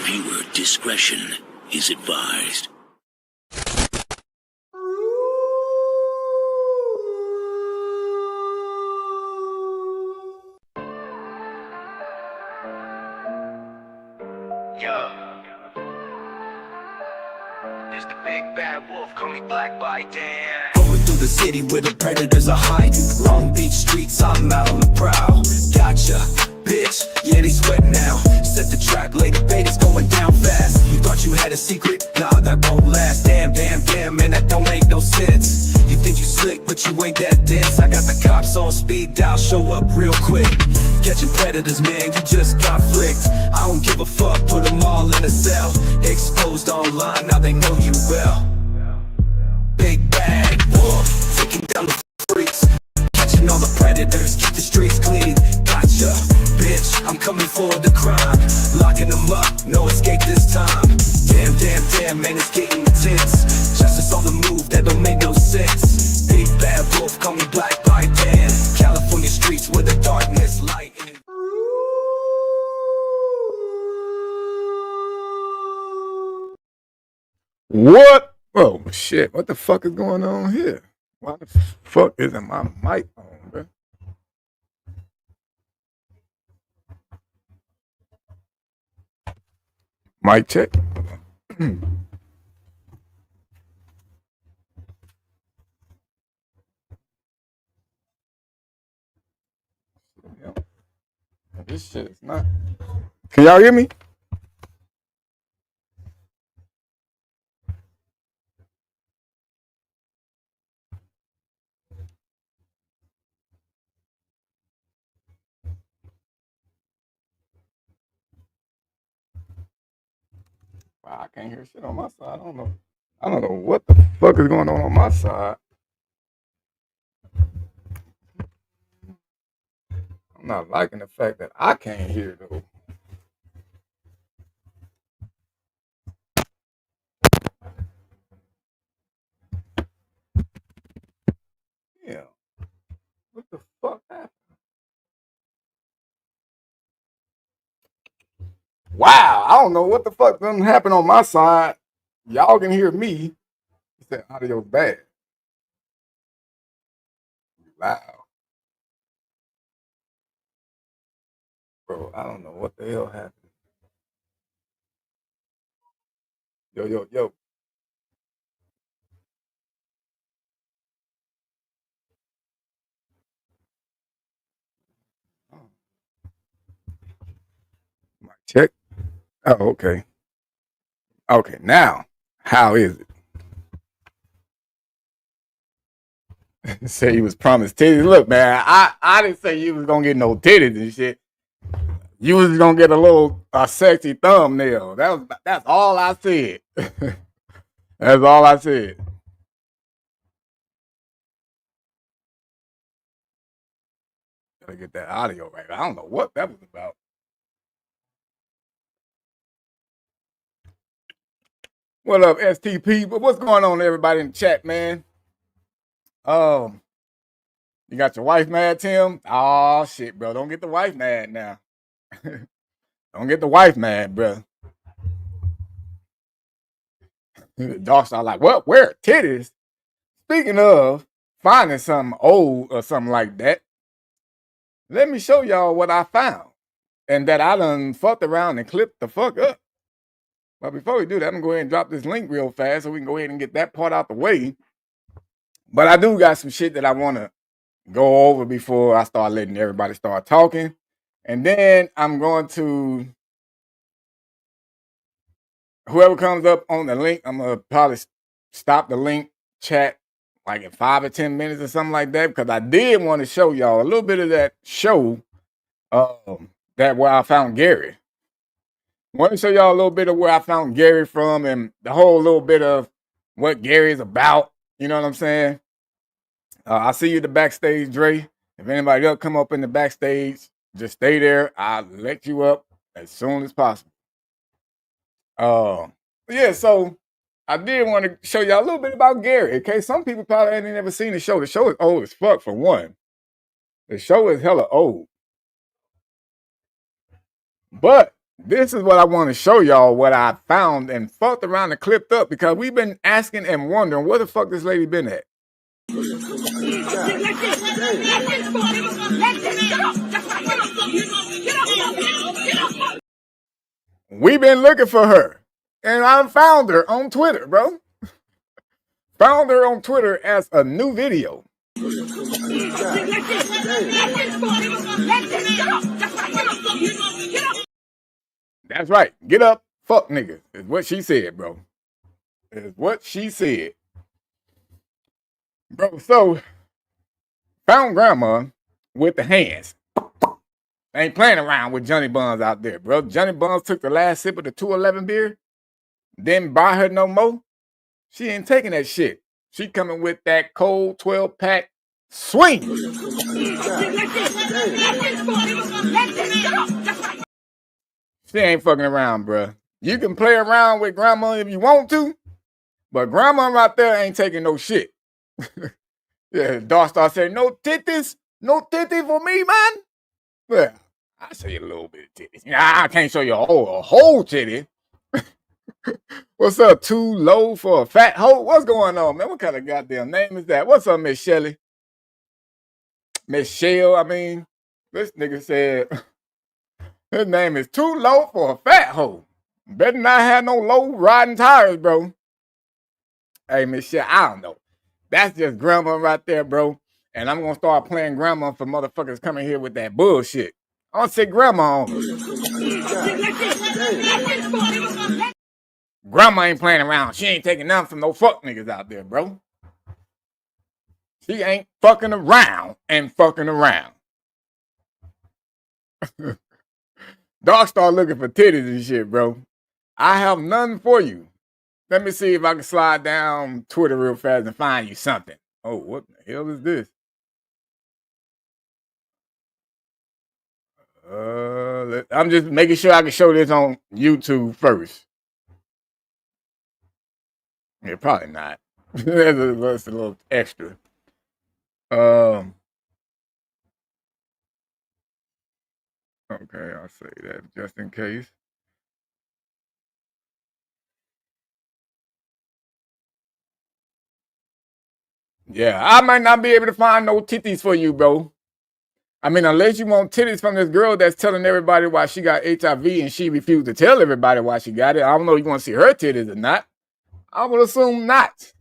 Viewer discretion is advised. It's the big bad wolf, call me Black by Dan. Going through the city where the predators are hiding. Long Beach streets, I'm out on the prowl. Gotcha, bitch, yeah, they sweat now. Set the trap, lay the bait, it's going down fast. You thought you had a secret? Nah, that won't last. Damn, man, that don't make no sense. You think you slick, but you ain't that dense. I got the cops on speed dial, show up real quick. Catching predators, man, you just got flicked. I don't give a fuck, put them all in a cell. Exposed online, now they know you well. Big bad wolf, taking down the freaks. Catching all the predators, keep the streets clean. Gotcha, bitch, I'm coming for the crime. Locking them up, no escape this time. Damn, man, it's getting intense. Justice on the move, that don't make no sense. Big bad wolf, call me Black by Dan. California streets where the darkness lighting. What? Oh shit! What the fuck is going on here? Why the fuck isn't my mic on, bro? Mic check. This shit is not. Can y'all hear me? Wow, I can't hear shit on my side. I don't know what the fuck is going on my side. I'm not liking the fact that I can't hear though. Yeah. What the fuck happened? Wow, I don't know what the fuck done happened on my side. Y'all can hear me. He said audio's bad. Loud. Bro, I don't know what the hell happened. Yo. Mic check. Oh, okay. Okay, now, how is it? Say he was promised titties. Look, man, I didn't say you was gonna get no titties and shit. You was gonna get a sexy thumbnail. That's all I said. That's all I said. Gotta get that audio right. I don't know what that was about. What up, STP? But what's going on, everybody in the chat, man? You got your wife mad, Tim? Oh shit, bro. Don't get the wife mad now. Don't get the wife mad, bro. Dogs are like, what? Where? Titties? Speaking of finding something old or something like that, let me show y'all what I found. And that I done fucked around and clipped the fuck up. But before we do that, I'm gonna go ahead and drop this link real fast so we can go ahead and get that part out the way. But I do got some shit that I want to go over before I start letting everybody start talking. And then I'm going to, whoever comes up on the link, I'm going to probably stop the link chat like in 5 or 10 minutes or something like that, because I did want to show y'all a little bit of that show that where I found Gary. I want to show y'all a little bit of where I found Gary from and the whole little bit of what Gary's about. You know what I'm saying? I see you at the backstage, Dre. If anybody else come up in the backstage, just stay there. I'll let you up as soon as possible. Yeah, so I did want to show y'all a little bit about Gary. Okay, some people probably ain't never seen the show. The show is old as fuck, for one. The show is hella old. But This is what I want to show y'all, what I found and fucked around and clipped up, because we've been asking and wondering where the fuck this lady been at. We've been looking for her, and I found her on Twitter, bro. Found her on Twitter as a new video. That's right. Get up, fuck niggas, is what she said, bro. Is what she said. Bro, so found grandma with the hands. Ain't playing around with Johnny Buns out there, bro. Johnny Buns took the last sip of the 211 beer, didn't buy her no more. She ain't taking that shit. She coming with that cold 12-pack swing. She ain't fucking around, bro. You can play around with grandma if you want to, but grandma right there ain't taking no shit. Yeah, Darstar said, no titties for me, man. Well, I show you a little bit of titties. I can't show you a whole titty. What's up, too low for a fat hoe? What's going on, man? What kind of goddamn name is that? What's up, Miss Shelley? Michelle, I mean, this nigga said his name is too low for a fat hoe. Better not have no low riding tires, bro. Hey, Michelle, I don't know. That's just grandma right there, bro. And I'm going to start playing grandma for motherfuckers coming here with that bullshit. I'm going to say grandma on it. Grandma ain't playing around. She ain't taking nothing from no fuck niggas out there, bro. She ain't fucking around and fucking around. Dog start looking for titties and shit, bro. I have nothing for you. Let me see if I can slide down Twitter real fast and find you something. Oh, what the hell is this? I'm just making sure I can show this on YouTube first. Yeah, probably not. That's a little extra. Okay, I'll say that just in case. Yeah, I might not be able to find no titties for you, bro. I mean, unless you want titties from this girl that's telling everybody why she got HIV and she refused to tell everybody why she got it. I don't know if you want to see her titties or not. I would assume not.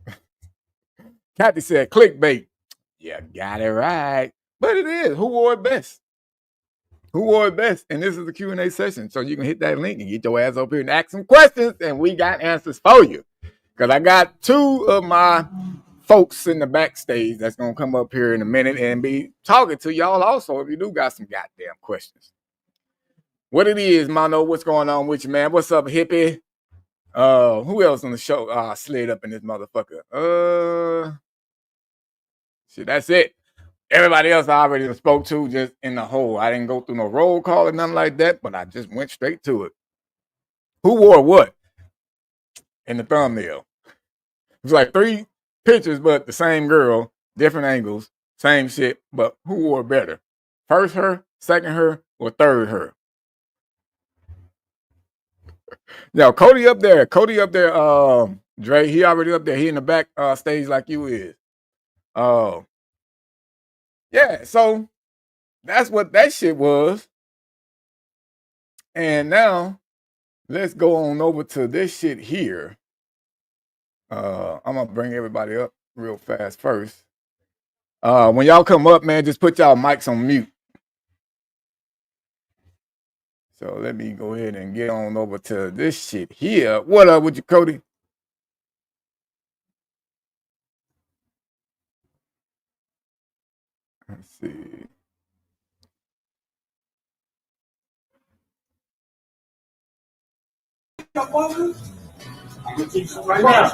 Kathy said clickbait. Yeah, got it right. But it is. Who wore it best? Who wore it best? And this is the Q&A session. So you can hit that link and get your ass up here and ask some questions. And we got answers for you. Because I got two of my folks in the backstage that's going to come up here in a minute and be talking to y'all also if you do got some goddamn questions. What it is, Mono, what's going on with you, man? What's up, hippie? Who else on the show slid up in this motherfucker? Shit, that's it. Everybody else I already spoke to just in the hole. I didn't go through no roll call or nothing like that, but I just went straight to it. Who wore what in the thumbnail? It was like 3 pictures, but the same girl, different angles, same shit, but who wore better? First her, second her, or third her? Yo, Cody up there, Dre, he already up there. He in the back stage like you is. Yeah, so that's what that shit was. And now let's go on over to this shit here. I'm gonna bring everybody up real fast first. When y'all come up, man, just put y'all mics on mute. So let me go ahead and get on over to this shit here. What up with you, Cody? Let's see.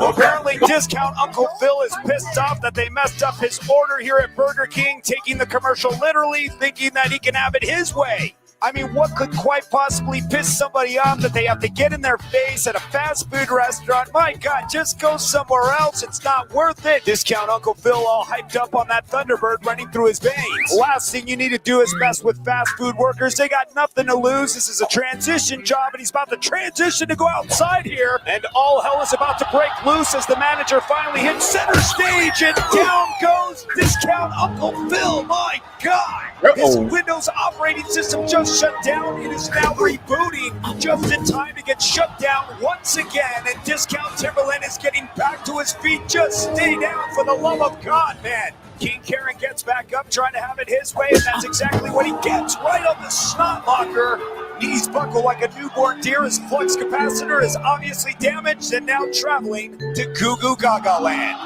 Apparently, Discount Uncle Phil is pissed off that they messed up his order here at Burger King, taking the commercial literally, thinking that he can have it his way. I mean, what could quite possibly piss somebody off that they have to get in their face at a fast food restaurant? My God, just go somewhere else. It's not worth it. Discount Uncle Phil all hyped up on that Thunderbird running through his veins. Last thing you need to do is mess with fast food workers. They got nothing to lose. This is a transition job, and he's about to transition to go outside here. And all hell is about to break loose as the manager finally hits center stage, and down goes Discount Uncle Phil. My God. His Windows operating system just shut down. It is now rebooting just in time to get shut down once again. And Discount Timberland is getting back to his feet. Just stay down for the love of God, man. King Karen gets back up, trying to have it his way, and that's exactly what he gets, right on the snot locker. Knees buckle like a newborn deer. His flux capacitor is obviously damaged and now traveling to Goo Goo Gaga land.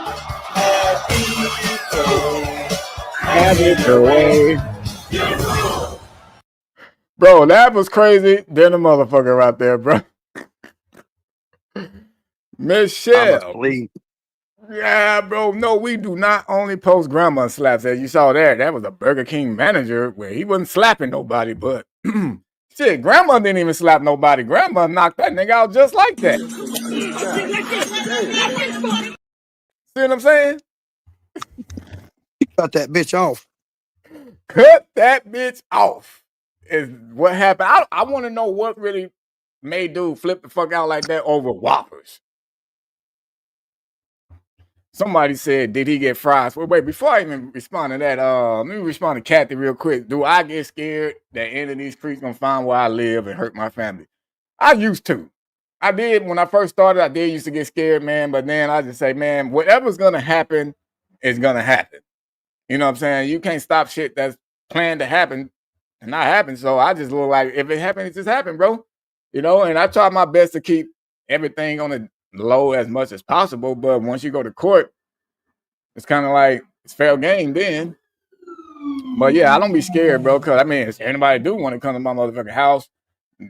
Have it your way. Bro, that was crazy. Then a motherfucker right there, bro. Michelle. Yeah, bro. No, we do not only post grandma slaps. As you saw there, that was a Burger King manager where he wasn't slapping nobody, but shit, grandma didn't even slap nobody. Grandma knocked that nigga out just like that. See what I'm saying? Cut that bitch off. Cut that bitch off is what happened. I want to know what really made dude flip the fuck out like that over Whoppers. Somebody said, did he get fries? Well, wait, before I even respond to that, let me respond to Kathy real quick. Do I get scared that any of these creeps gonna find where I live and hurt my family? I used to. I did when I first started. I did used to get scared, man. But then I just say, man, whatever's gonna happen is gonna happen. You know what I'm saying? You can't stop shit that's planned to happen and not happen. So I just look like if it happened, it just happened, bro. You know, and I try my best to keep everything on the low as much as possible. But once you go to court, it's kind of like it's fair game then. But yeah, I don't be scared, bro. Cause I mean, if anybody do want to come to my motherfucking house,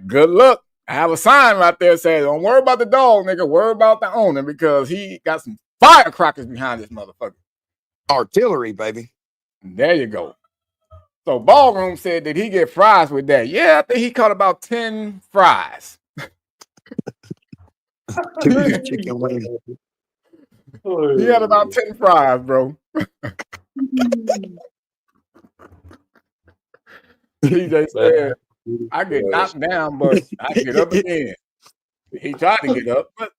good luck. I have a sign right there that says, don't worry about the dog, nigga. Worry about the owner because he got some firecrackers behind this motherfucker. Artillery, baby. There you go. So Ballroom said, did he get fries with that? Yeah, I think he caught about 10 fries. Chicken wings. He had about 10 fries, bro. TJ said, I get knocked down, but I get up again. He tried to get up, but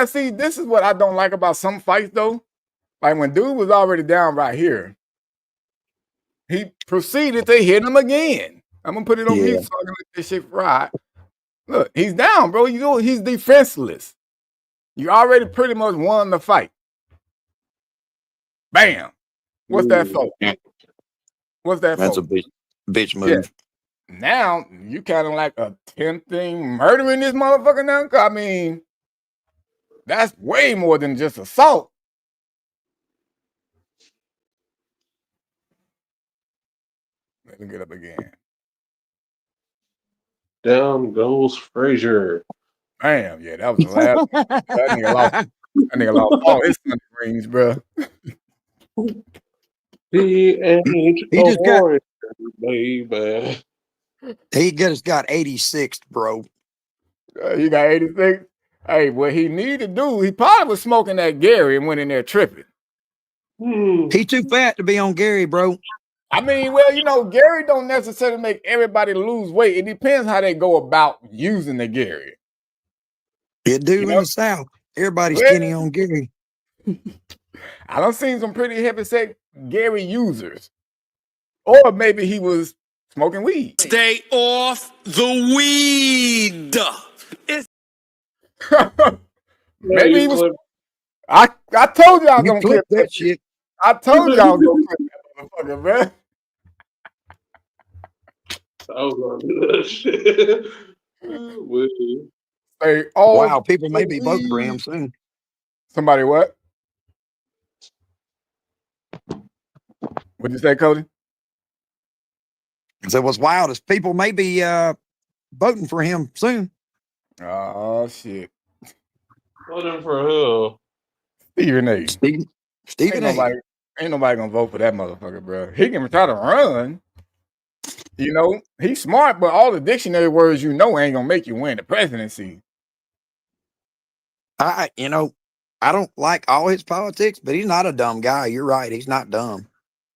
see, this is what I don't like about some fights, though. Like when dude was already down right here, he proceeded to hit him again. I'm gonna put it on mute so I can let this shit fry. Look, he's down, bro. You know he's defenseless. You already pretty much won the fight. Bam. What's that for? What's that That's for? a bitch move. Yeah. Now you kind of like attempting murdering this motherfucker now. I mean, that's way more than just assault. Let me get up again. Down goes Frazier. Damn, yeah, that was the last. That nigga lost all his Sunday rings, bro. He just got, baby. he just got 86, bro. He got 86. Hey, what he needed to do, he probably was smoking that Gary and went in there tripping. He too fat to be on Gary, bro. I mean, well, you know, Gary don't necessarily make everybody lose weight. It depends how they go about using the Gary. It do in the South. Everybody's skinny on Gary. I done seen some pretty heavy-set Gary users. Or maybe he was smoking weed. Stay off the weed. Maybe he was. I told you I was gonna clip that shit. I told you I was gonna clip that motherfucker, man. I was gonna do that shit. Hey, wow, people may be voting for him soon. Somebody what? What'd you say, Cody? So what's wild is people may be voting for him soon. Oh shit. Voting for who? Stephen A. Stephen A. Ain't nobody gonna vote for that motherfucker, bro. He can try to run. You know, he's smart, but all the dictionary words ain't gonna make you win the presidency. I don't like all his politics, but he's not a dumb guy. You're right. He's not dumb.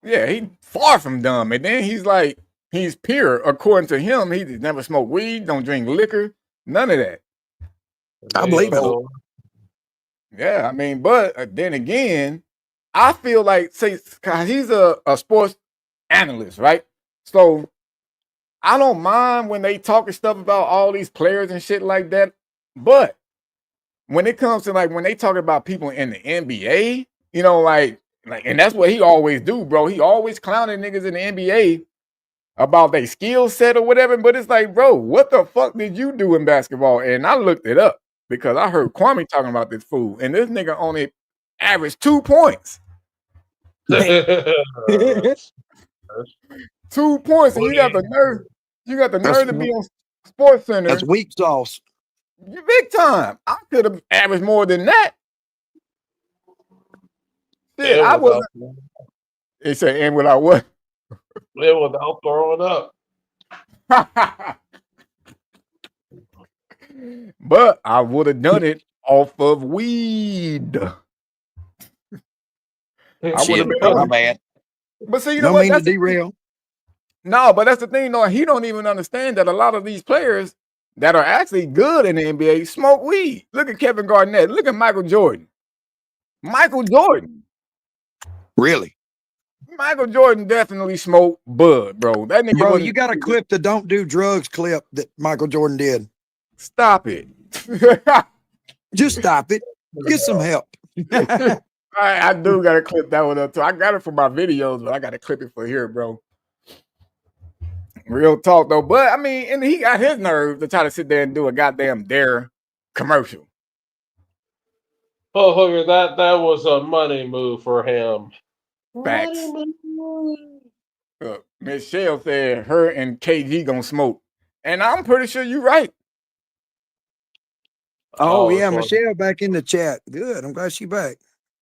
Yeah, he's far from dumb. And then he's pure. According to him, he never smoked weed, don't drink liquor, none of that. I believe it. Yeah, I mean, but then again, I feel like, say, 'cause he's a sports analyst, right? So I don't mind when they talking stuff about all these players and shit like that. But when it comes to when they talk about people in the NBA, and that's what he always do, bro. He always clowning niggas in the NBA about their skill set or whatever. But it's like, bro, what the fuck did you do in basketball? And I looked it up because I heard Kwame talking about this fool, and this nigga only averaged 2 points. 2 points, and you got the nerve. You got the nerve to be on Sports Center. That's weak sauce. Big time. I could have averaged more than that. Shit, I wasn't. He said, and without what? Yeah, without throwing up. But I would have done it off of weed. I would have Shit, been my bad. But see, you know Don't what? mean to That's the- derail. No, but that's the thing, though. He don't even understand that a lot of these players that are actually good in the NBA smoke weed. Look at Kevin Garnett. Look at Michael Jordan. Michael Jordan definitely smoked bud, bro. That nigga Bro, wasn't- you got a clip the don't do drugs clip that Michael Jordan did. Stop it. Just stop it. Get some help. I do got to clip that one up too. I got it for my videos, but I got to clip it for here, bro. Real talk though. But I mean, and he got his nerve to try to sit there and do a goddamn Dare commercial. Oh, Hooker, that was a money move for him. Facts. Michelle said her and KG gonna smoke. And I'm pretty sure you're right. Oh, yeah, so- Michelle back in the chat. Good. I'm glad she back.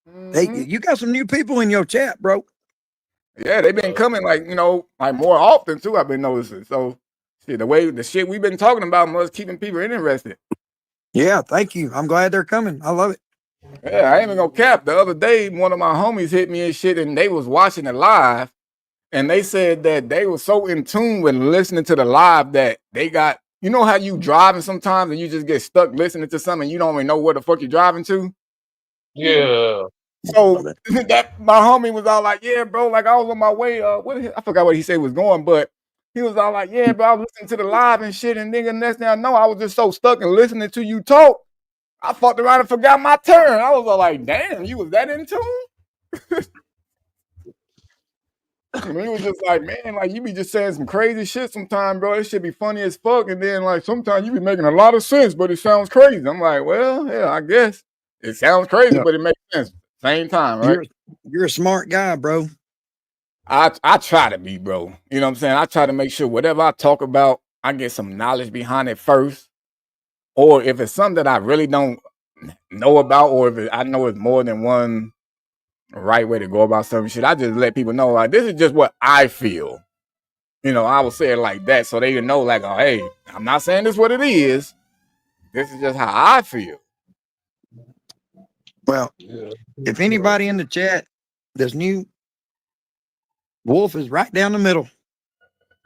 Mhm. Hey, you got some new people in your chat, bro. Yeah, they've been coming like more often too. I've been noticing. So shit, the shit we've been talking about must keeping people interested. Yeah, thank you. I'm glad they're coming. I love it. Yeah, I ain't even gonna cap. The other day, one of my homies hit me and shit, and they was watching it live, and they said that they were so in tune with listening to the live that they got. You know how you driving sometimes and you just get stuck listening to something and you don't even know where the fuck you're driving to? Yeah. So that my homie was all like, "Yeah, bro, like I was on my way. I forgot what he said was going, but he was all like, "Yeah, bro, I was listening to the live and shit, and nigga, next thing I know, I was just so stuck in listening to you talk, I fucked around and forgot my turn. I was all like, damn, you was that in tune?" And he was just like, "Man, like you be just saying some crazy shit sometimes, bro. It should be funny as fuck, and then like sometimes you be making a lot of sense, but it sounds crazy." I'm like, "Well, yeah, I guess it sounds crazy, Yeah. but it makes sense." Same time, right? You're a smart guy, bro. I try to be, bro. You know what I'm saying? I try to make sure whatever I talk about, I get some knowledge behind it first. Or if it's something that I really don't know about, or if I know it's more than one right way to go about some shit, I just let people know, like, this is just what I feel. I will say it like that so they know, like, oh, hey, I'm not saying this what it is. This is just how I feel. Well, Yeah. if anybody in the chat that's new, Wolf is right down the middle.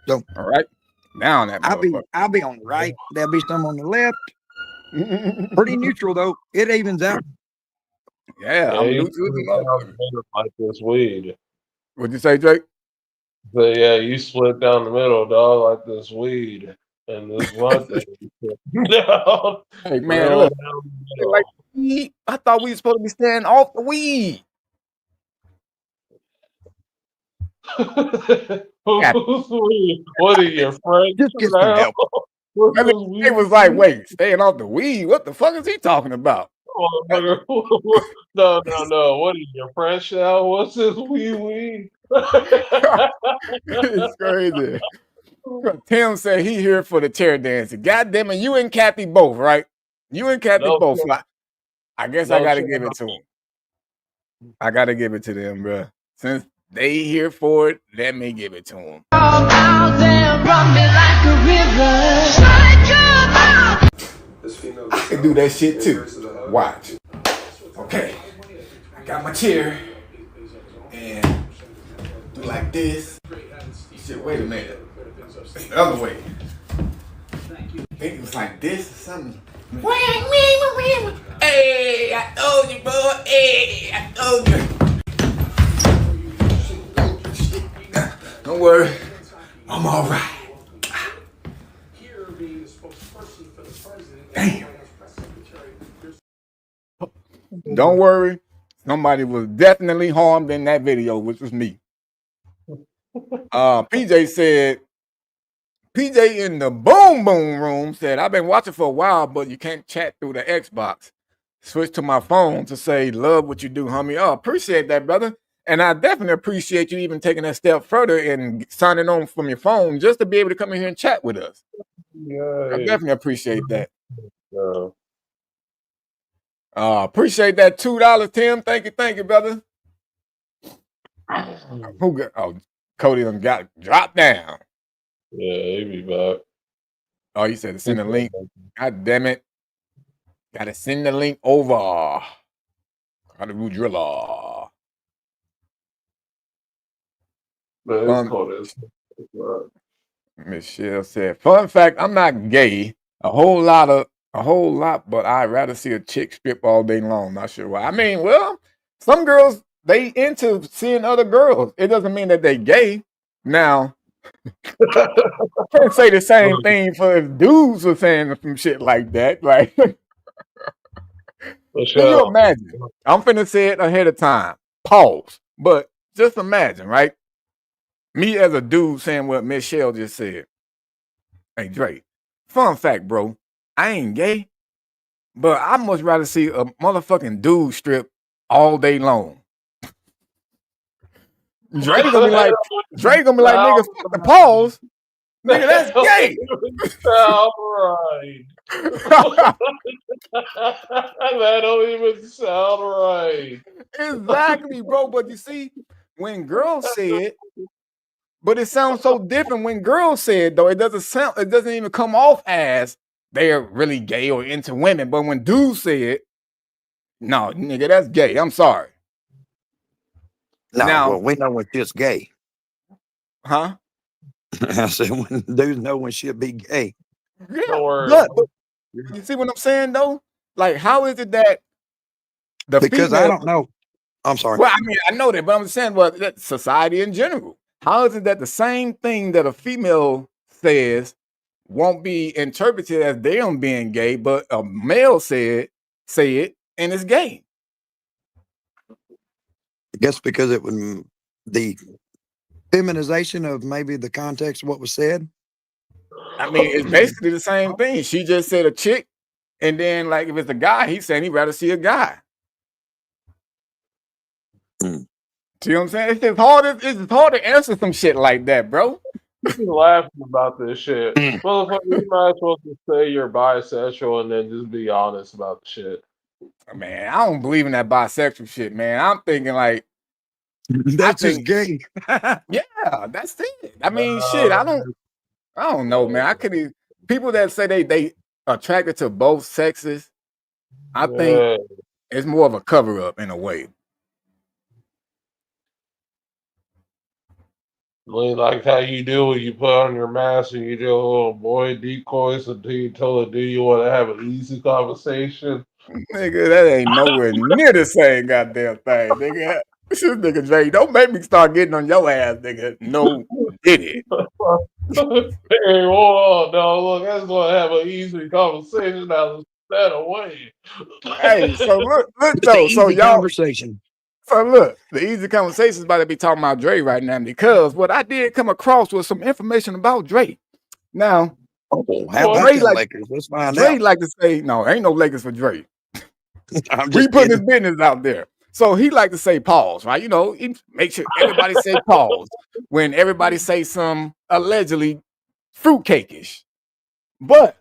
All right? Down that I'll be on the right. There'll be some on the left. Pretty neutral though. It evens out. Yeah, I'm you new to the motherfucker. like this weed. What'd you say, Drake? But yeah, you split down the middle, dog, like this weed and this one thing. No. Hey, man, Real look. down the Like weed. I thought we were supposed to be staying off the weed. middle. Who's weed? What are your friends? Just get some now? help. What's And this they was weed? like, wait, staying off the weed? What the fuck is he talking about? No. What are your friends now? What's this weed? It's crazy. Tim said he here for the chair dancing. God damn it, you and Kathy both, right? You and Kathy No, both. sir. I guess No, I gotta sir. give it to them. I gotta give it to them, bro. Since they here for it, let me give it to them. from me like a river. Shut your mouth. I can do that shit too. Watch. Okay. I got my chair and do like this. Shit, wait a minute. It's the other way. I think it was like this or something. Hey, I told you, boy. Hey, I told you. Don't worry. I'm all right. Damn. Don't worry. Somebody was definitely harmed in that video, which was me. PJ said, PJ in the boom boom room said, I've been watching for a while, but you can't chat through the Xbox. Switch to my phone to say, love what you do, homie. Oh, appreciate that, brother. And I definitely appreciate you even taking that step further and signing on from your phone just to be able to come in here and chat with us. I definitely appreciate that. Appreciate that $2, Tim. Thank you, brother. Who got? Oh, Cody done got dropped down. Yeah, he be back. Oh, you said to send a link. God damn it. Gotta send the link over. How to driller. But it's called this. Michelle said, fun fact, I'm not gay. A whole lot, but I'd rather see a chick strip all day long. Not sure why. I mean, well, some girls, they into seeing other girls. It doesn't mean that they gay. Now, can't say the same thing for if dudes were saying some shit like that. Like, can you imagine? I'm finna say it ahead of time. Pause. But just imagine, right? Me as a dude saying what Michelle just said. Hey, Drake, fun fact, bro. I ain't gay, but I much rather see a motherfucking dude strip all day long. Drake gonna be like, nigga, fuck the pause. Nigga, that's gay. Sound right. That don't even sound right. Exactly, bro. But you see, when girls say it, but it sounds so different when girls say it, though. It doesn't even come off as they're really gay or into women. But when dudes say it, no, nigga, that's gay. I'm sorry. No, Now, well, we know when shit's gay. Huh? I said when dudes know when shit be gay. Yeah, but you see what I'm saying, though? Like, how is it that because female, I don't know. I'm sorry. Well, I mean, I know that, but I'm saying, well, that's society in general. How is it that the same thing that a female says won't be interpreted as them being gay, but a male say it, and it's gay? I guess because it would the feminization of maybe the context of what was said. I mean, it's basically the same thing. She just said a chick, and then like if it's a guy, he's saying he'd rather see a guy. See what I'm saying? It's hard to answer some shit like that, bro. You laughing about this shit. Motherfucker, you might as well just say you're bisexual and then just be honest about the shit. Man, I don't believe in that bisexual shit, man. I'm thinking like that's just gay. Yeah, that's it. I mean, shit, I don't know, man. I couldn't. People that say they attracted to both sexes, I think it's more of a cover up in a way. Like how you do when you put on your mask and you do a little boy decoys until you tell it, do you want to have an easy conversation? Nigga, that ain't nowhere near the same goddamn thing, nigga. This nigga Jay, don't make me start getting on your ass, nigga. No, did it? Hey, hold on, no, look, I just want to have an easy conversation out of that away. Hey, so look though, so y'all conversation. So look, the easy conversation is about to be talking about Dre right now because what I did come across was some information about Dre. Now, how about Dre Lakers? Let's find Dre out. like to say, no, ain't no Lakers for Dre. I'm We just putting his kidding. business out there. So he like to say pause, right? You know, he make sure everybody say pause when everybody say some allegedly fruitcake-ish. But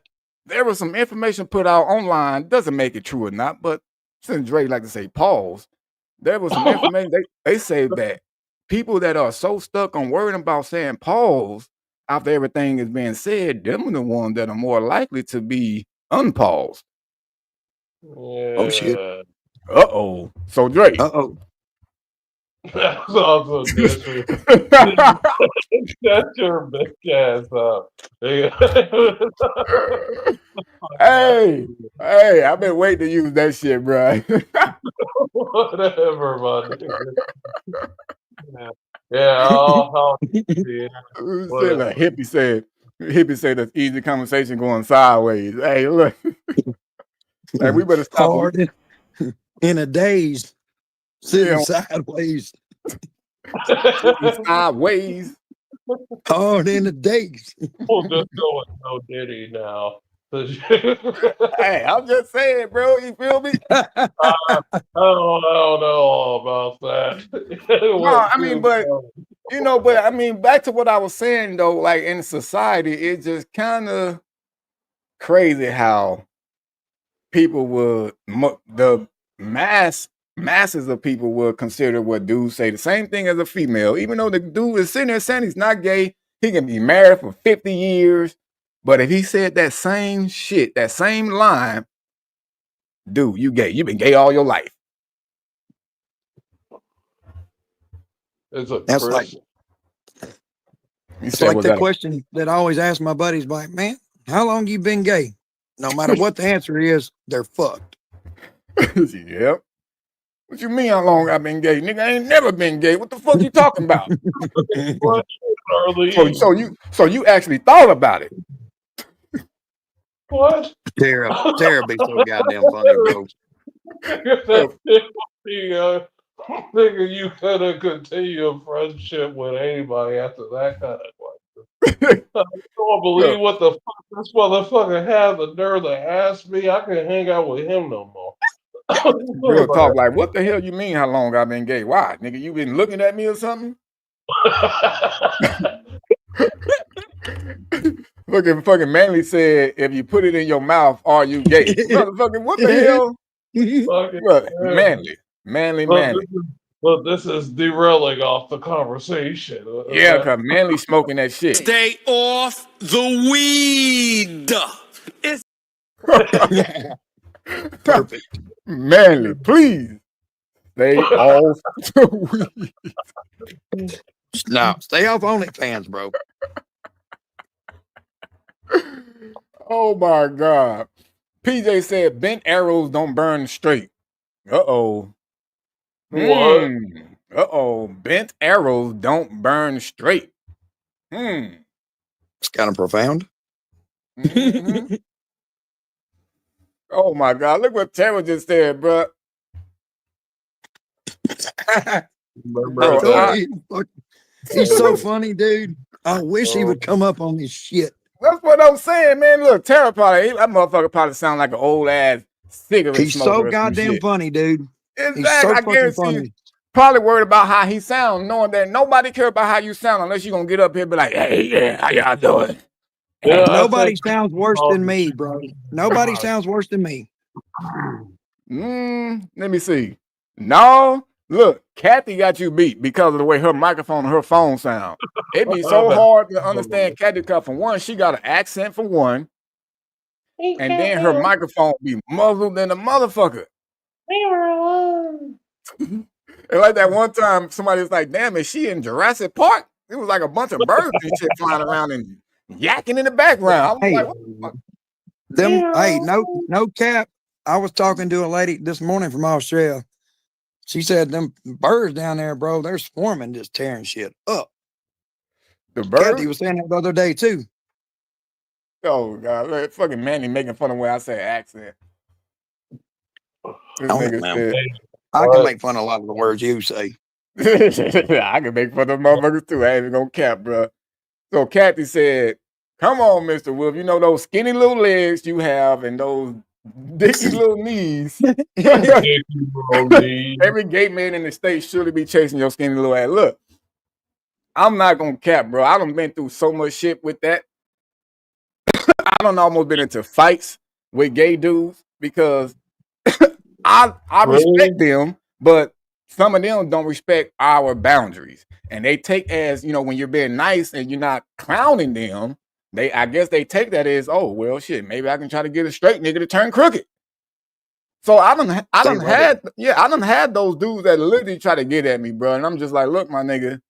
there was some information put out online, doesn't make it true or not, but since Dre like to say pause, there was some information. They say that people that are so stuck on worrying about saying pause, after everything is being said, them are the ones that are more likely to be unpaused. Oh shit. Uh-oh. So Drake. Uh-oh. That's also disrespectful. Shut your bitch ass up. Hey, I've been waiting to use that shit, bro. Whatever, my nigga. Yeah, yeah, whatever. Hippie said that's easy conversation going sideways. Hey, look. Hey, we better stop. Hard in a daze. Sitting sideways. Sideways. Hard in a daze. We'll just go with no Diddy now. Hey, I'm just saying, bro. You feel me? I don't know about that. No, I mean, but I mean, back to what I was saying though, like in society, it's just kind of crazy how people would the masses of people would consider what dudes say the same thing as a female, even though the dude is sitting there saying he's not gay, he can be married for 50 years. But if he said that same shit, that same line, dude, you gay. You've been gay all your life. That's like the question that I always ask my buddies, like, man, how long you been gay? No matter what the answer is, they're fucked. Yep. What you mean how long I've been gay? Nigga, I ain't never been gay. What the fuck you talking about? So you actually thought about it. What? Tara be so goddamn funny, bro. Nigga, you couldn't continue a friendship with anybody after that kind of question. I don't believe what the fuck this motherfucker has the nerve to ask me. I can't hang out with him no more. Real talk, like, what the hell you mean how long I've been gay? Why? Nigga, you been looking at me or something? Fucking Manly said, if you put it in your mouth, are you gay? Motherfucking, what the hell? Look, Manly. But this is derailing off the conversation. Yeah, because Manly smoking that shit. Stay off the weed. It's Perfect. Manly, please stay off the weed. No, stay off OnlyFans, bro. Oh my God. PJ said bent arrows don't burn straight. Uh-oh. What? Uh-oh. Bent arrows don't burn straight. It's kind of profound. Mm-hmm. Oh my God. Look what Tara just said, bro. He's so funny, dude. I wish he would come up on this shit. That's what I'm saying, man. Look, Tara that motherfucker probably sound like an old ass cigarette He's smoker. So goddamn funny, dude. Exactly. He's so I fucking guarantee funny. Probably worried about how he sound, knowing that nobody care about how you sound unless you're gonna get up here and be like, hey, yeah, how y'all doing? Yeah, nobody sounds worse than me, bro. Nobody sounds worse than me. Let me see. No, look, Kathy got you beat because of the way her microphone and her phone sound. It'd be so hard to understand Kathy because for one, she got an accent for one, and then her microphone be muzzled than a motherfucker. And like that one time, somebody was like, damn, is she in Jurassic Park? It was like a bunch of birds and shit flying around and yakking in the background. I was like, what the fuck? Hey, no cap. I was talking to a lady this morning from Australia. She said them birds down there, bro, they're swarming, just tearing shit up. The birds? Kathy was saying that the other day, too. Oh, God. Look, fucking Manny making fun of the way I say accent. This nigga said, I can make fun of a lot of the words you say. I can make fun of motherfuckers too. I ain't even gonna cap, bro. So Kathy said, come on, Mr. Wolf. You know those skinny little legs you have and those dicky little knees. Every gay man in the state should be chasing your skinny little ass. Look, I'm not gonna cap, bro. I done been through so much shit with that. I done almost been into fights with gay dudes because I respect them, but some of them don't respect our boundaries, and they take as, you know, when you're being nice and you're not clowning them, I guess they take that as, oh well, shit, maybe I can try to get a straight nigga to turn crooked. So I done had those dudes that literally try to get at me, bro, and I'm just like, look, my nigga,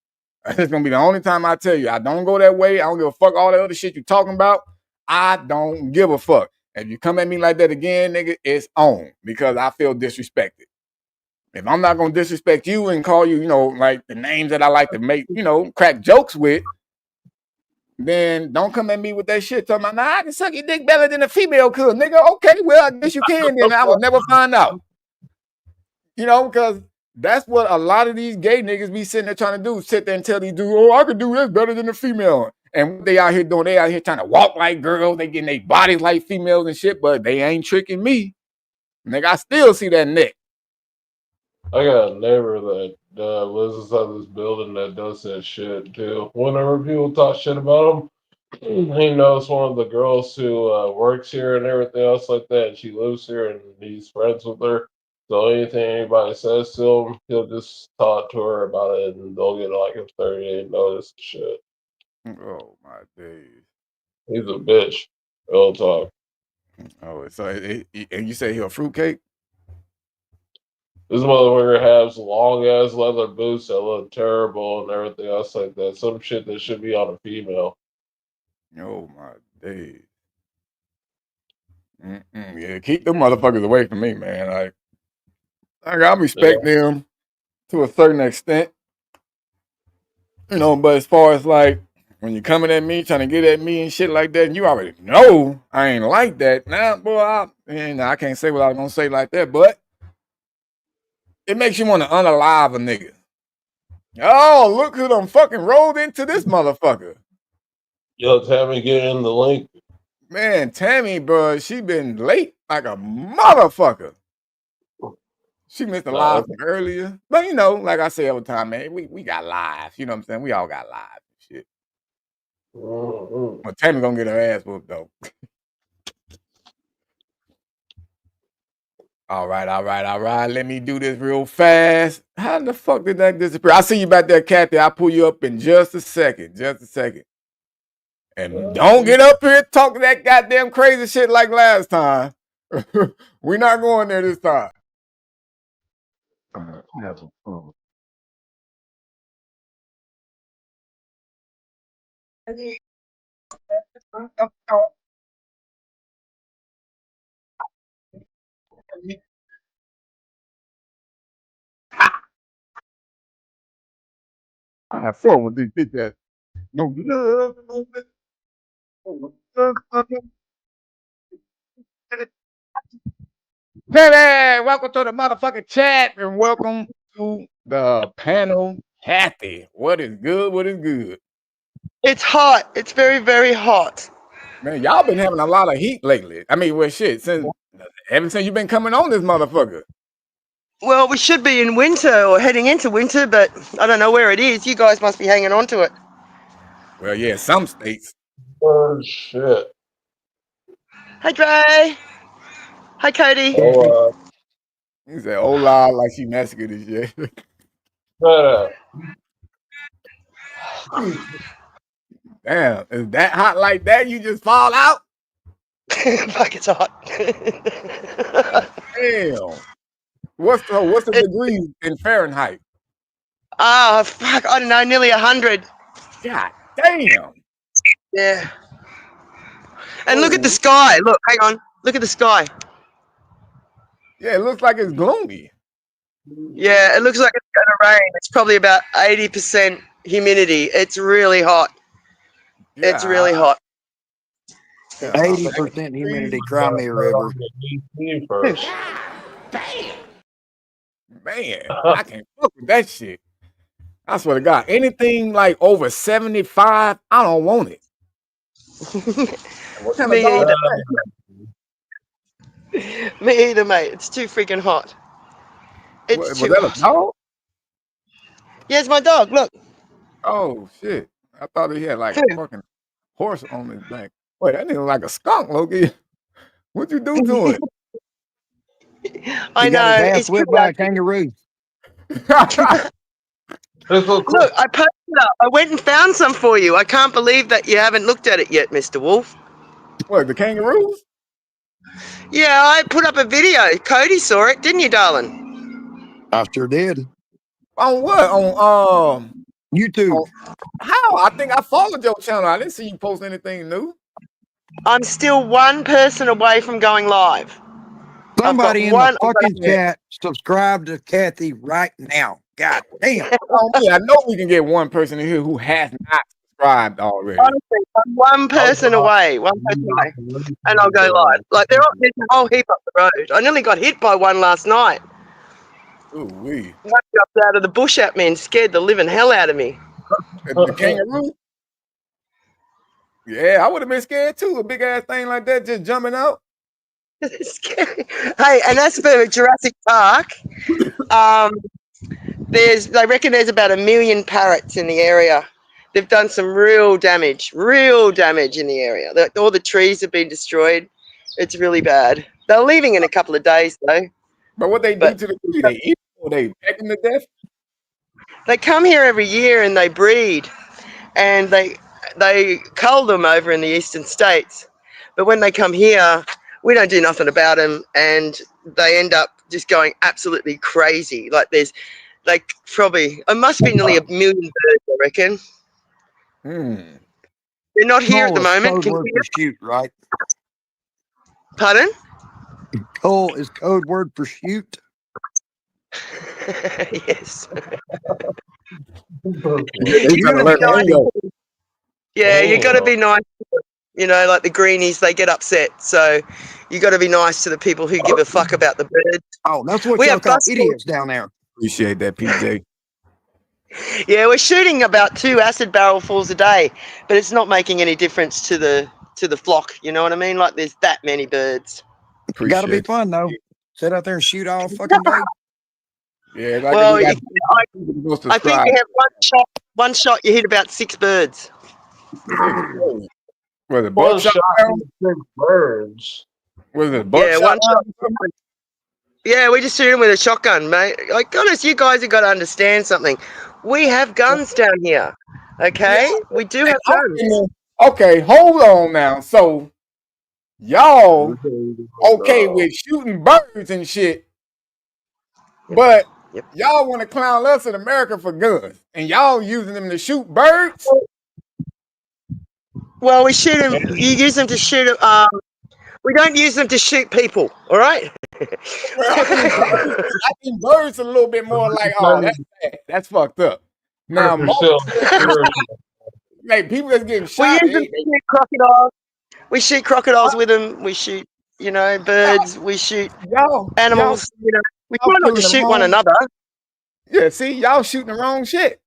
it's gonna be the only time I tell you I don't go that way. I don't give a fuck all the other shit you talking about. I don't give a fuck. If you come at me like that again, nigga, it's on, because I feel disrespected. If I'm not gonna disrespect you and call you, you know, like the names that I like to make, you know, crack jokes with, then don't come at me with that shit talking about, nah, I can suck your dick better than a female could, nigga. Okay, well, I guess you can, then I will never find out. You know, because that's what a lot of these gay niggas be sitting there trying to do, sit there and tell these dudes, oh, I could do this better than a female. And what they out here doing, they out here trying to walk like girls, they getting their bodies like females and shit, but they ain't tricking me. Nigga, I still see that neck. I got a neighbor that lives inside this building that does that shit too. Whenever people talk shit about him, he knows one of the girls who works here and everything else like that, and she lives here and he's friends with her. So anything anybody says to him, he'll just talk to her about it and they'll get like a 30-day notice and shit. Oh my days. He's a bitch. Real talk. Oh, so and you say he a fruitcake? This motherfucker has long ass leather boots that look terrible and everything else like that. Some shit that should be on a female. Oh my days. Yeah, keep them motherfuckers away from me, man. I respect them to a certain extent, you know. But as far as like when you're coming at me, trying to get at me and shit like that, and you already know I ain't like that. Now, boy, I can't say what I was gonna say like that, but it makes you want to unalive a nigga. Oh, look who done fucking rolled into this motherfucker. Yo, Tammy, get in the link. Man, Tammy, bro, she been late like a motherfucker. She missed a live from earlier. But, you know, like I say all the time, man, we got lives. You know what I'm saying? We all got lives and shit. But Tammy gonna get her ass whooped, though. All right. Let me do this real fast. How the fuck did that disappear? I see you back there, Kathy. I'll pull you up in just a second. And don't get up here talking that goddamn crazy shit like last time. We're not going there this time. Have fun. I have fun with these bitch ass. No love, no love. Baby, welcome to the motherfucking chat and welcome to the panel. Kathy, what is good? It's hot. It's very, very hot. Man, y'all been having a lot of heat lately. I mean, well, shit, ever since you've been coming on this motherfucker. Well, we should be in winter or heading into winter, but I don't know where it is. You guys must be hanging on to it. Well, yeah, some states. Oh, shit. Hi, Dre. Hi, Cody. Oh, He said, hola, like she Mexican and shit. Damn, is that hot like that? You just fall out? Fuck, it's hot. Damn. What's the degree in Fahrenheit? Fuck, I don't know, nearly 100. God damn. Yeah. And look at the sky. Look, hang on. Look at the sky. Yeah, it looks like it's gloomy. Yeah, it looks like it's going to rain. It's probably about 80% humidity. It's really hot. Yeah. It's really hot. 80% humidity. Cry me a river. Damn. Man, I can't fuck with that shit. I swear to God, anything like over 75, I don't want it. What kind of dog is that? Me either, mate. It's too freaking hot. It's too hot. Was that a dog? Yeah, it's my dog. Look. Oh shit! I thought he had like a fucking horse on his back. Wait, that nigga like a skunk, Loki. What you do to it? I know. It's whipped by a kangaroo. Look, I posted up. I went and found some for you. I can't believe that you haven't looked at it yet, Mr. Wolf. What, the kangaroos? Yeah, I put up a video. Cody saw it, didn't you, darling? I sure did. On what? On YouTube. how? I think I followed your channel. I didn't see you post anything new. I'm still one person away from going live. Somebody in one- the fucking chat subscribe to Kathy right now. God damn. I know we can get one person in here who has not subscribed already. Honestly, I'm one person away. One person away. And I'll go live. Like, there's a whole heap up the road. I nearly got hit by one last night. Ooh, wee. One jumped out of the bush at me and scared the living hell out of me. The kangaroo? Yeah, I would have been scared too. A big ass thing like that just jumping out. It's scary. Hey, and as for Jurassic Park, they reckon there's about 1 million parrots in the area. They've done some real damage in the area. All the trees have been destroyed. It's really bad. They're leaving in a couple of days though. But what they do to the tree, they eat or they peck them to death? They come here every year and they breed, and they cull them over in the eastern states. But when they come here, we don't do nothing about them, and they end up just going absolutely crazy. Like there's, like probably, it must be nearly 1 million birds, I reckon. They're not here at the moment. Code word for shoot, right? Pardon? Coal is code word for shoot. Yes. Yeah, you got to be nice. You know, like the greenies, they get upset. So you got to be nice to the people who give a fuck about the birds. Oh, that's what We y'all have call bus idiots down there. Appreciate that, PJ. Yeah, we're shooting about 2 acid barrelfuls a day, but it's not making any difference to the flock. You know what I mean? Like there's that many birds. Got to be fun though. Sit out there and shoot all fucking day. Yeah, like Well, I I think you have one shot. You hit about 6 birds. Was it One buckshot? shot and 6 birds. Was it Yeah, buckshot? one shot. Yeah, we just shoot them with a shotgun, mate. Like, honest, you guys have got to understand something. We have guns down here, okay? Yeah. We do have guns. Okay, hold on now. So y'all okay with shooting birds and shit, but y'all want to clown us in America for guns, and y'all using them to shoot birds? Well, we shoot them. You use them to shoot. We don't use them to shoot people. All right. I think birds are a little bit more like, oh, that's bad. That's fucked up. Now, like people that's getting shot. We use them to shoot crocodiles. We shoot crocodiles with them. We shoot, birds. We shoot animals. We try not to shoot one another. Yeah, see, y'all shooting the wrong shit.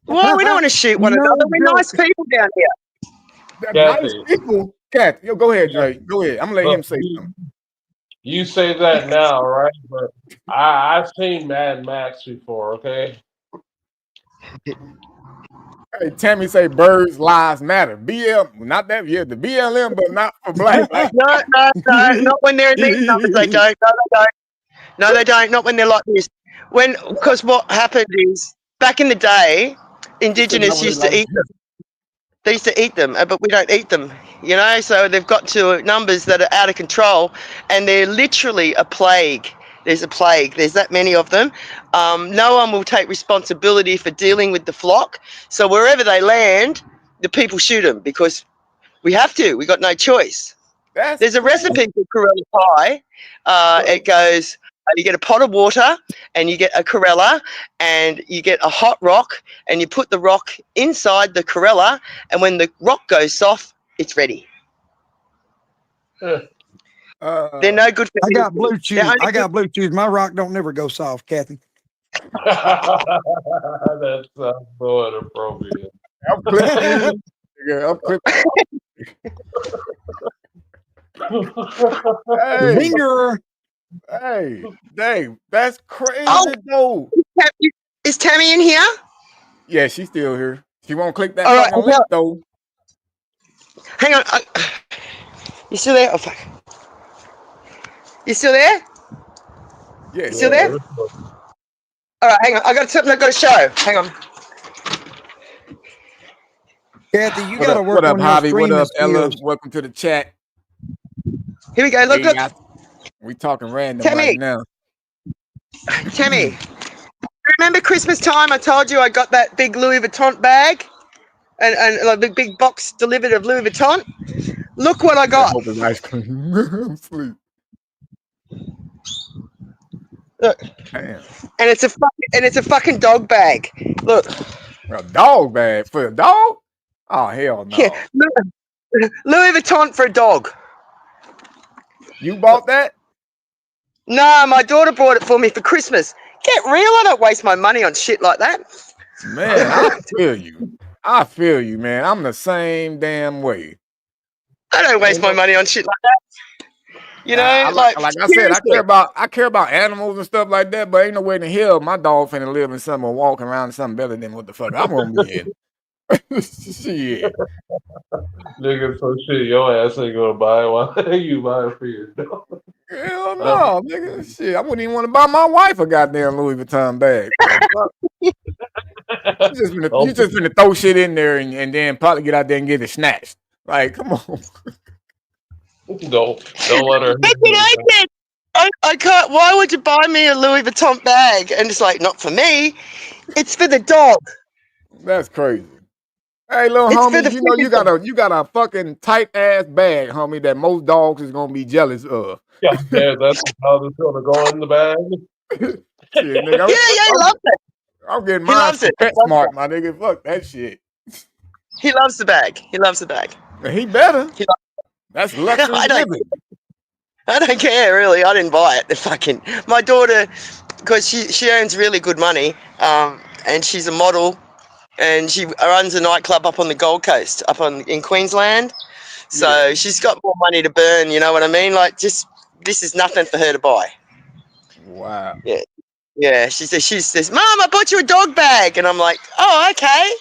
Well, we don't want to shoot one another. We're nice people down here. Nice people. Kathy, go ahead, Drake. Go ahead. I'm gonna let him say something. You say that now, right? But I've seen Mad Max before, okay? Hey, Tammy say birds lives matter. Not that, yeah, the BLM, but not for black. No, not when they're in these numbers. They don't. No, they don't. Not when they're like this. Because what happened is back in the day, Indigenous used to eat them. They used to eat them, but we don't eat them, so they've got to numbers that are out of control, and they're literally a plague. There's a plague. There's that many of them. No one will take responsibility for dealing with the flock. So wherever they land, the people shoot them because we have to. We got no choice. There's a recipe for Corella pie. It goes, you get a pot of water and you get a Corella and you get a hot rock and you put the rock inside the Corella, and when the rock goes soft, it's ready. They're no good for I got Bluetooth. I got Bluetooth. My rock don't never go soft, Kathy. That's so inappropriate. I'm clipping. I'm clipping. Hey. Zinger. Hey, dang, that's crazy though. Is Tammy in here? Yeah, she's still here. She won't click that All right, link though. Hang on. You still there? Oh fuck. You still there? Yeah. You still there? All right, hang on. I got something I got to show. Hang on. Kathy, you What got to up? work What up, on your Javi? What streaming up, Ella? skills. Welcome to the chat. Here we go. Look, look. We talking random Tammy. right now. Tammy, remember Christmas time? I told you I got that big Louis Vuitton bag, and like the big box delivered of Louis Vuitton. Look what I I got. hope it's ice cream. I'm asleep. Look, Damn. and it's a fucking dog bag. Look, A dog bag for a dog? Oh hell no. yeah, Louis Vuitton for a dog. You bought that? No, my daughter bought it for me for Christmas. Get real. I don't waste my money on shit like that. Man, I feel you. I feel you, man. I'm the same damn way. I don't waste my money on shit like that. You know, like I said, I care about animals and stuff like that, but ain't no way in the hell my dog finna live in something or walk around in something better than what the fuck I'm gonna be in. Shit. Nigga, so shit, your ass ain't gonna buy it. Why you buy it for your dog? Hell no, nigga. Shit, I wouldn't even want to buy my wife a goddamn Louis Vuitton bag. You just finna throw shit in there and then probably get out there and get it snatched. Like, come on. Don't let her. I can't. Why would you buy me a Louis Vuitton bag? And it's like, not for me. It's for the dog. That's crazy. Hey, little homie, you know you got a fucking tight ass bag, homie, that most dogs is gonna be jealous of. Yeah, that's how it's gonna go in the bag. Shit, nigga, He loves it. I'm getting mine from PetSmart, my nigga. Fuck that shit. He loves the bag. He loves the bag. He better. That's luxury living. I don't care, really. I didn't buy it. My daughter, because she earns really good money, and she's a model, and she runs a nightclub up on the Gold Coast, in Queensland. So she's got more money to burn. You know what I mean? Like, this is nothing for her to buy. Wow. Yeah. Yeah. She says, "Mom, I bought you a dog bag," and I'm like, "Oh, okay."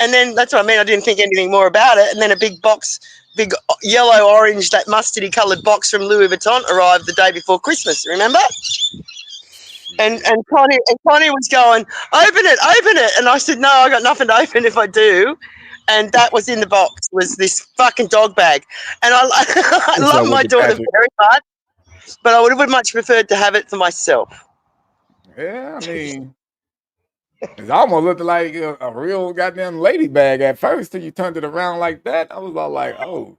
And then that's what I mean. I didn't think anything more about it. And then a big yellow, orange, that mustardy coloured box from Louis Vuitton arrived the day before Christmas. Remember? And Connie was going, open it. And I said, no, I got nothing to open if I do. And that was in the box, was this fucking dog bag. And I love my daughter very much, but I would have much preferred to have it for myself. Yeah, I mean, it almost looked like a real goddamn lady bag at first till you turned it around like that. I was all like, oh.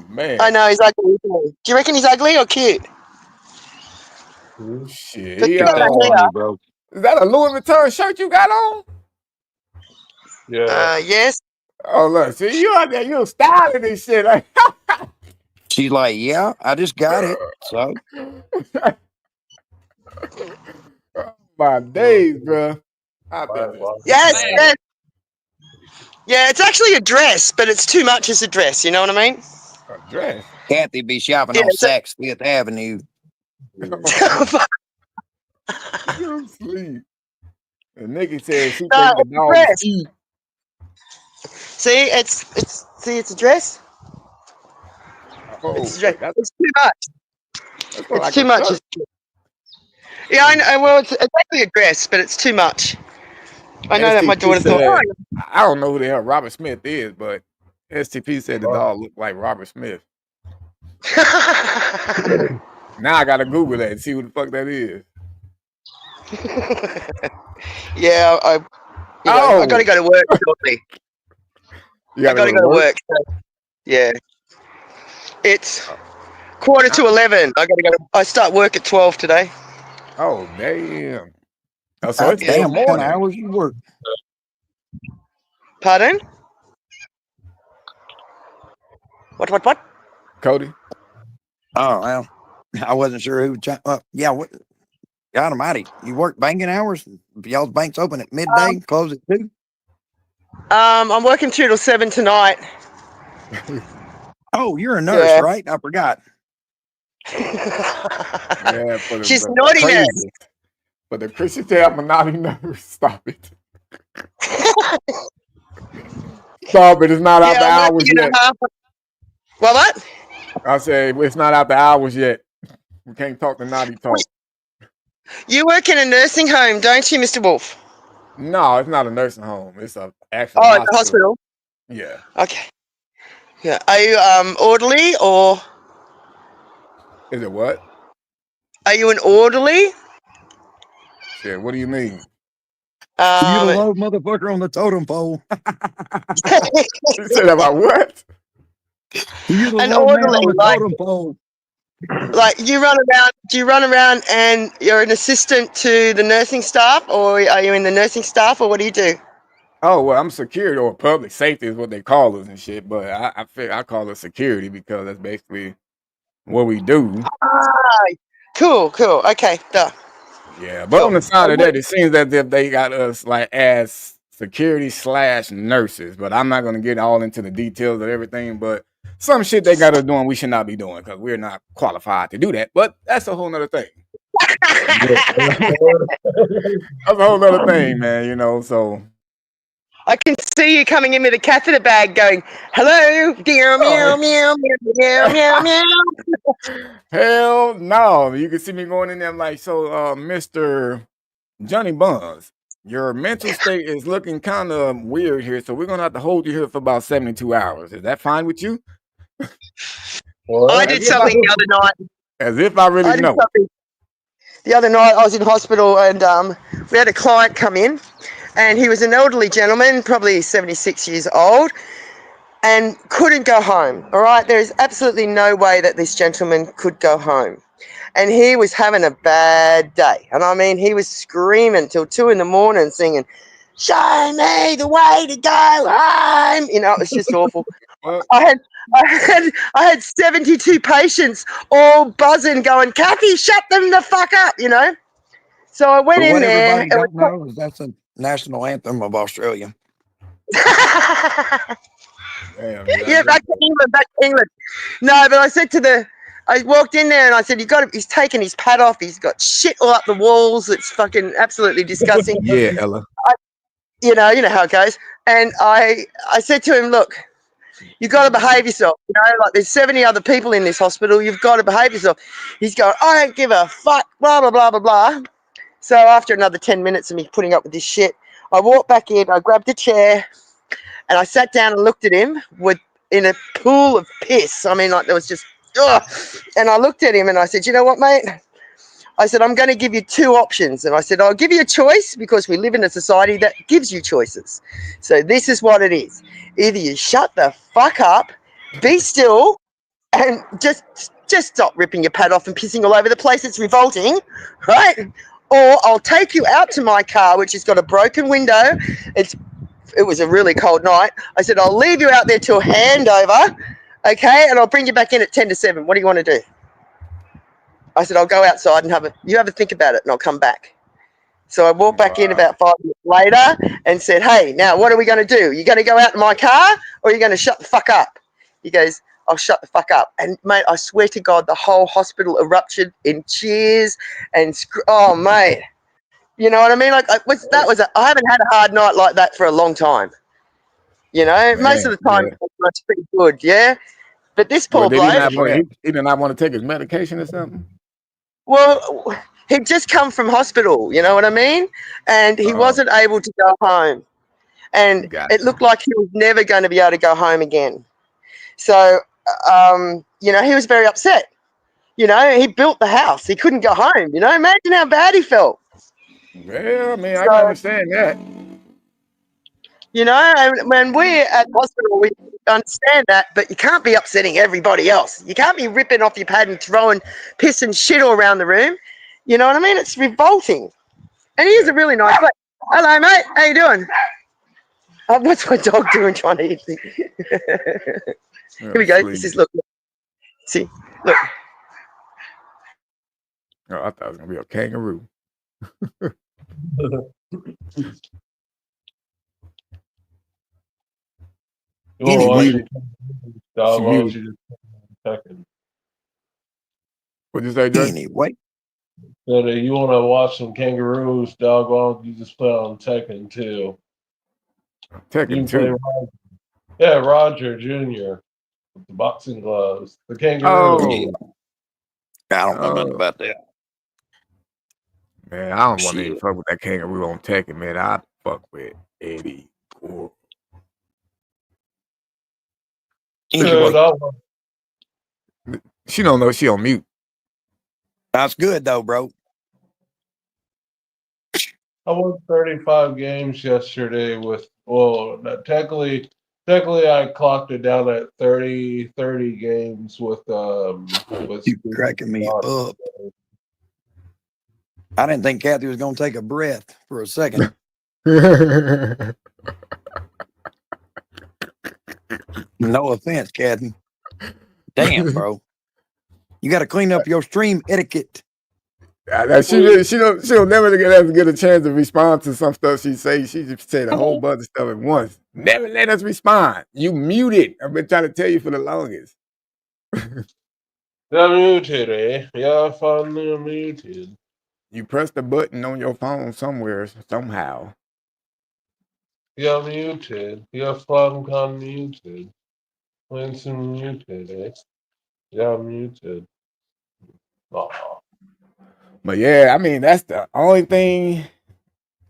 Man. I know, he's ugly. Do you reckon he's ugly or cute? Shit. Bro. Is that a Louis Vuitton shirt you got on? Yeah. Yes. Oh, look. See, you out there, you styling this shit. She's like, yeah, I just got it. So. Oh, my days, bro. Yes. Yeah, it's actually a dress, but it's too much as a dress. You know what I mean? A dress? Kathy be shopping on Saks Fifth Avenue. You sleep. And Nikki said she thinks the dog is cute. See, it's a dress. Oh, it's a dress. It's too much. It's like too much. Yeah, I know. Well, it's actually a dress, but it's too much. I know that my daughter thought. I don't know who the hell Robert Smith is, but STP said the dog looked like Robert Smith. Now I gotta Google that and see who the fuck that is. Yeah, I gotta go to work shortly. I gotta go to work. So, yeah, it's 11:15. I gotta go. I start work at 12 today. Oh damn! Oh, so it's damn, what kind of hours you work? Pardon? What? Cody. Oh well, I wasn't sure who. Yeah, what? God Almighty, you work banking hours? Y'all's bank's open at midday, close at 2. I'm working 2 till 7 tonight. Oh, you're a nurse, right? I forgot. Yeah, she's naughtiness. But the Christian say I'm a naughty nurse. Stop it. Stop it. It's not out the hours yet. What? I said it's not out the hours yet. We can't talk the naughty talk. You work in a nursing home, don't you, Mr. Wolf? No, it's not a nursing home. It's a actual Oh, hospital. the hospital. Yeah. Okay. Yeah. Are you orderly or Is it what? are you an orderly? Shit, what do you mean? You the Um, low motherfucker on the totem pole. You said about what? You the an low man on orderly, the totem pole. like you run around. Do you run around and you're an assistant to the nursing staff, or are you in the nursing staff, or what do you do? Oh, well, I'm security or public safety is what they call us and shit. But I call it security because that's basically what we do. Ah, cool. Okay, duh. Yeah, but Cool. on the side of that, it seems as if they got us like as security/nurses. But I'm not gonna get all into the details of everything. But some shit they got us doing we should not be doing because we're not qualified to do that. But that's a whole nother thing. That's a whole nother thing, man. You know, so I can see you coming in with a catheter bag going, hello, meow, meow, meow, meow, meow, meow. hell no. You can see me going in there. I'm like, so Mr. Johnny Buns, your mental state is looking kind of weird here, so we're gonna have to hold you here for about 72 hours. Is that fine with you? I did something the other night. As if I really know. The other night I was in hospital and we had a client come in and he was an elderly gentleman, probably 76 years old, and couldn't go home. All right, there is absolutely no way that this gentleman could go home. And he was having a bad day. And I mean, he was screaming till 2 a.m. singing, show me the way to go home. You know, it was just awful. I had 72 patients all buzzing, going, Kathy, shut them the fuck up, you know. So I went But in what there. everybody don't know is that's the national anthem of Australia. Damn, Yeah, back to England. No, but I walked in there and I said, he's taken his pad off. He's got shit all up the walls. It's fucking absolutely disgusting. Yeah, Ella. You know how it goes. And I said to him, look, you've got to behave yourself. You know, like there's 70 other people in this hospital. You've got to behave yourself. He's going, I don't give a fuck, blah, blah, blah, blah, blah. So after another 10 minutes of me putting up with this shit, I walked back in, I grabbed a chair, and I sat down and looked at him in a pool of piss. I mean, like there was just, ugh. And I looked at him and I said, you know what, mate? I said, I'm going to give you two options. And I said, I'll give you a choice because we live in a society that gives you choices. So this is what it is. Either you shut the fuck up, be still, and just stop ripping your pad off and pissing all over the place. It's revolting, right? Or I'll take you out to my car, which has got a broken window. It was a really cold night. I said, I'll leave you out there till handover, okay? And I'll bring you back in at 10 to 7. What do you want to do? I said, I'll go outside and have a think about it and I'll come back. So I walked back in about 5 minutes later and said, hey, now what are we going to do? You going to go out in my car or are you going to shut the fuck up? He goes, I'll shut the fuck up. And mate, I swear to God, the whole hospital erupted in cheers and oh mate, you know what I mean? Like I haven't had a hard night like that for a long time. You know, most of the time it's pretty good, yeah. But this poor bloke, he did not want to take his medication or something. Well, he'd just come from hospital, you know what I mean? And he wasn't able to go home. And it looked like he was never going to be able to go home again. So, you know, he was very upset. You know, he built the house. He couldn't go home. You know, imagine how bad he felt. Well, I mean, I can understand that. You know, and when we're at hospital, we understand that, but you can't be upsetting everybody else. You can't be ripping off your pad and throwing piss and shit all around the room. You know what I mean? It's revolting. And he is a really nice guy. Hello, mate. How you doing? What's my dog doing trying to eat me? Here we go. This is, look. See, look. Oh, I thought it was going to be a kangaroo. Anyway. What'd you say, Jay? Anyway. So you want to watch some kangaroos, doggone, you just put on Tekken 2. Tekken 2? Yeah, Roger Jr. with the boxing gloves. The kangaroo. Oh. I don't know nothing about that. Man, I don't want to Shit. even fuck with that kangaroo on Tekken, man. I fuck with Eddie. Cool. Anyway, She don't know she on mute. that's good though, bro. I won 35 games yesterday with, well, technically I clocked it down at 30 games with You cracking me up. I didn't think Kathy was gonna take a breath for a second. No offense, Kathy. Damn, bro. You got to clean up your stream etiquette. She'll never get a chance to respond to some stuff she say. She just said a whole bunch of stuff at once. Never let us respond. You muted. I've been trying to tell you for the longest. You're muted, eh? You're finally muted. You press the button on your phone somewhere, somehow. You're muted. You're fucking muted. When's muted, eh? You're muted. Oh. But yeah, I mean, that's the only thing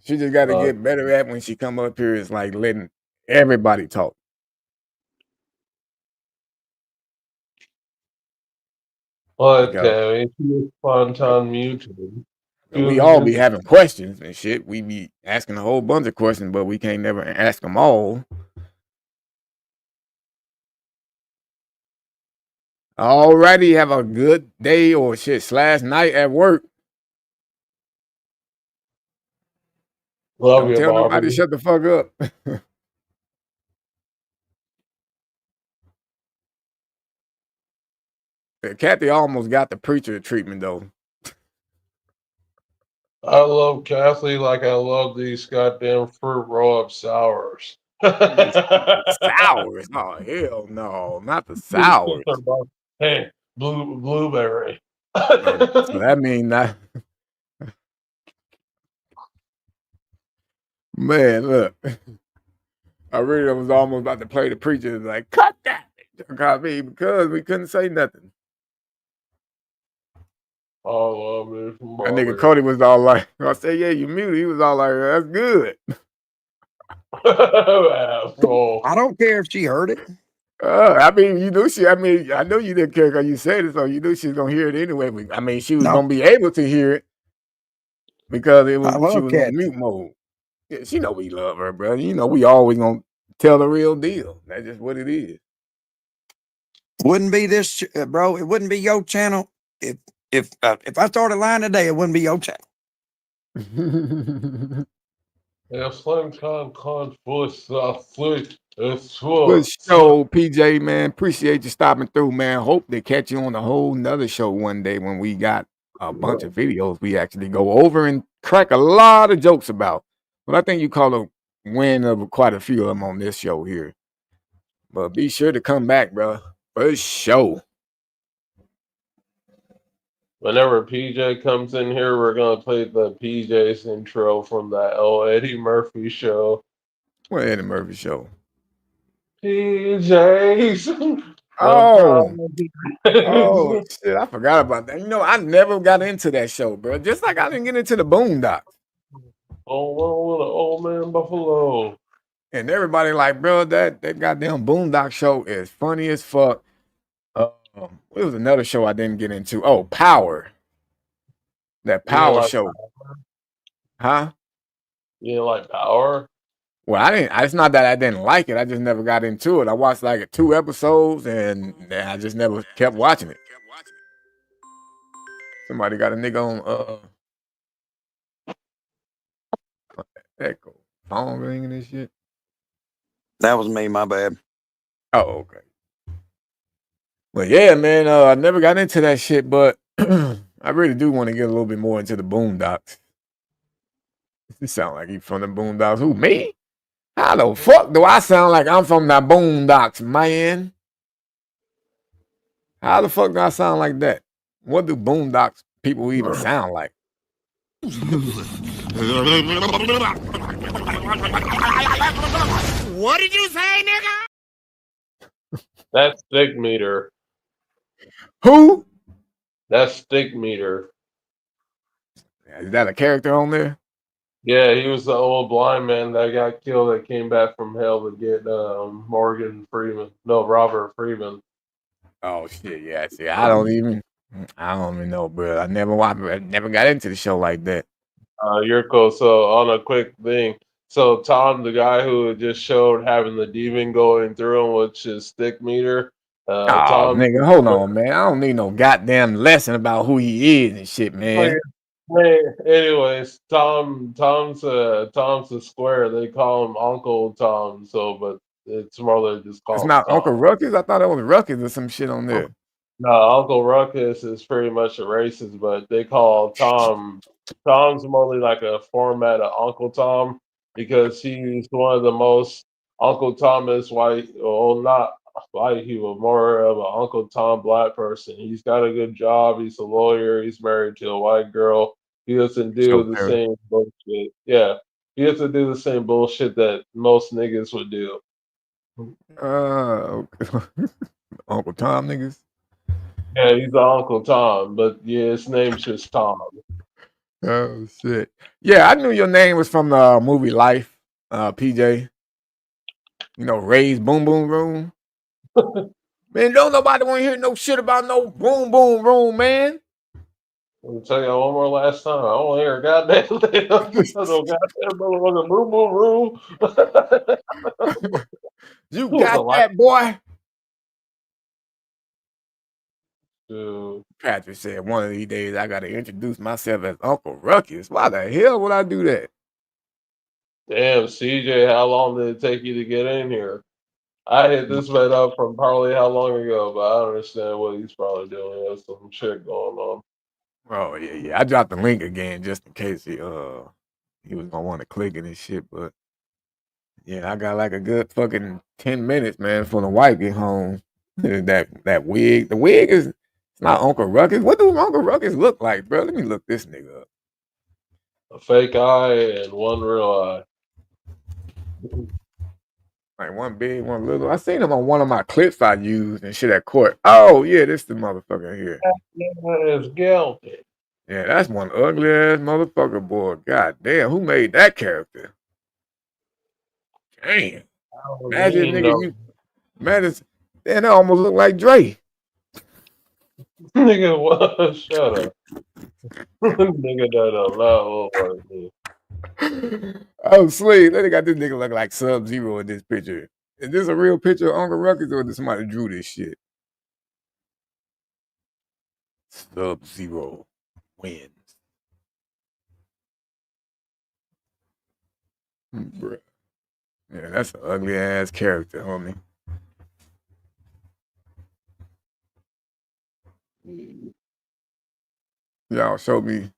she just got to get better at when she come up here is like letting everybody talk. Okay, she's spontan muted. We all be having questions and shit. We be asking a whole bunch of questions, but we can't never ask them all. Alrighty, have a good day or shit / night at work. Love Don't you, tell Bobby. nobody shut the fuck up. Kathy almost got the preacher treatment though. I love Kathy like I love these goddamn fruit roll-up sours. Sours? Oh hell no, not the sours. Hey, blueberry. So that mean that. Man, look. I really was almost about to play the preacher. Like, cut that. Got me because we couldn't say nothing. Oh, love me from That nigga Cody was all like, I said, yeah, you muted. He was all like, that's good. I don't care if she heard it. I mean, you knew I know you didn't care because you said it, so you knew she was gonna hear it anyway. I mean, she was gonna be able to hear it because she was on mute mode. Yeah, she know we love her, bro. You know, we always gonna tell the real deal. That's just what it is. Wouldn't be this, bro. It wouldn't be your channel. If I started lying today, it wouldn't be your channel. Yeah, Slim Con voice fleet. Good show, PJ, man. Appreciate you stopping through, man. Hope to catch you on a whole nother show one day when we got a bunch of videos we actually go over and crack a lot of jokes about. But I think you call a win of quite a few of them on this show here. But be sure to come back, bro. For show. Whenever PJ comes in here, we're gonna play the PJ's intro from that Eddie Murphy show. What Eddie Murphy show? PJ's. Oh shit! I forgot about that. You know, I never got into that show, bro. Just like I didn't get into the Boondocks. Oh, well, the old man Buffalo. And everybody like, bro, that goddamn Boondock show is funny as fuck. It was another show I didn't get into. Oh, Power. That Power show. Huh? You didn't like Power? Well, I didn't. It's not that I didn't like it. I just never got into it. I watched like 2 episodes and I just never kept watching it. Somebody got a nigga on echo. Phone ringing and shit. That was me, my bad. Oh, okay. Well, yeah, man. I never got into that shit, but I really do want to get a little bit more into the Boondocks. You sound like you from the Boondocks. Who, me? How the fuck do I sound like I'm from the Boondocks, man? How the fuck do I sound like that? What do Boondocks people even sound like? What did you say, nigga? That's Big Meter. Who? That's Stick Meter. Is that a character on there? Yeah, he was the old blind man that got killed that came back from hell to get Robert Freeman. Oh shit, yeah. See, I don't even know, bro. I never got into the show like that. You're cool. So on a quick thing, so Tom, the guy who just showed having the demon going through him, which is Stick Meter. Oh, Tom, nigga, hold on, man. I don't need no goddamn lesson about who he is and shit, man. Anyways, Tom's a square. They call him Uncle Tom. So, but it's more than just call It's him not Tom. Uncle Ruckus. I thought it was Ruckus or some shit on there. No, Uncle Ruckus is pretty much a racist, but they call Tom's more like a format of Uncle Tom because he's one of the most Uncle Tom is white, well, not white, he was more of an Uncle Tom black person. He's got a good job, he's a lawyer, he's married to a white girl. He doesn't do the same bullshit. Yeah. He doesn't do the same bullshit that most niggas would do. Uncle Tom niggas? Yeah, he's Uncle Tom, but yeah, his name's just Tom. Oh shit. Yeah, I knew your name was from the movie Life, PJ. You know, Ray's Boom Boom Room. Man, don't nobody want to hear no shit about no Boom Boom Room, man. I'll tell you one more last time. I don't hear a goddamn thing. No goddamn motherfucking Boom Boom Room. You got that, boy. Dude. Patrick said one of these days I gotta introduce myself as Uncle Ruckus. Why the hell would I do that? Damn, CJ, how long did it take you to get in here? I hit this man up from probably how long ago, but I don't understand what he's probably doing. There's some shit going on. Oh yeah. I dropped the link again just in case he was gonna want to click it and shit, but yeah, I got like a good fucking 10 minutes, man, before the wife get home. that wig. The wig is not Uncle Ruckus. What do Uncle Ruckus look like, bro? Let me look this nigga up. A fake eye and one real eye. Like one big, one little. I seen him on one of my clips I used and shit at court. Oh yeah, this the motherfucker here. That is guilty. Yeah, that's one ugly ass motherfucker, boy. God damn, who made that character? Damn. Imagine nigga, imagine that almost look like Dre. Nigga, what? Shut up. Nigga, that allow me. Oh, sweet. They got this nigga look like Sub-Zero in this picture. Is this a real picture of Uncle Ruckus or did somebody drew this shit? Sub-Zero wins. Bruh. Yeah, that's an ugly ass character, homie. Y'all show me.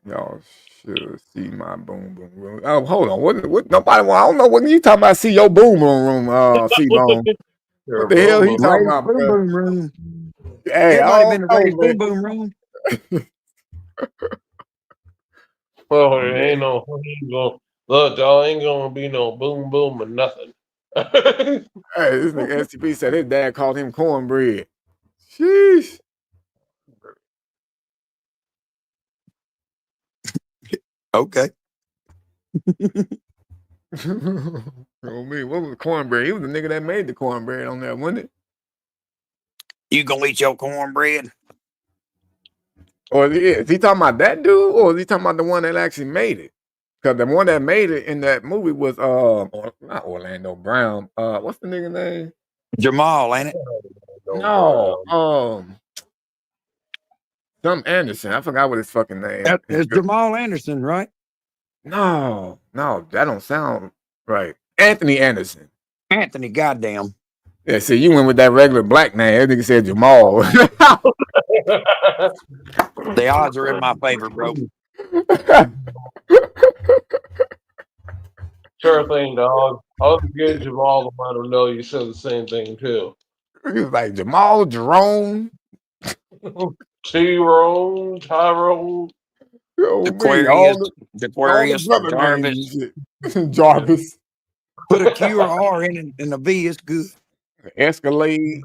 Y'all should see my boom boom room. Oh, hold on. What nobody want? I don't know what you talking about. See your boom boom room, C-Bone. What the hell he talking about, Boom bro? Boom Room. Hey, It might have been the Ray's man. Boom Boom Room. Well, it ain't no look, y'all ain't gonna be no boom boom or nothing. Hey, this nigga STP said his dad called him cornbread. Sheesh. Okay. Oh me, what was cornbread? He was the nigga that made the cornbread on there, wasn't it? You gonna eat your cornbread? Or is he talking about that dude, or is he talking about the one that actually made it? Because the one that made it in that movie was not Orlando Brown. What's the nigga name? Jamal, ain't it? No, some Anderson. I forgot what his fucking name. It's Jamal Anderson, right? No, that don't sound right. Anthony Anderson. Anthony, goddamn. Yeah, see, you went with that regular black name. That nigga said Jamal. The odds are in my favor, bro. Sure thing, dog. I'll get Jamal to let him know you said the same thing too. He was like Jamal, Jerome, Tyrone, Tyrone, Aquarius, Jarvis. Put a Q or R in it, and the V is good. Escalade.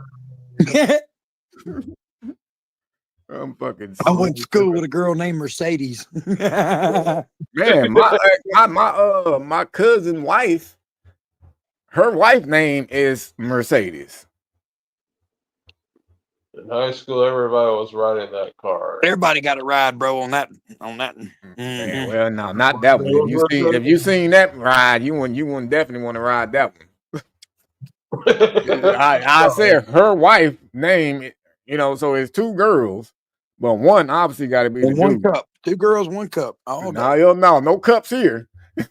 I'm fucking I went to school with a girl named Mercedes. man. My cousin wife, her wife name is Mercedes. In high school, everybody was riding that car. Everybody got a ride, bro, on that. Man, Mhm. well, no, not that one. If you seen that ride, you wouldn't definitely want to ride that one. I said her wife name, so it's two girls, but one obviously got to be the And one dude. cup. 2 girls, 1 cup. All day. No cups here.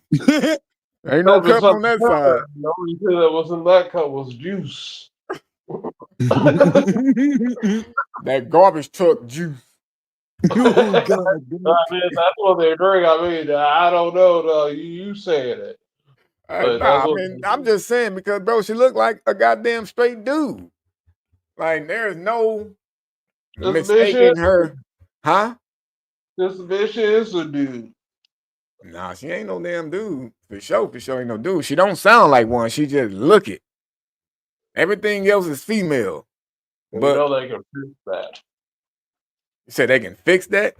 Ain't no cup on that side. The only thing that was in that cup was juice. That garbage truck juice. Oh, God. I mean, that's what they drink. I mean, I don't know. No, you saying it. But I'm just saying because, bro, she looked like a goddamn straight dude. Like, there's no mistaking her. Huh? This bitch is a dude. Nah, she ain't no damn dude. For sure ain't no dude. She don't sound like one. She just look it. Everything else is female. But you know they can fix that. You said they can fix that?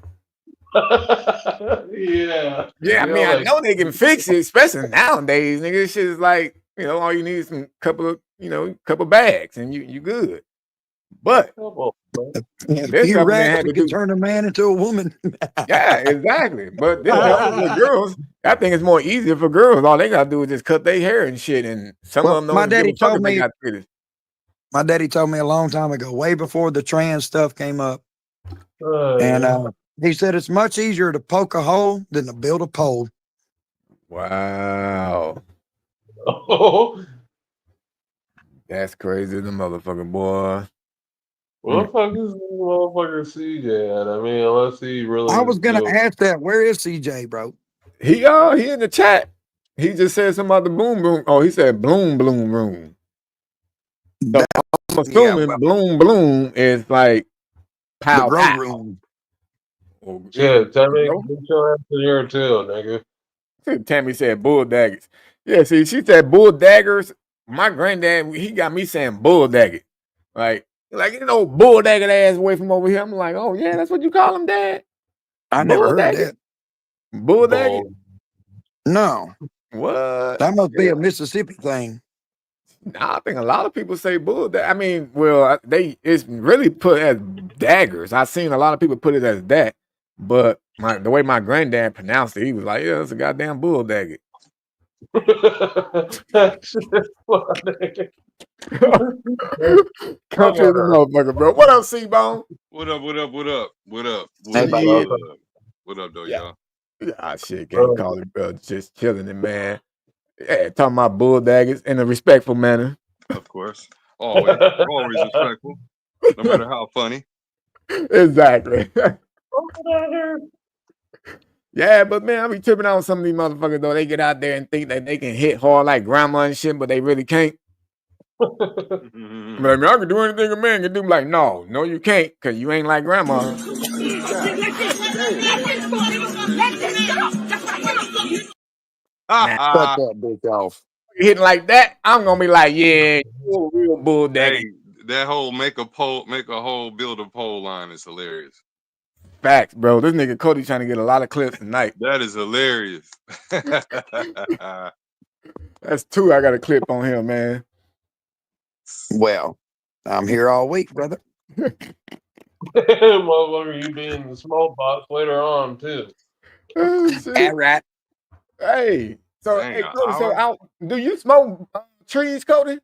Yeah. Yeah, I mean, I know they can fix it, especially nowadays, nigga. This shit is like, all you need is some couple bags and you good. But if you rats, we can turn a man into a woman. Yeah, exactly. But this helps with girls. I think it's more easier for girls. All they gotta do is just cut their hair and shit. And some of them don't give a fuck if they got titties. My daddy told me a long time ago, way before the trans stuff came up. And he said it's much easier to poke a hole than to build a pole. Wow. That's crazy, the motherfucking boy. What the fuck is this motherfucker CJ at? I mean, unless he really. I was gonna ask that. Where is CJ, bro? He in the chat. He just said something about the boom room. Oh, he said bloom room. So I'm assuming bloom is like pow the pow. Room. Yeah, Tammy, get your ass in here too, nigga. Tammy said bull daggers. Yeah, see, she said bull daggers. My granddad, he got me saying bull dagger. Like bull dagger ass away from over here. I'm like, oh yeah, that's what you call him, Dad? I never heard that. Bull dagger? No. What? That must be a Mississippi thing. Nah, I think a lot of people say bull dagger. I mean, well, it's really put as daggers. I've seen a lot of people put it as that, but the way my granddad pronounced it, he was like, yeah, it's a goddamn bull dagger. That's just funny. Country the motherfucker, bro. What up, C-Bone? What up? What up, though, y'all? Ah, shit, can't call it, bro. Just chilling it, man. Yeah, talking about bull daggers in a respectful manner. Of course. Always respectful. No matter how funny. Exactly. Yeah, but man, I be tripping out on some of these motherfuckers, though. They get out there and think that they can hit hard like grandma and shit, but they really can't. I can do anything a man can do. Like, no, you can't, because you ain't like grandma. Cut that bitch off. You hitting like that, I'm gonna be like, yeah, you're a real bull daddy. Hey, that whole build a pole line is hilarious. Facts, bro. This nigga Cody trying to get a lot of clips tonight. That is hilarious. That's 2 I got a clip on him, man. Well, I'm here all week, brother. Motherfucker, you be in the small box later on too. All right. Hey, so hey, Cody, do you smoke trees, Cody?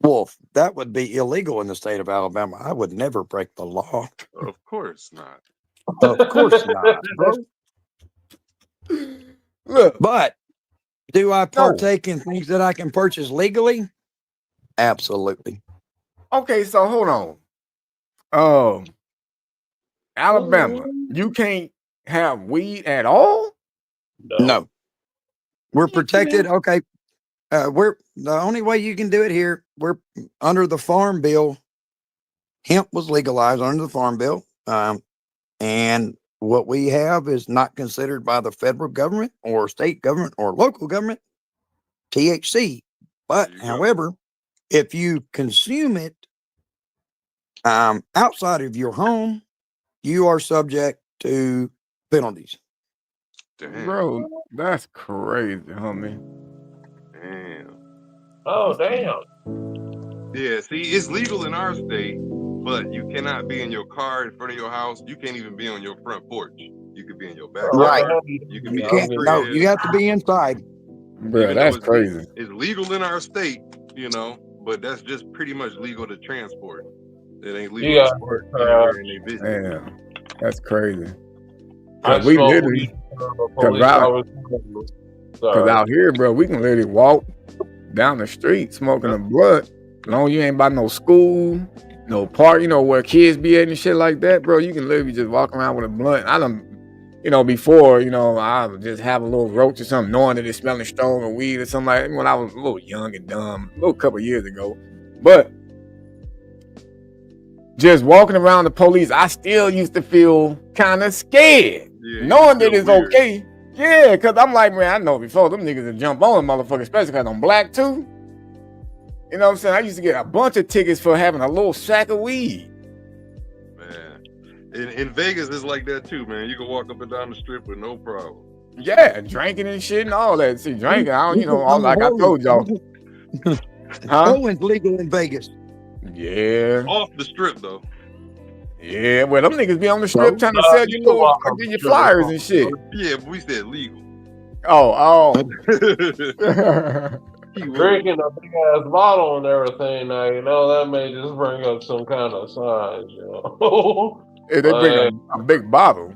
Wolf, that would be illegal in the state of Alabama. I would never break the law. Of course not. Of course not, bro. Look, but do I partake in things that I can purchase legally? Absolutely. Okay, so hold on. Alabama, you can't have weed at all? No. We're protected. Okay. We're the only way you can do it here. We're under the Farm Bill. Hemp was legalized under the Farm Bill. And what we have is not considered by the federal government or state government or local government THC. But however, if you consume it Outside of your home, you are subject to penalties. Damn. Bro, that's crazy, homie. Damn. Oh, damn. Yeah, see, it's legal in our state, but you cannot be in your car in front of your house. You can't even be on your front porch. You could be in your backyard. Right. You can You be in can't. the No, crib. you have to be inside. Bro, Even though that's crazy. It's legal in our state, you know, but that's just pretty much legal to transport. It ain't legal Yeah. to park anywhere in their business. Damn, that's crazy. I Cause we smoke literally, weed. Police officers. cause out here, bro, we can literally walk down the street smoking a blunt. As long as you ain't by no school, no park, you know, where kids be at and shit like that, bro. You can literally just walk around with a blunt. I done, you know, before, you know, I would just have a little roach or something, knowing that it's smelling strong or weed or something like that when I was a little young and dumb, a little couple years ago. But just walking around the police, I still used to feel kind of scared, knowing that it's weird. Okay. Yeah, because I'm like, man, I know before them niggas would jump on a motherfucker, especially because I'm black too. You know what I'm saying? I used to get a bunch of tickets for having a little sack of weed. Man, in Vegas, it's like that too, man. You can walk up and down the strip with no problem. Yeah, drinking and shit and all that. See, drinking, I don't, you know, all like I told y'all. Huh? It's legal in Vegas. Yeah. Off the strip, though. Yeah, well, them niggas be on the strip trying to sell you little fucking flyers and shit. Yeah, but we said legal. Oh. Drinking a big ass bottle and everything now, you know, that may just bring up some kind of signs, you know. If they bring a big bottle,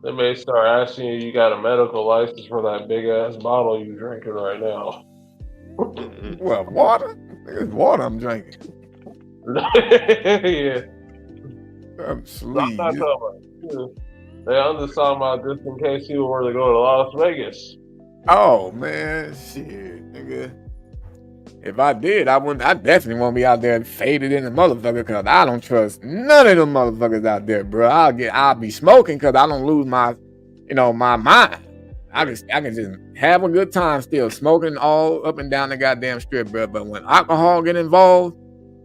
they may start asking you got a medical license for that big ass bottle you drinking right now. Well, water? It's water I'm drinking. Yeah. I'm sleep. I'm just talking about just in case you were to go to Las Vegas. Oh man, shit, nigga. If I did, I definitely won't be out there faded in the motherfucker because I don't trust none of them motherfuckers out there, bro. I'll be smoking because I don't lose my, you know, my mind. I can just have a good time still smoking all up and down the goddamn strip, bro. But when alcohol get involved,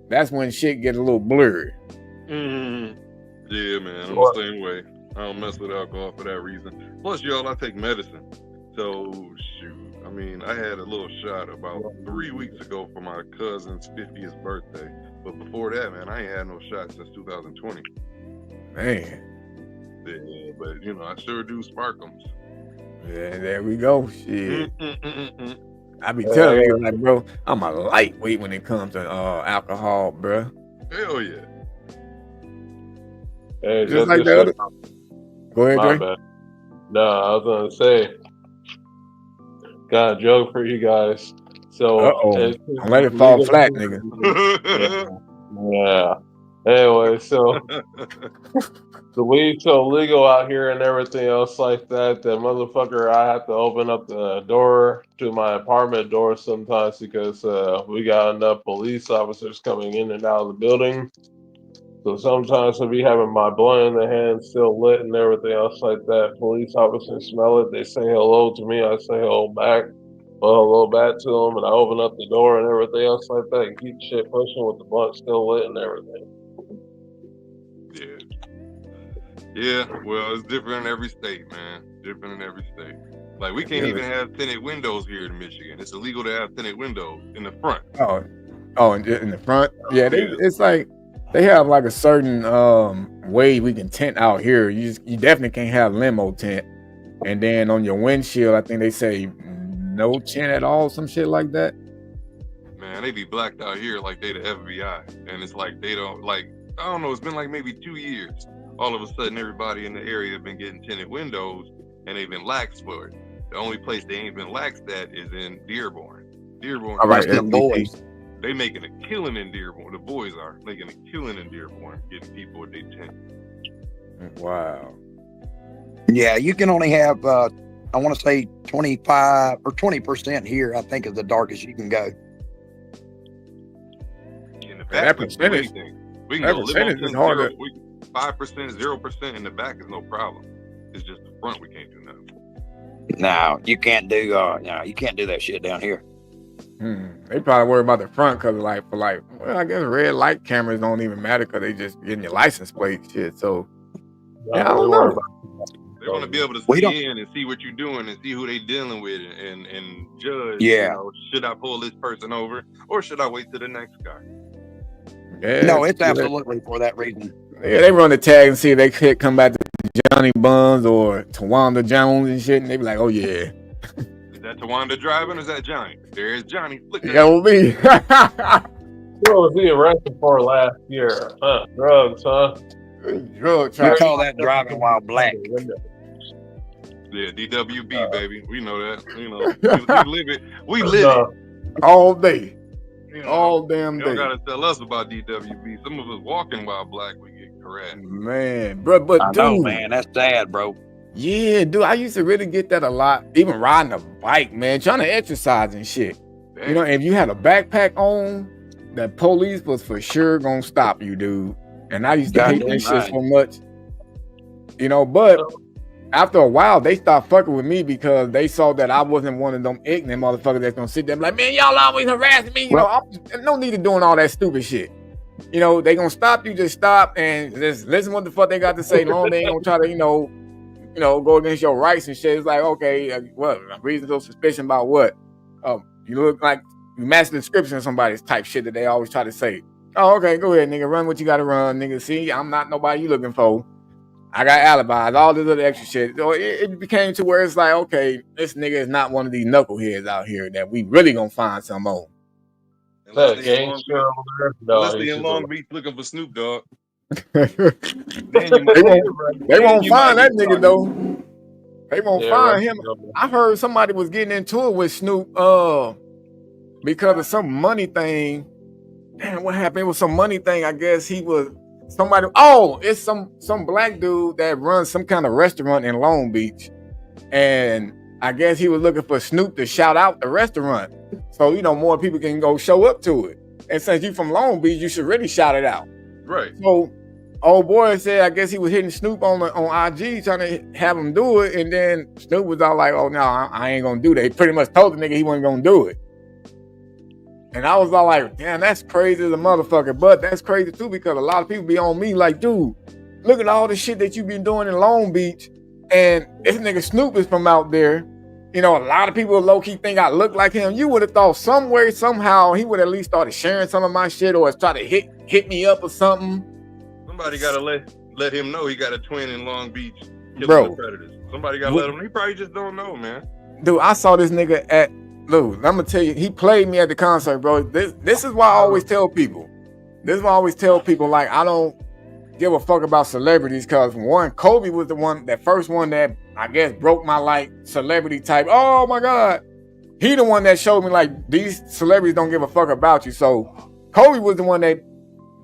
that's when shit get a little blurry. Yeah, man, I'm the same way. I don't mess with alcohol for that reason. Plus, y'all, I take medicine. So, shoot. I mean, I had a little shot about 3 weeks ago for my cousin's 50th birthday. But before that, man, I ain't had no shot since 2020. Man. Yeah, but, you know, I sure do spark them. Yeah, there we go. Shit. I be telling you, like, bro, I'm a lightweight when it comes to alcohol, bro. Hell yeah. Hey, just like the other. Go ahead, Dre. No, I was gonna say, got a joke for you guys. So, don't let it fall flat, nigga. Yeah. Anyway, so the weed's so legal out here and everything else like that, that motherfucker, I have to open up the door to my apartment door sometimes because we got enough police officers coming in and out of the building. So sometimes I'll be having my blunt in the hand still lit and everything else like that. Police officers smell it. They say hello to me. I say hello back. Well, hello back to them. And I open up the door and everything else like that and keep shit pushing with the blunt still lit and everything. Yeah, well, it's different in every state, man. Different in every state. Like, we can't even have tinted windows here in Michigan. It's illegal to have tinted windows in the front. Oh, in the front? Yeah, it's like, they have like a certain way we can tint out here. You definitely can't have limo tint. And then on your windshield, I think they say no tint at all, some shit like that. Man, they be blacked out here like they the FBI. And it's like they don't, like, I don't know, it's been like maybe 2 years. All of a sudden, everybody in the area have been getting tinted windows, and they've been laxed for it. The only place they ain't been laxed at is in Dearborn. Dearborn. All right, them boys. They making a killing in Dearborn. The boys are making a killing in Dearborn, getting people with their tint. Wow. Yeah, you can only have, I want to say 25 or 20% here, I think is the darkest you can go. In the back, that percentage, we can go percentage is harder. 5%, 0% in the back is no problem. It's just the front we can't do nothing. No, you can't do that shit down here. They probably worry about the front because well, I guess red light cameras don't even matter because they just getting your license plate shit. So yeah, I don't know. They want to be able to We see in and see what you're doing and see who they dealing with and judge. Yeah. You know, should I pull this person over or should I wait till the next guy? Yeah, No, it's absolutely for that reason. Yeah, they run the tag and see if they could come back to Johnny Buns or Tawanda Jones and shit, and they be like, "Oh yeah." Is that Tawanda driving or is that Johnny? There's Johnny. Look at That will be. What was he arrested for last year? Drugs, huh? Drug We trafficking. call that driving while black. Yeah, DWB, baby. We know that. You know, we live it. We live it. All day. You know, All damn you don't day. gotta tell us about DWB. Some of us walking while black, we get harassed. Man, bro, but I dude, know, man. That's sad, bro. yeah, dude, I used to really get that a lot. Even riding a bike, man, trying to exercise and shit. You know, if you had a backpack on, the police was for sure gonna stop you, dude. And I used to hate Goddamn that shit right. so much. You know, but after a while, they stopped fucking with me because they saw that I wasn't one of them ignorant motherfuckers that's gonna sit there and be like, man, y'all always harassing me. You know, no need of doing all that stupid shit. You know, they gonna stop you, just stop and just listen what the fuck they got to say. Long they ain't gonna try to, you know, go against your rights and shit. It's like, okay, what? Reasonable suspicion about what? You look like you match the description of somebody's type shit that they always try to say. Oh, okay, go ahead, nigga. Run what you gotta run, nigga. See, I'm not nobody you looking for. I got alibis, all this other extra shit. So it became to where it's like, okay, this nigga is not one of these knuckleheads out here that we really gonna find some on. Unless they in Long Beach looking for Snoop Dogg. They won't find that nigga though. They won't find him. I heard somebody was getting into it with Snoop because of some money thing. Damn, what happened? It was some money thing. I guess he was somebody. Oh, it's some black dude that runs some kind of restaurant in Long Beach, and I guess he was looking for Snoop to shout out the restaurant, so you know more people can go show up to it. And since you from Long Beach, you should really shout it out. Right. So, old boy said, I guess he was hitting Snoop on IG trying to have him do it, and then Snoop was all like, "Oh no, I ain't gonna do that." He pretty much told the nigga he wasn't gonna do it. And I was all like, damn, that's crazy as a motherfucker. But that's crazy too, because a lot of people be on me like, dude, look at all the shit that you been doing in Long Beach. And this nigga Snoop is from out there. You know, a lot of people low-key think I look like him. You would have thought somewhere, somehow, he would at least started sharing some of my shit or try to hit me up or something. Somebody gotta let him know he got a twin in Long Beach killing Bro. the predators. Somebody gotta let him. He probably just don't know, man. Dude, I saw this nigga at Lou, I'm gonna tell you, he played me at the concert, bro. This is why I always tell people. This is why I always tell people, like, I don't give a fuck about celebrities, because one, Kobe was that first one that I guess broke my like celebrity type. Oh my God. He the one that showed me like these celebrities don't give a fuck about you. So Kobe was the one that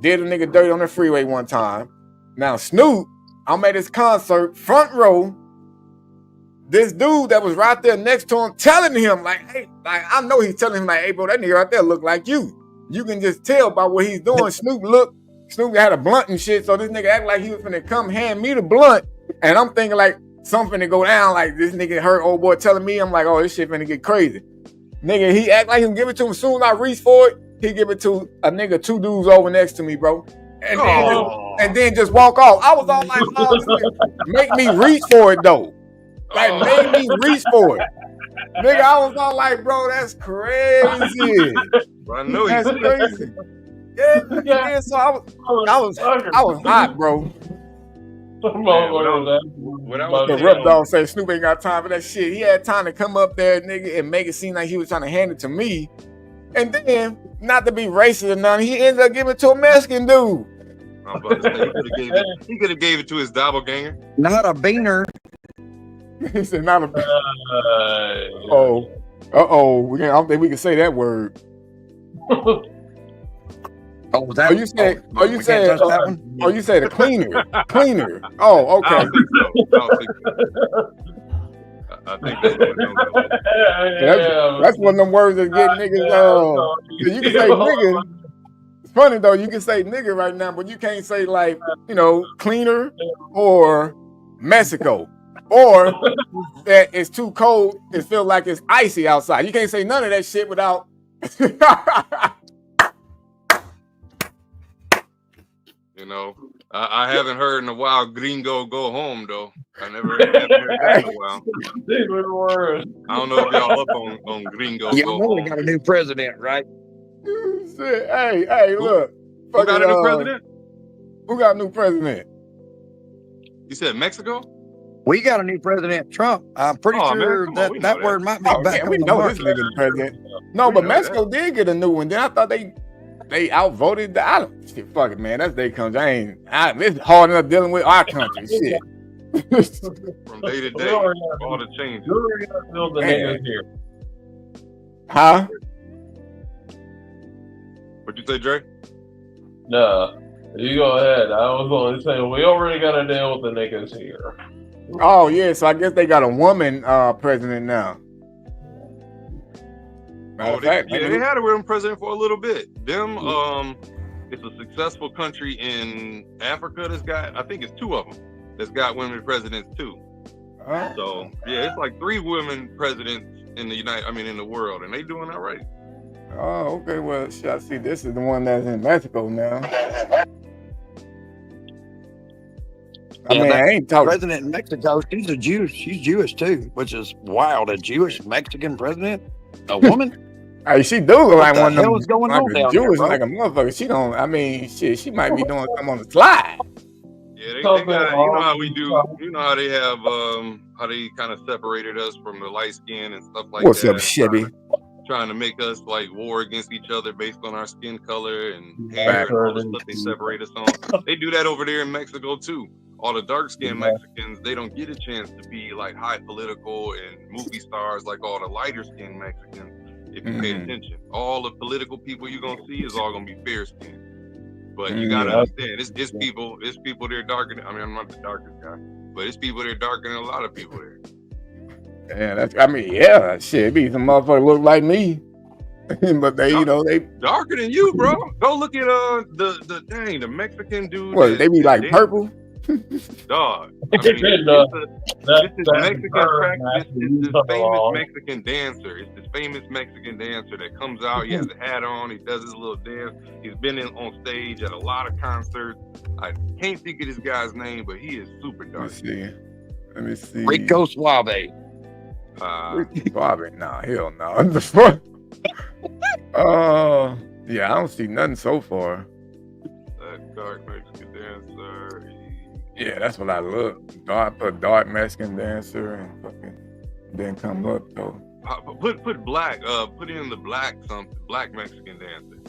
did a nigga dirty on the freeway one time. Now Snoop, I'm at his concert, front row. This dude that was right there next to him telling him, like, hey, like, I know he's telling him, like, hey, bro, that nigga right there look like you. You can just tell by what he's doing. Snoop had a blunt and shit, so this nigga act like he was finna come hand me the blunt. And I'm thinking, like, something finna go down, like, this nigga heard old boy telling me, I'm like, oh, this shit finna get crazy. Nigga, he act like he can give it to him. As soon as I reach for it, he give it to a nigga, two dudes over next to me, bro. And then just walk off. I was all like, oh, this nigga make me reach for it, though. Like, made me reach for it. Nigga, I was all like, bro, that's crazy. I know that's crazy. Yeah, so I was hot, bro. The rep dog say Snoop ain't got time for that shit. He had time to come up there, nigga, and make it seem like he was trying to hand it to me. And then, not to be racist or nothing, he ended up giving it to a Mexican dude. I'm about to say, he could have gave it to his doppelganger. Not a beaner. He said not a I don't think we can say that word. You said a cleaner. Oh, okay. I think so. That's one of them words that get niggas. You can say nigga. It's funny though, you can say nigga right now, but you can't say like, you know, cleaner or Mexico. Or that it's too cold, it feels like it's icy outside. You can't say none of that shit without You know, I haven't heard in a while "Gringo go home" though. I haven't heard that in a while. I don't know if y'all up on "Gringo You go know we home." got a new president, right? Hey, look. Who got a new president? Who got a new president? You said Mexico? We got a new president, Trump. I'm pretty sure that word might be back we on the know market. this nigga's president. No, but Mexico did get a new one. Then I thought they outvoted the island. Shit, fuck it, man. That's their country. It's hard enough dealing with our country. Shit. From day to day, all the changes. The niggas here. Huh? What'd you say, Dre? Nah, you go ahead. I was only saying we already got to deal with the niggas here. Oh yeah, so I guess they got a woman president now. They had a woman president for a little bit. It's a successful country in Africa that's got, I think it's 2 of them that's got women presidents too. So yeah, it's like 3 women presidents in the world, and they doing all right. Oh, okay. Well, shit, I see. This is the one that's in Mexico now. I ain't talking. President in Mexico, she's Jewish too, which is wild. A Jewish Mexican president, a woman. Hey, she do look like one of them. What's going on down Jewish there, like a motherfucker. She don't. I mean, shit. She might be doing something on the slide. Yeah, they got, you know how we do. You know how they have how they kind of separated us from the light skin and stuff like What's that. up, Chevy? Trying to make us like war against each other based on our skin color and hair and all the stuff they separate us on. They do that over there in Mexico too. All the dark skinned Mexicans, they don't get a chance to be like high political and movie stars like all the lighter skinned Mexicans. If you pay attention, all the political people you're gonna see is all gonna be fair skinned. But you gotta understand, it's people there darker than, I'm not the darkest guy, but it's people there darker than a lot of people there. Yeah, shit, be some motherfuckers look like me. But they darker than you, bro. Go look at the Mexican dude. What, they be like purple? Dog. It's this Mexican practice. It's this famous Mexican dancer. It's this famous Mexican dancer that comes out. He has a hat on. He does his little dance. He's been on stage at a lot of concerts. I can't think of this guy's name, but he is super dark. Let me see. Rico Suave. Suave? Nah, hell no. Yeah, I don't see nothing so far. That dark Mexican dancer. Yeah, that's what I look. I put dark Mexican dancer and fucking then come up though. Put black. Put in the black Mexican dancer.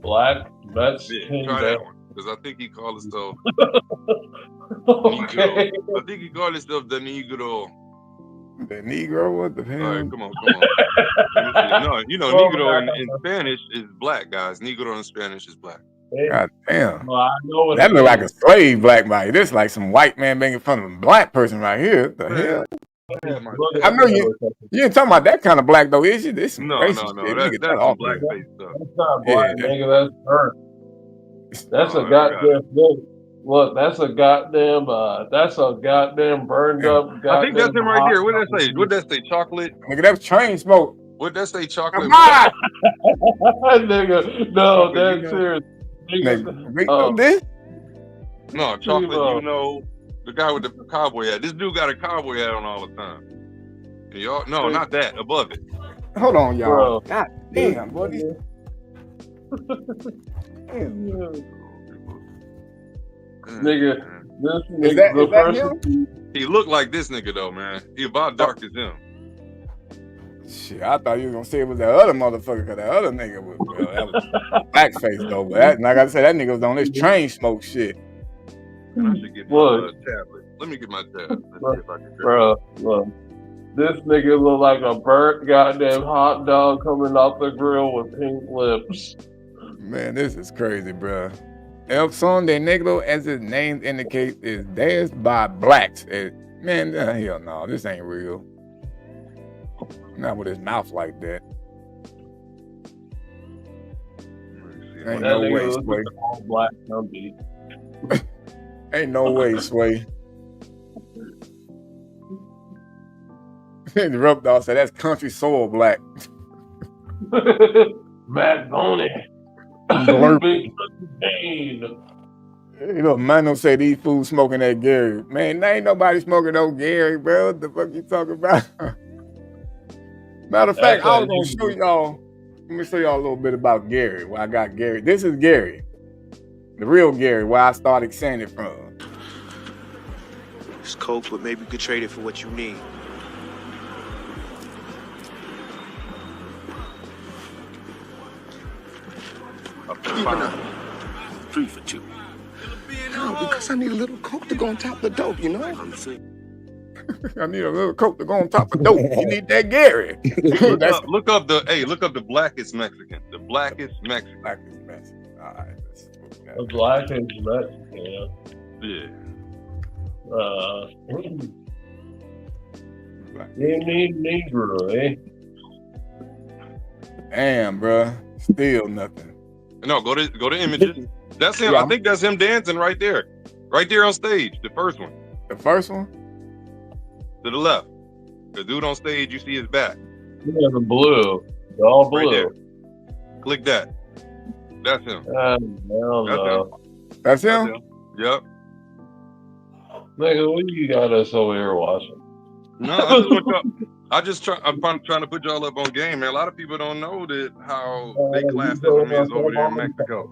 Black Mexican. Yeah, try that one because I think he called himself. Okay. I think he called himself the Negro. The Negro? What the hell? All right, come on. No, Negro in Spanish is black, guys. Negro in Spanish is black. God damn. Well, I know that look like a slave black body. This like some white man making fun of a black person right here. What the hell? I know you ain't talking about that kind of black though, is you? This no. That's some black face stuff. That's not black, nigga. That's burnt. That's a goddamn thing. Look, that's a goddamn burned up. I think that's him right there. What did that say? What did that say? Chocolate? Nigga, that was train smoke. What did that say? Chocolate? Nigga, no, that's serious. This? No, chocolate. You know, the guy with the cowboy hat. This dude got a cowboy hat on all the time. And y'all, no, not that. Above it. Hold on, y'all. Bro. God damn, buddy. Nigga, this Is that him? He looked like this nigga though, man. He about dark as him. Shit, I thought you was gonna say it was that other motherfucker, cause that other nigga was that was blackface though. But that, like I said, that nigga was on this train smoke shit. And I should get my tablet. Let me get my tablet. Let's see if I can bro, look. This nigga look like a burnt goddamn hot dog coming off the grill with pink lips. Man, this is crazy, bro. El Son de Negro, as its name indicates, is danced by blacks. Man, hell no, this ain't real. Not with his mouth like that. Ain't no way, Sway. All black zombie. Ain't no way, Sway. The Rope Dog said that's country soul black. Matt Boney. Blurping. Pain. You know, Mano say these fools smoking that Gary. Man, there ain't nobody smoking no Gary, bro. What the fuck you talking about? Matter of fact, I was gonna show y'all. Let me show y'all a little bit about Gary. Where I got Gary. This is Gary, the real Gary. Where I started saying it from. It's coke, but maybe you could trade it for what you need. Even a 3 for 2. No, because I need a little coke to go on top of the dope, you know? I'm saying. I need a little coke to go on top of dope. You need that Gary. Look up the blackest Mexican. The blackest Mexican. Blackest Mexican. All right. The blackest Mexican. Yeah. You need Negro, eh? Damn, bro. Still nothing. No, go to images. That's him. I think that's him dancing right there on stage. The first one. The first one? To the left. The dude on stage, you see his back. Yeah, the blue. The all blue. Right there. Click that. That's him. That's him? Yep. Nigga, what you got us over here watching? No, I'm trying to put y'all up on game, man. A lot of people don't know that how they classism is over there in Mexico.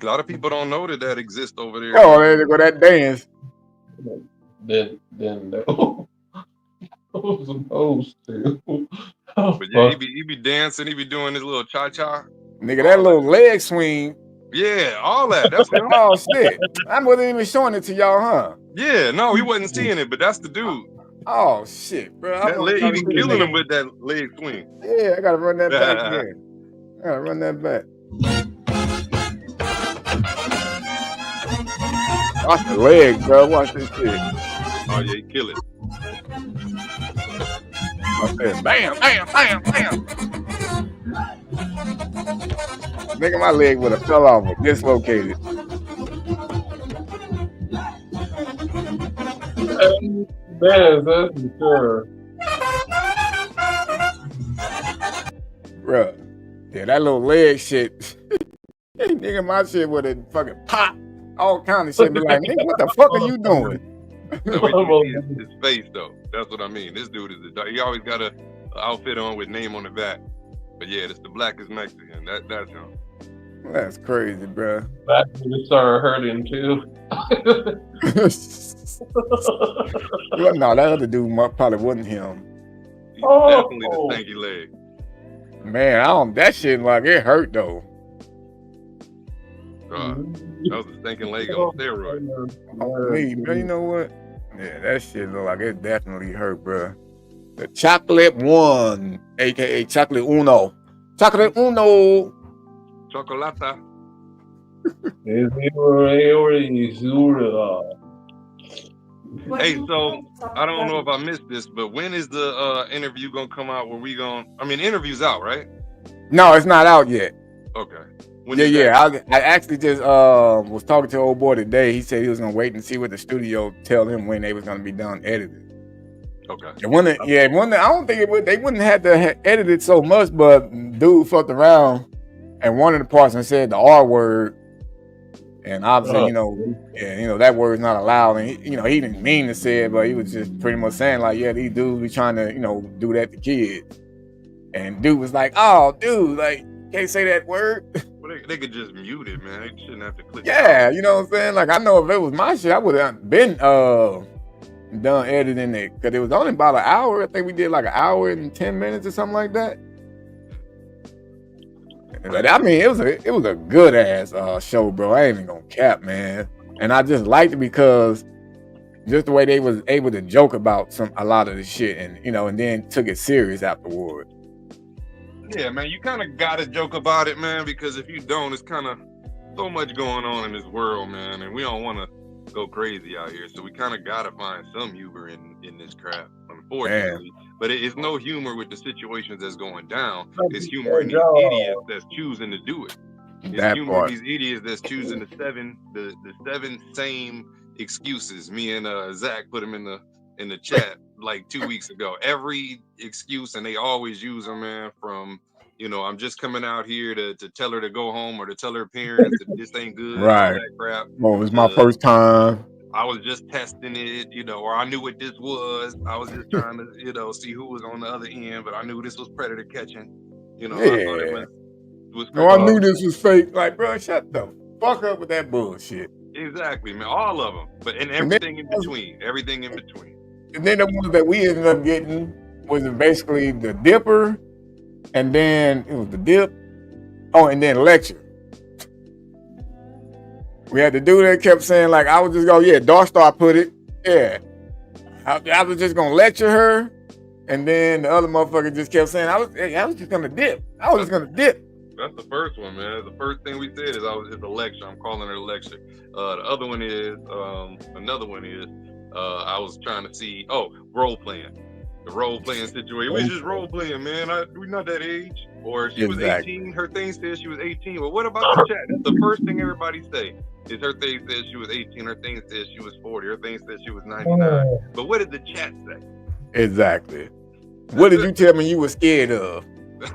A lot of people don't know that exists over there. Oh, there they go that dance. Then no. I was supposed to. But yeah, he be dancing, he be doing his little cha-cha. Nigga, that little leg swing. Yeah, all that. That's him. Oh shit. I wasn't even showing it to y'all, huh? Yeah, no, he wasn't seeing it, but that's the dude. Oh shit, bro. He be killing him with that leg swing. Yeah, I gotta run that back there. I gotta run that back. Watch the leg, bro. Watch this shit. Oh yeah, he kill it. Bam, bam, bam, bam. Nigga, my leg would have fell off, dislocated. That's for sure. Bruh. Yeah, that little leg shit. Nigga, my shit would have fucking pop. All kind of shit. Be like, nigga, what the fuck are you doing? His face though. That's what I mean. This dude he always got a outfit on with name on the back. But yeah, it's the blackest Mexican. That's him. That's crazy, bro. Back when it started hurting too. Well, no, that other dude probably wasn't him. He's definitely the stanky leg. Man, that shit like it hurt though. That was a stinking leg on steroids. Man, you know what? Yeah, that shit look like it definitely hurt, bro. The chocolate one, aka chocolate uno. Chocolate uno. Chocolata. Hey, so I don't know if I missed this, but when is the interview gonna come out? Interview's out, right? No, it's not out yet. Okay. I actually just was talking to old boy today. He said he was gonna wait and see what the studio tell him when they was gonna be done editing. Okay. I don't think they wouldn't have to edit it so much, but dude fucked around and one of the parts and said the R word, and obviously that word is not allowed, and he didn't mean to say it, but he was just pretty much saying like, yeah, these dudes be trying to do that to kids, and dude was like, oh, dude, like can't say that word. Well, they could just mute it, man. They shouldn't have to click. Yeah, you know what I'm saying? Like I know if it was my shit, I would have been done editing it because it was only about an hour. I think we did like an hour and 10 minutes or something like that. But I mean, it was a good ass show, bro. I ain't even gonna cap, man. And I just liked it because just the way they was able to joke about a lot of the shit, and and then took it serious afterward. Yeah, man, you kind of gotta joke about it, man, because if you don't, it's kind of so much going on in this world, man, and we don't want to go crazy out here, so we kind of gotta find some humor in this crap, unfortunately. Man. But it's no humor with the situations that's going down. It's humor in these idiots that's choosing to do it. It's humor in these idiots that's choosing the seven same excuses. Me and Zach put them in the chat like 2 weeks ago. Every excuse, and they always use them, man, from You know, I'm just coming out here to tell her to go home or to tell her parents that this ain't good and all Right. that crap. Well, it was my first time. I was just testing it, you know, or I knew what this was. I was just trying to, you know, see who was on the other end, but I knew this was predator catching. You know, I thought it was No, I knew crazy. this was fake. Like, bro, shut the fuck up with that bullshit. Exactly, man. All of them, but and everything in between. Everything in between. And then the ones that we ended up getting was basically the dipper, and then it was the dip. Oh, and then lecture. We had the dude that kept saying, like, I was just going, yeah, Dark Star put it. Yeah. I was just gonna lecture her, and then the other motherfucker just kept saying, I was just gonna dip. I was just gonna dip. That's the first one, man. The first thing we said is it's a lecture. I'm calling it a lecture. The other one is another one is I was trying to see role playing. The role playing situation. We just role playing, man. We're not that age. Or she was 18. Her thing says she was 18. Well, what about the chat? That's the first thing everybody say. Is her thing says she was 18. Her thing says she was 40. Her thing says she was 99. But what did the chat say? Exactly. What did you tell me you were scared of?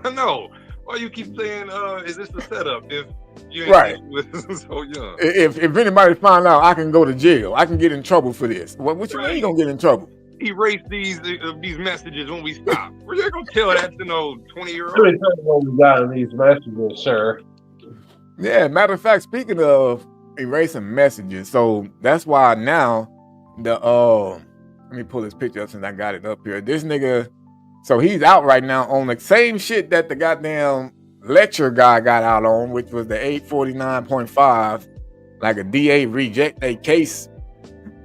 No. Why you keep saying, is this a setup if you ain't so young? If anybody find out, I can go to jail. I can get in trouble for this. What you mean you gonna get in trouble? Erase these messages when we stop. We're not gonna tell that to no 20-year-old. Let me tell you what we got in these messages, sir. Yeah, matter of fact, speaking of erasing messages, so that's why now let me pull this picture up since I got it up here. This nigga, so he's out right now on the same shit that the goddamn lecture guy got out on, which was the 849.5, like a DA reject a case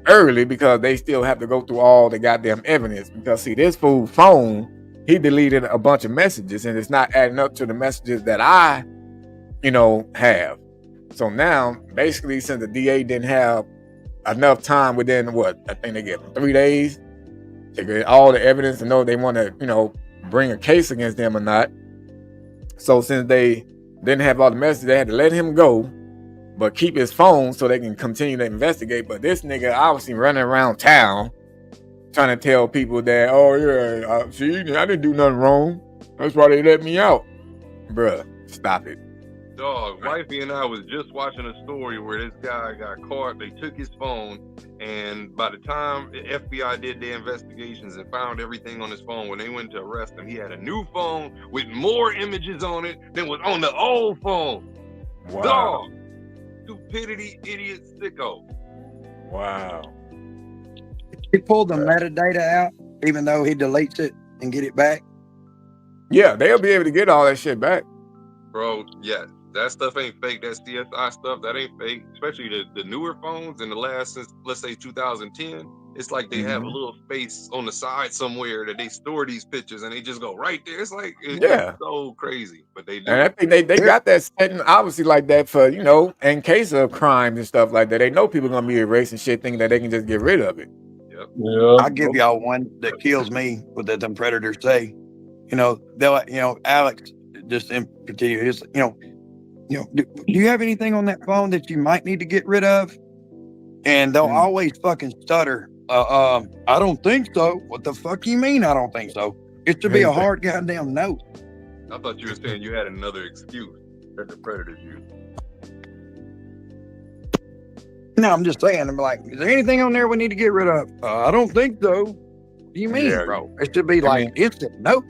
early because they still have to go through all the goddamn evidence. Because see, this fool phone, he deleted a bunch of messages and it's not adding up to the messages that I, have. So now, basically, since the DA didn't have enough time within I think they get 3 days to get all the evidence to know if they want to, bring a case against them or not. So since they didn't have all the messages, they had to let him go, but keep his phone so they can continue to investigate. But this nigga obviously running around town trying to tell people that, see, I didn't do nothing wrong. That's why they let me out. Bruh, stop it. Dog, wifey and I was just watching a story where this guy got caught. They took his phone, and by the time the FBI did their investigations and found everything on his phone, when they went to arrest him, he had a new phone with more images on it than was on the old phone. Wow. Dog, stupidity, idiot, sicko. Wow. He pulled the metadata out, even though he deletes it and get it back. Yeah, they'll be able to get all that shit back. Bro, yes. That stuff ain't fake. That CSI stuff, that ain't fake. Especially the newer phones in the last, since let's say 2010. It's like they have a little space on the side somewhere that they store these pictures and they just go right there. It's like, it's so crazy, but they do. And I think they got that setting obviously like that for, in case of crimes and stuff like that. They know people gonna be erasing shit thinking that they can just get rid of it. Yep. Yeah. I'll give y'all one that kills me with that them predators say. They'll, Alex, just in particular, is, do you have anything on that phone that you might need to get rid of? And they'll always fucking stutter. I don't think so. What the fuck you mean I don't think so? It should be a hard goddamn no. I thought you were saying you had another excuse that the predators use. No, I'm just saying. I'm like, is there anything on there we need to get rid of? I don't think so. What do you mean, bro? It should be like instant nope.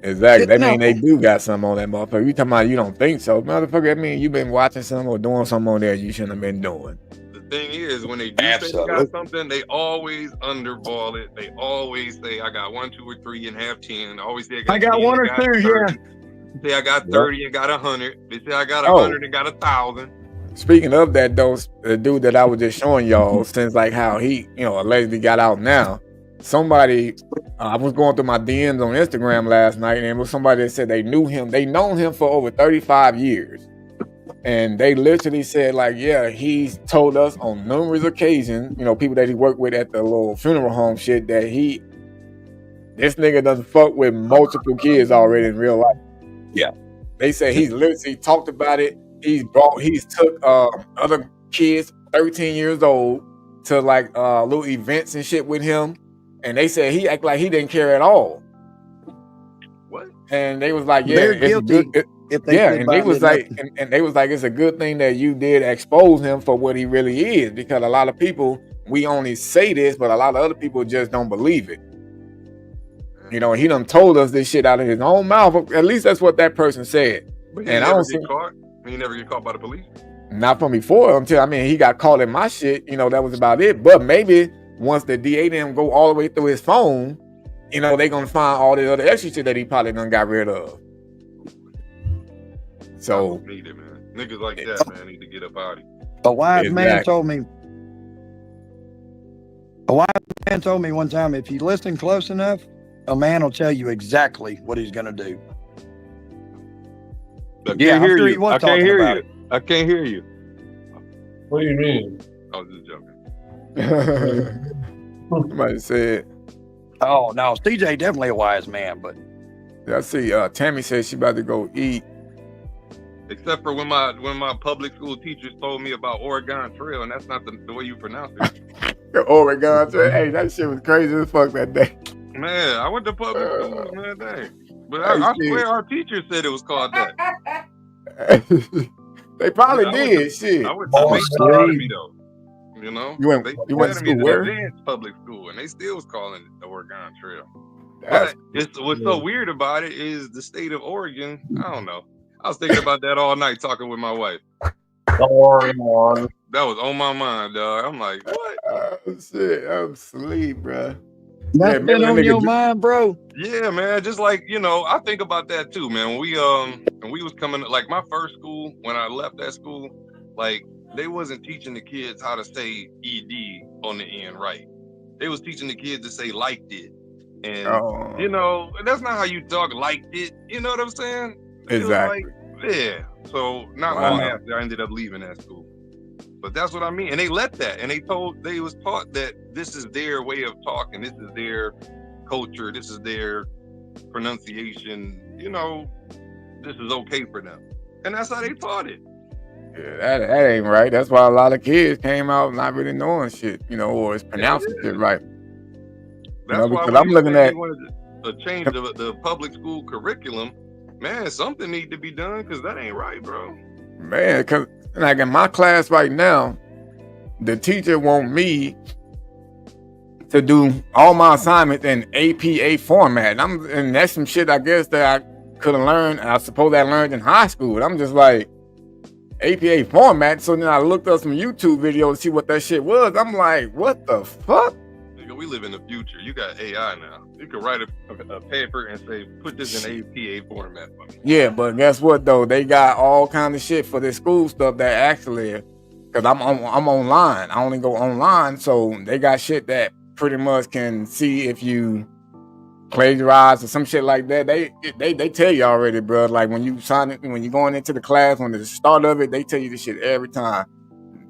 Exactly. That mean they do got something on that motherfucker. You talking about you don't think so. Motherfucker, that mean you been watching something or doing something on there you shouldn't have been doing. The thing is, when they do say they got something, they always underball it. They always say, I got 1, 2, or 3 and have 10. They always say, I got 1 or 2, yeah. They say, I got 30 and got 100. They say, I got 100 and got 1,000. Speaking of that, the dude that I was just showing y'all, since like how he, allegedly got out now, somebody, I was going through my DMs on Instagram last night, and it was somebody that said they knew him. They known him for over 35 years. And they literally said, like, yeah, he's told us on numerous occasions, people that he worked with at the little funeral home shit, that this nigga doesn't fuck with multiple kids already in real life. Yeah. They said he's literally talked about it. He's took other kids, 13 years old, to like little events and shit with him. And they said he act like he didn't care at all. What? And they was like, yeah, They're it's a guilty good. if they Yeah, slip and by they and was did like, nothing. and they was like, it's a good thing that you did expose him for what he really is, because a lot of people, we only say this, but a lot of other people just don't believe it. You know, he done told us this shit out of his own mouth. At least that's what that person said. But he And I never don't get see, caught. He never get caught by the police. not from before until, I mean, he got caught in my shit. You know, that was about it. But maybe once the DA them go all the way through his phone, you know, they gonna find all the other extra shit that he probably done got rid of. So Need it, man. Niggas like that, man, need to get up out of here. A wise man told me. A wise man told me one time, if you listen close enough, a man will tell you exactly what he's gonna do. I Yeah, can't I'm hear sure he you. was I can't talking hear about you. it. I can't hear you. What do you mean? I was just joking. Somebody said, Oh no, CJ definitely a wise man, but I see Tammy says she about to go eat. Except for when my public school teachers told me about Oregon Trail, and that's not the way you pronounce it. The Oregon Trail. Hey, that shit was crazy as fuck that day. Man, I went to public schools, man, dang. But I swear our teacher said it was called that. They probably I did. Shit. went to Mason Academy though. You know, You went to school where? Advanced public school, and they still was calling it the Oregon Trail. That's But what's so weird about it is the state of Oregon. I don't know. I was thinking about that all night talking with my wife. Oregon. That was on my mind, dog. I'm like, what? Oh shit, I'm asleep, bro. that's been on your mind, bro. Yeah, man. Just like, you know, I think about that too, man. When we was coming, like my first school, when I left that school, like they wasn't teaching the kids how to say ED on the end right. They was teaching the kids to say liked it. And you know, that's not how you talk liked it. You know what I'm saying? Exactly. Yeah. So not long after I ended up leaving that school. But that's what I mean. And they let that. And they was taught that this is their way of talking. This is their culture. This is their pronunciation. You know, this is okay for them. And that's how they taught it. Yeah, that ain't right. That's why a lot of kids came out not really knowing shit, you know, or it's pronouncing shit right. That's you know, why because I'm looking at wanted to change the public school curriculum. Man, something need to be done because that ain't right, bro. Man, because like in my class right now, the teacher want me to do all my assignments in APA format. And that's some shit I guess that I could have learned. I suppose I learned in high school. And I'm just like, APA format. So then I looked up some YouTube videos to see what that shit was. I'm like, what the fuck? We live in the future. You got AI now. You can write a paper and say, put this in APA format for me. Yeah, but guess what though? They got all kind of shit for this school stuff that actually, because I'm online. I only go online, so they got shit that pretty much can see if you plagiarize or some shit like that. They tell you already, bro. Like when you sign it, when you're going into the class, when the start of it, they tell you this shit every time.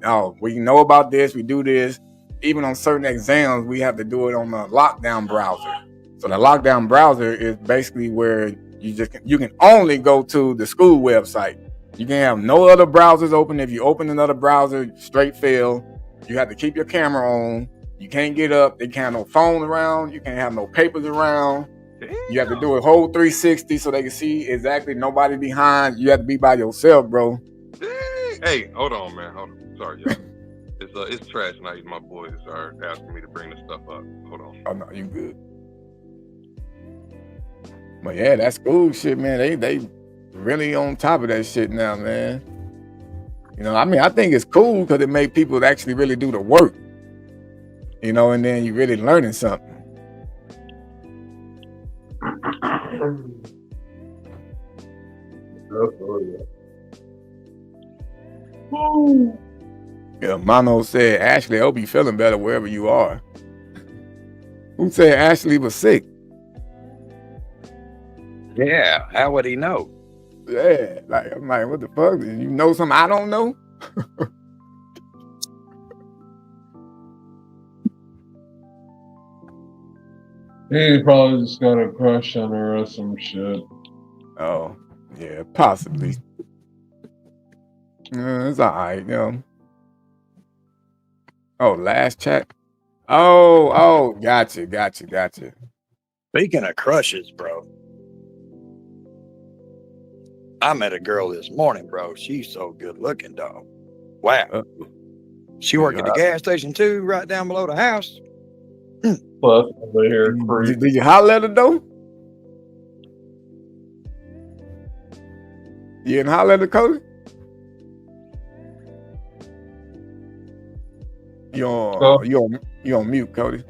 Oh, we know about this. We do this. Even on certain exams, we have to do it on the lockdown browser. So the lockdown browser is basically where you can only go to the school website. You can have no other browsers open. If you open another browser, straight fail. You have to keep your camera on. You can't get up. They can't have no phone around. You can't have no papers around. Damn. You have to do a whole 360 so they can see exactly nobody behind. You have to be by yourself, bro. Dang. Hey, hold on, man. Hold on. Sorry, y'all. It's trash night. My boys are asking me to bring the stuff up. Hold on. Oh no, you good. But yeah, that school shit, man. They really on top of that shit now, man. You know, I mean, I think it's cool because it made people actually really do the work. You know, and then you really learning something. Yeah, Mono said, Ashley, I hope you feeling better wherever you are. Who said Ashley was sick? Yeah, how would he know? Yeah, like I'm like, what the fuck? You know something I don't know? He probably just got a crush on her or some shit. Oh, yeah, possibly. It's all right, you know. Oh, last chat. Oh, gotcha. Speaking of crushes, bro. I met a girl this morning, bro. She's so good looking, dog. Wow. She worked at the gas station too, right down below the house. Plus, over here, Did you holler at her though? You didn't holler at her, Cody? You on mute, Cody.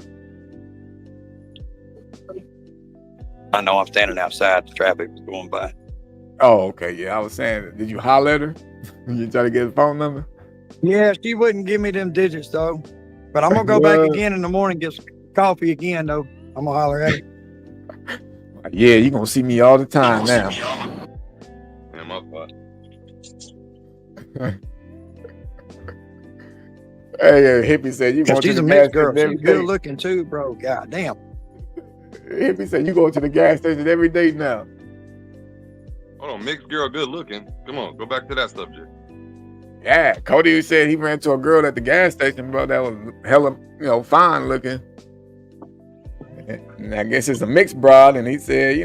I know I'm standing outside. The traffic was going by. Oh, okay. Yeah, I was saying, did you holler at her? You try to get his phone number? Yeah, she wouldn't give me them digits though. But I'm gonna go back again in the morning, get some coffee again though. I'm gonna holler at her. Yeah, you gonna see me all the time now. Man, my fault. Hey, Hippie said you going to She's the a gas mixed girl. station every She's good day. looking too, bro. God damn. Hippie said you go to the gas station every day now. Hold on, mixed girl, good looking. Come on, go back to that subject. Yeah, Cody said he ran into a girl at the gas station, bro, that was hella, fine looking. And I guess it's a mixed broad, and he said, he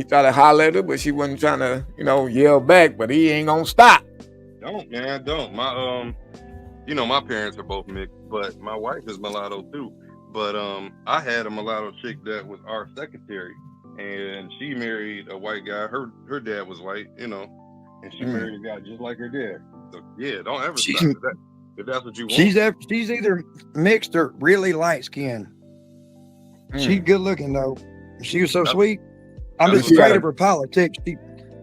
tried to holler at her, but she wasn't trying to, yell back, but he ain't gonna stop. Don't, man, don't. My my parents are both mixed, but my wife is mulatto too. But I had a mulatto chick that was our secretary, and she married a white guy. Her dad was white, and she married a guy just like her dad. So yeah, don't ever stop if that's what you want. She's either mixed or really light skinned. She's good looking though. She was so sweet. I'm just afraid of her politics.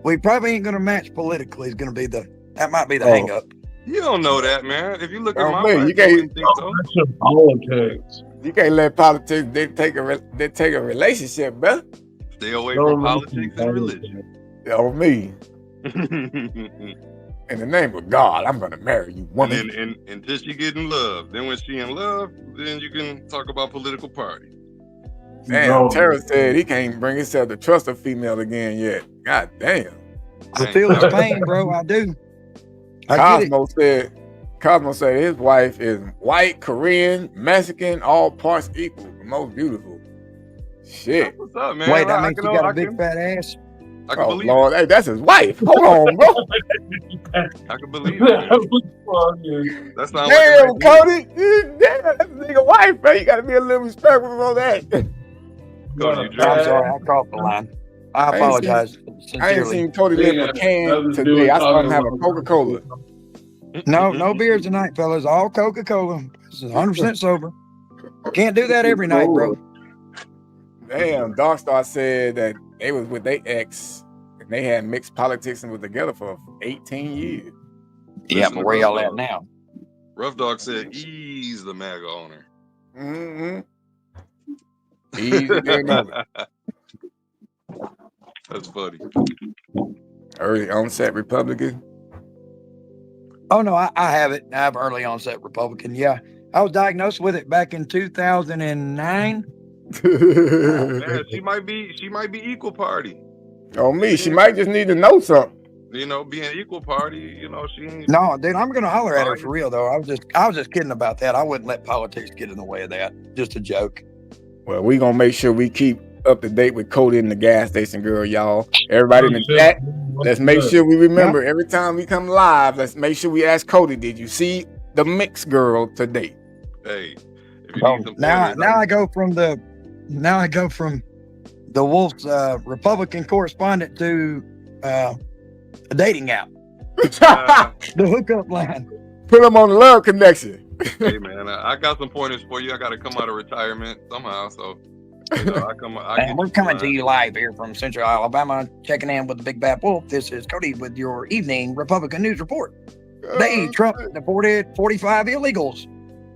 We probably ain't gonna match politically. Is gonna be that might be the hang up. You don't know that, man. If you look at my man, wife, you can't think so. politics. You can't let politics dictate a relationship, bro. Stay away from politics and religion. Oh me. In the name of God, I'm gonna marry you, woman. And until she get in love. Then when she in love, then you can talk about political party. Damn, Tara said he can't bring himself to trust a female again yet. God damn. I feel his pain, bro. I do. Cosmo said his wife is white, Korean, Mexican, all parts equal, the most beautiful. Shit. What's up, man? Wait, that means you got a big fat ass. I can believe Lord, hey, that's his wife. Hold on, bro. I can believe it. That's not damn, Cody. Damn, that's a nigga wife, man. You gotta be a little respectful on that. Cody, I'm sorry, I crossed the line. I apologize. I ain't seen Cody live a can today. I saw him have a Coca-Cola. No beers tonight, fellas. All Coca-Cola. This is 100% sober. Can't do that every night, bro. Damn, Darkstar said that they was with their ex and they had mixed politics and was together for 18 years. Yeah, but where y'all at now? Rough Dog said, ease the MAGA owner. Mm-hmm. Easy getting over. That's funny. Early onset Republican. Oh, no, I have it. I have early onset Republican. Yeah. I was diagnosed with it back in 2009. Man, she might be equal party. Oh, me. She might just need to know something. Being equal party, she ain't. No, dude, I'm gonna holler at her for real though. I was just kidding about that. I wouldn't let politics get in the way of that. Just a joke. Well, we gonna make sure we keep up to date with Cody and the gas station girl, y'all. Everybody in the chat, let's make sure we remember every time we come live. Let's make sure we ask Cody, did you see the mixed girl today? Hey, now I go from the Wolf's Republican correspondent to a dating app. The hookup line. Put them on the love connection. Hey man, I got some pointers for you. I got to come out of retirement somehow, so we're coming to you live here from Central Alabama, checking in with the Big Bad Wolf. This is Cody with your evening Republican news report. Today, Trump deported 45 illegals.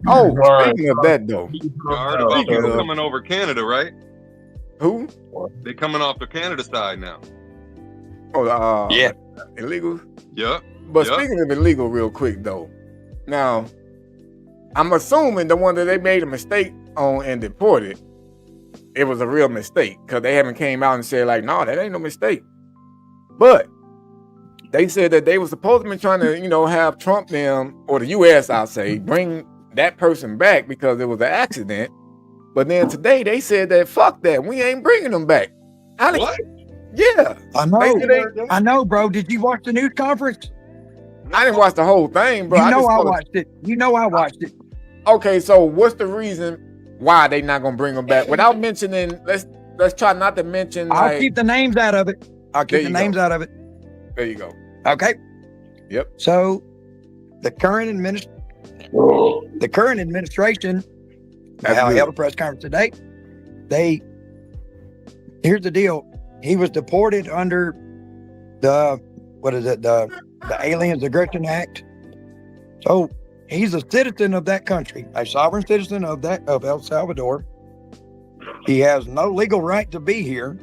Oh, speaking of that though, you heard about people coming over Canada, right? Who? They coming off the Canada side now. Oh, yeah, illegal. Yeah. But speaking of illegal, real quick though, now I'm assuming the one that they made a mistake on and deported, it was a real mistake because they haven't came out and said like, no, that ain't no mistake. But they said that they were supposed to be trying to, have Trump them or the U.S. I'll say bring that person back because it was an accident. But then today they said that fuck that, we ain't bringing them back. What? Yeah, I know, bro. Did you watch the news conference? I didn't watch the whole thing, bro. You know I watched it. You know I watched it. Okay, so what's the reason why they not gonna bring them back without mentioning? Let's try not to mention. I'll keep the names out of it. I'll keep the names out of it. There you go. Okay. Yep. So the current administration, how I held a press conference today. Here's the deal. He was deported under the Aliens Aggression Act. So he's a citizen of that country, a sovereign citizen of El Salvador. He has no legal right to be here.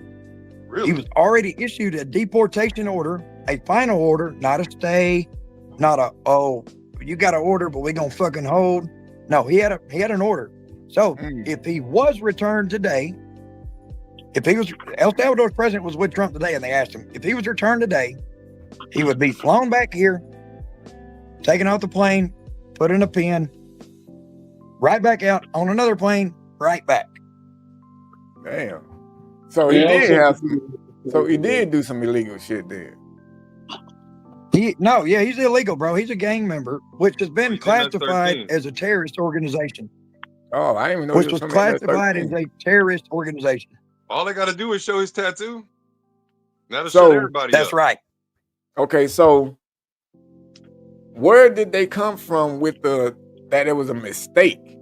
Really? He was already issued a deportation order, a final order, not a stay, not a you got an order, but we gonna fucking hold. No, he had an order. So if he was returned today, El Salvador's president was with Trump today, and they asked him if he was returned today, he would be flown back here, taken off the plane, put in a pen, right back out on another plane, right back. Damn. So he did do some illegal shit there. He's illegal, bro. He's a gang member, which has been classified as a terrorist organization. Oh, I didn't even know. Which was classified as a terrorist organization. All they got to do is show his tattoo. That'll shut everybody that's up. right. Okay, so where did they come from with that it was a mistake,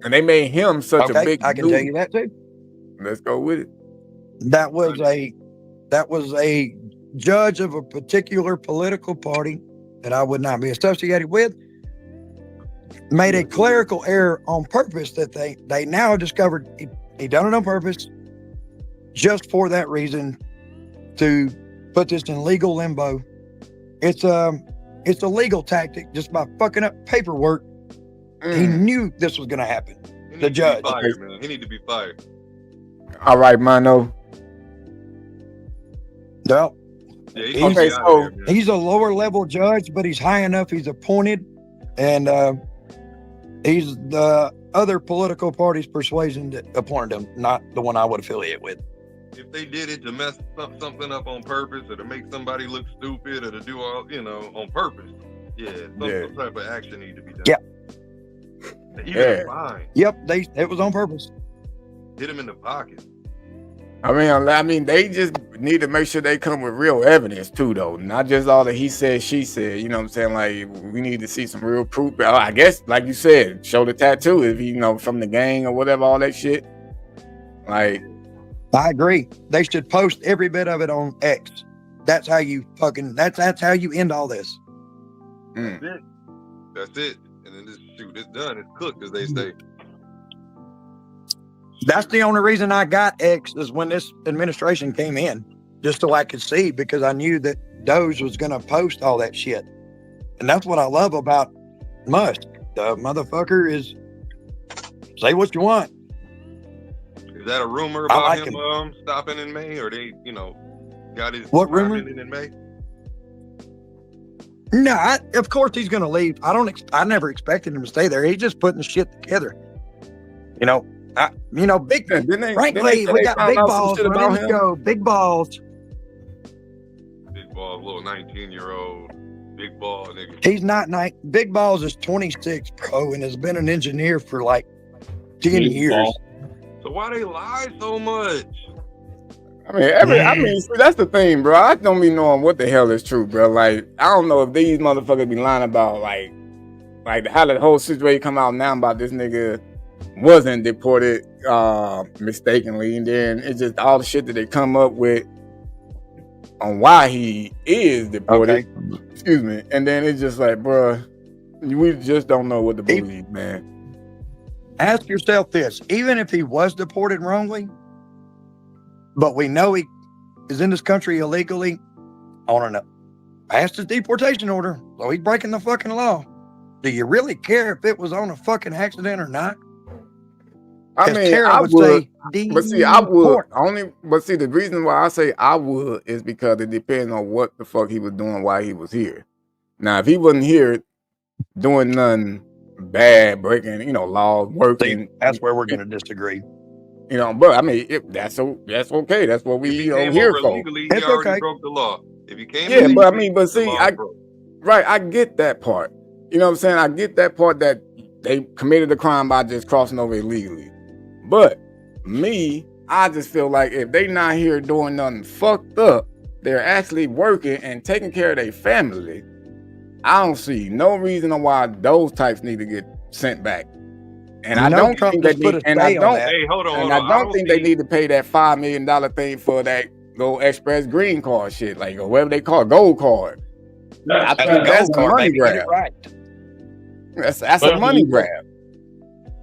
and they made him such a big? I can tell you that too. Let's go with it. That was a judge of a particular political party that I would not be associated with. Made a clerical error on purpose that they now discovered he done it on purpose, just for that reason, to put this in legal limbo. It's a legal tactic, just by fucking up paperwork. He knew this was going to happen. The judge. He need to be fired. All right, Mano. Well, yeah, he's a lower level judge, but he's high enough. He's appointed, and he's the other political party's persuasion that appointed him, not the one I would affiliate with. If they did it to mess something up on purpose, or to make somebody look stupid, or to do all on purpose, some type of action need to be done. Yeah. Fine. Yep, it was on purpose. Hit him in the pocket. I mean, they just need to make sure they come with real evidence too, though. Not just all the he said, she said. You know what I'm saying? Like, we need to see some real proof. I guess, like you said, show the tattoo if from the gang or whatever, all that shit. Like, I agree. They should post every bit of it on X. That's how you that's how you end all this. That's it. And then this it's done. It's cooked, as they say. That's the only reason I got X is when this administration came in, just so I could see, because I knew that Doge was going to post all that shit. And that's what I love about Musk. The motherfucker is say what you want. Is that a rumor about him stopping in May, or they, got his rumor in May? No, of course he's going to leave. I never expected him to stay there. He's just putting the shit together. Frankly, we got big balls. Let's go, big balls. Big ball, little 19-year-old, big ball nigga. He's not Big Balls is 26, bro, and has been an engineer for like 10 years. So why they lie so much? I mean, see, that's the thing, bro. I don't be knowing what the hell is true, bro. Like, I don't know if these motherfuckers be lying about like how the whole situation come out now about this nigga wasn't deported mistakenly, and then it's just all the shit that they come up with on why he is deported. Okay. Excuse me. And then it's just like, bro, we just don't know what to believe, man. Ask yourself this: even if he was deported wrongly, but we know he is in this country illegally on a past his deportation order, so he's breaking the fucking law. Do you really care if it was on a fucking accident or not? I mean, I would, but see, I would only. But see, the reason why I say I would is because it depends on what the fuck he was doing while he was here. Now, if he wasn't here doing nothing bad, breaking, laws, working, that's where we're going to disagree. You know, but I mean, that's okay. That's what we If he came here over for. illegally, he It's already okay. broke the law. If he came Yeah, but I illegally, mean, but the see, law broke. I get that part. You know what I'm saying? I get that part that they committed the crime by just crossing over illegally. But me, I just feel like if they not here doing nothing fucked up, they're actually working and taking care of their family. I don't see no reason why those types need to get sent back. And I don't Trump think they just put need, a and I stay on don't, that. Hey, hold on. and I don't think they need to pay that $5 million thing for that little express green card shit, like or whatever they call it, gold card. I That's a think that's gold a card, money baby. Get it grab. right. That's a money grab.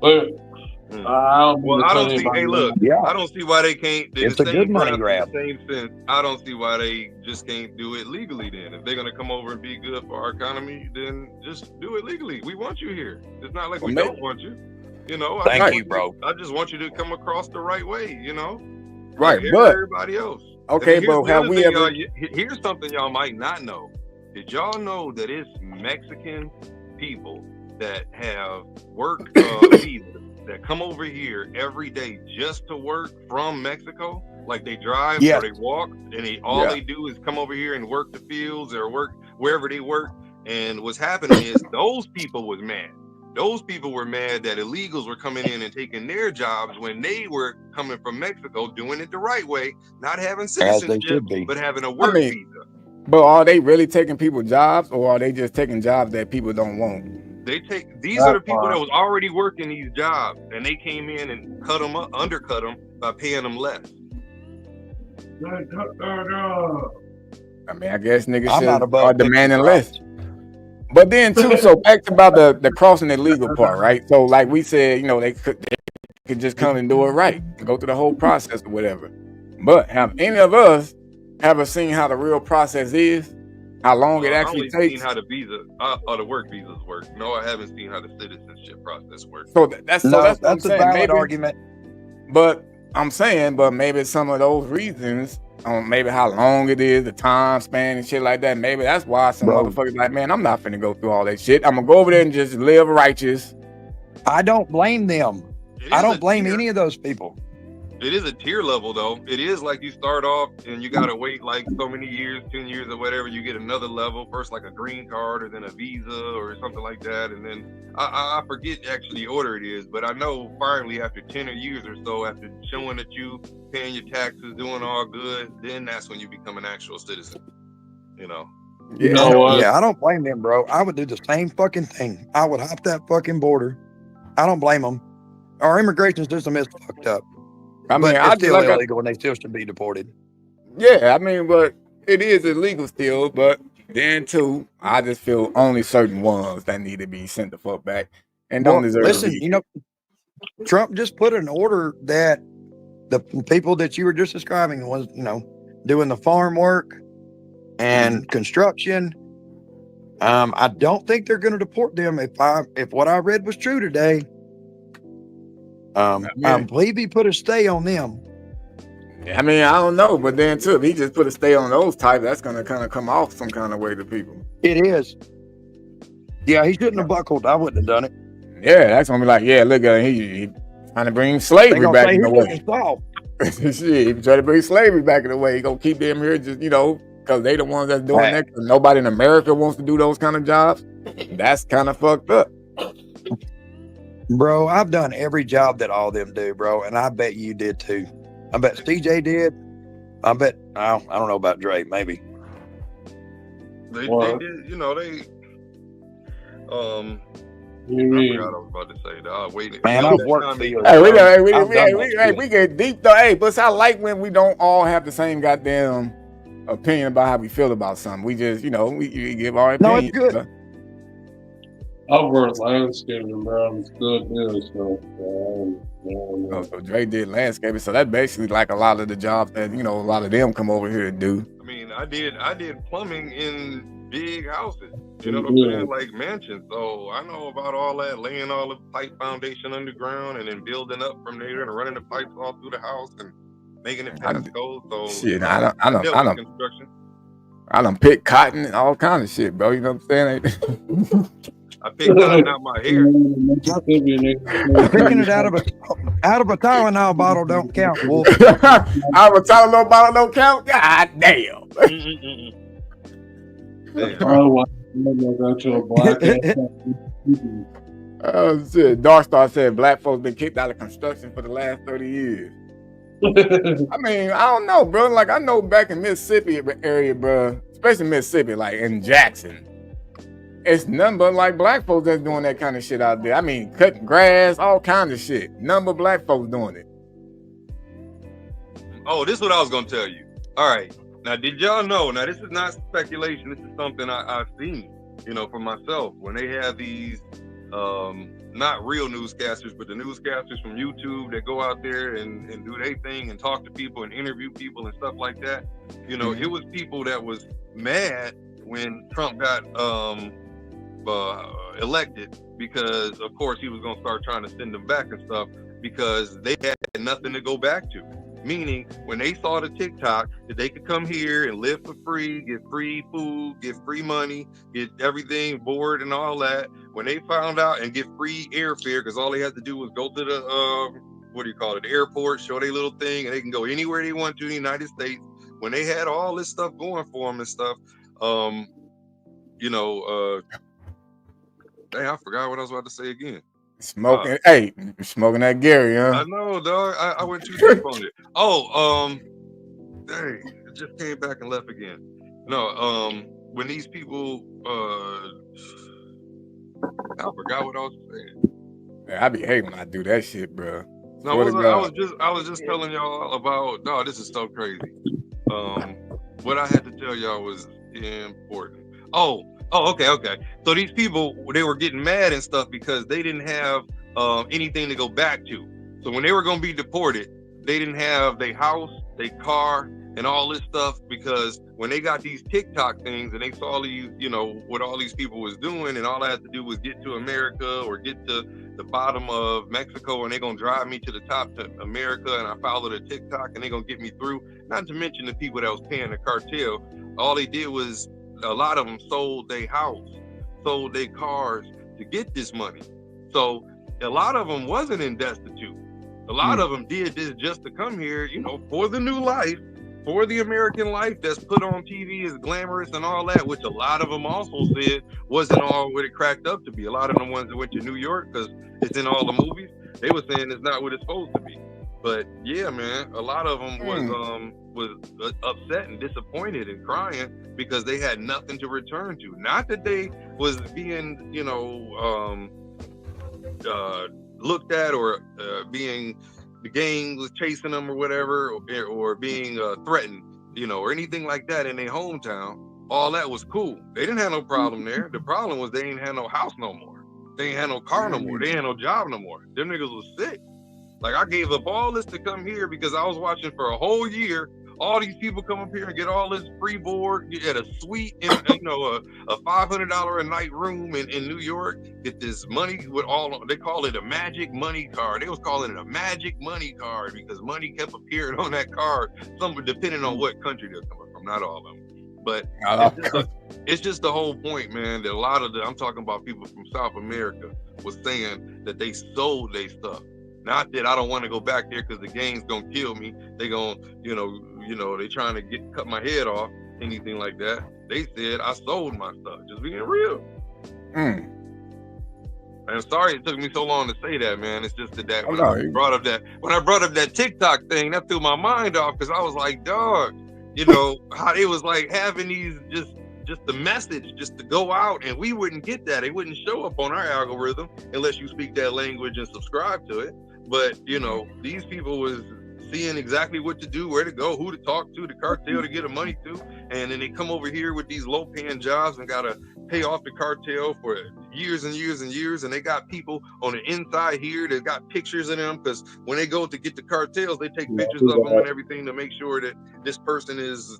But Well, I don't see. Hey, look, Yeah. I don't see why they can't. It's a good money grab. In the same sense, I don't see why they just can't do it legally. Then, if they're gonna come over and be good for our economy, then just do it legally. We want you here. It's not like we don't want you. You know. Thank you, bro. I just want you to come across the right way. You know. Right, like but everybody else. okay, And but here's the have other we thing, ever? Here's something y'all might not know. Did y'all know that it's Mexican people that have work visas that come over here every day just to work from Mexico? Like they drive or they walk, and all they do is come over here and work the fields or work wherever they work. And what's happening is those people was mad. Those people were mad that illegals were coming in and taking their jobs when they were coming from Mexico, doing it the right way, not having citizenship, but having a work visa. But are they really taking people's jobs, or are they just taking jobs that people don't want? These are the people that was already working these jobs, and they came in and undercut them by paying them less. I mean, I guess niggas are demanding less. But then too, so back about the crossing the legal part, right? So like we said, you know, they could just come and do it right, go through the whole process or whatever. But have any of us ever seen how the real process is? How long it actually takes? I've only seen how the visa or the work visas work. No, I haven't seen how the citizenship process works. So that's a valid argument. But I'm saying, but maybe some of those reasons, maybe how long it is, the time span and shit like that. Maybe that's why some motherfuckers like, man, I'm not finna go through all that shit. I'm gonna go over there and just live righteous. I don't blame them. I don't blame any of those people. It is a tier level though. It is like you start off and you gotta wait like so many years, 10 years or whatever. You get another level, first like a green card or then a visa or something like that. And then I forget actually the order it is, but I know finally after 10 years or so, after showing that you paying your taxes, doing all good, then that's when you become an actual citizen. You know. Yeah, I don't blame them, bro. I would do the same fucking thing. I would hop that fucking border. I don't blame them. Our immigration system is fucked up. I mean, it's still illegal and they still should be deported. Yeah, I mean, but it is illegal still. But then too, I just feel only certain ones that need to be sent the fuck back and don't deserve. Listen, you know, Trump just put an order that the people that you were just describing was, you know, doing the farm work and construction. I don't think they're going to deport them if what I read was true today. I believe he put a stay on them. I mean, I don't know, but then too, if he just put a stay on those types, that's gonna kind of come off some kind of way to people. It is. Yeah, he shouldn't have buckled. I wouldn't have done it. Yeah, that's gonna be like, yeah, look at he trying to bring slavery back in the way. Shit, he trying to bring slavery back in the way. He gonna keep them here, just because they the ones that's doing that. Nobody in America wants to do those kind of jobs. That's kind of fucked up. Bro, I've done every job that all of them do, bro, and I bet you did too. I bet CJ did. I bet I don't know about Dre, maybe. They did, I forgot I was about to say. Waiting. Man, I've worked for you. We get deep though. Hey, but I like when we don't all have the same goddamn opinion about how we feel about something. We just, we give our opinion. No, it's good. Bro. I've worked landscaping, bro. It's good news, so so Dre did landscaping, so that's basically like a lot of the jobs that a lot of them come over here to do. I mean, I did plumbing in big houses. You know what I'm saying, like mansions. So I know about all that, laying all the pipe foundation underground and then building up from there and running the pipes all through the house and making it past code. So shit, I don't construction. I done pick cotton and all kind of shit, bro. You know what I'm saying? I picked cotton out my hair. Picking it out of a Tylenol bottle don't count, Wolf. I was telling no bottle don't count. God damn. Oh, got you a black ass. Oh shit. Darkstar said black folks been kicked out of construction for the last 30 years. I mean, I don't know, bro. Like I know back in Mississippi area, bro, especially Mississippi, like in Jackson, it's nothing but like black folks that's doing that kind of shit out there. I mean, cutting grass, all kinds of shit. Nothing but black folks doing it. Oh, this is what I was gonna tell you. All right. Now, did y'all know? Now, this is not speculation. This is something I've seen, for myself. When they have these, not real newscasters, but the newscasters from YouTube that go out there and do their thing and talk to people and interview people and stuff like that. It was people that was mad when Trump got elected because, of course, he was gonna start trying to send them back and stuff because they had nothing to go back to. Meaning, when they saw the TikTok that they could come here and live for free, get free food, get free money, get everything, board and all that. When they found out and get free airfare, because all they had to do was go to the the airport, show their little thing, and they can go anywhere they want to in the United States. When they had all this stuff going for them and stuff, dang, I forgot what I was about to say again. Smoking, smoking that Gary, huh? I know, dog. I went too deep on it. Oh, dang, it just came back and left again. No, when these people, I forgot what I was saying. Yeah, I be hating when I do that shit, bro. No, I was just telling y'all about. No, this is so crazy. What I had to tell y'all was important. Oh, okay. So these people, they were getting mad and stuff because they didn't have anything to go back to. So when they were going to be deported, they didn't have their house, their car, and all this stuff because when they got these TikTok things and they saw these, what all these people was doing, and all I had to do was get to America or get to the bottom of Mexico, and they're going to drive me to the top to America, and I follow the TikTok, and they're going to get me through. Not to mention the people that was paying the cartel. All they did was, a lot of them sold their house, sold their cars to get this money. So a lot of them wasn't in destitute. A lot of them did this just to come here, for the new life, for the American life that's put on TV as glamorous and all that, which a lot of them also said wasn't all what it cracked up to be. A lot of them ones that went to New York, because it's in all the movies, they were saying it's not what it's supposed to be. But yeah, man, a lot of them was upset and disappointed and crying because they had nothing to return to. Not that they was being, looked at or being, the gang was chasing them or whatever, or being threatened, or anything like that in their hometown. All that was cool. They didn't have no problem there. The problem was they ain't had no house no more. They ain't had no car no more. They ain't had no job no more. Them niggas was sick. Like, I gave up all this to come here because I was watching for a whole year. All these people come up here and get all this free board, get a suite, a $500 a night room in New York. Get this money with they call it a magic money card. They was calling it a magic money card because money kept appearing on that card. Some depending on what country they're coming from, not all of them. But it's just the whole point, man. That a lot of I'm talking about people from South America was saying that they sold their stuff. Not that I don't want to go back there because the gang's gonna kill me. They gonna, they trying to cut my head off, anything like that. They said I sold my stuff, just being real. And sorry it took me so long to say that, man. It's just that when I brought up that TikTok thing, that threw my mind off because I was like, dog, how they was like having these just the message just to go out, and we wouldn't get that. It wouldn't show up on our algorithm unless you speak that language and subscribe to it. But these people was seeing exactly what to do, where to go, who to talk to, the cartel to get the money to, and then they come over here with these low-paying jobs and gotta pay off the cartel for years and years and years. And they got people on the inside here that got pictures of them, because when they go to get the cartels, they take pictures of them and everything to make sure that this person is,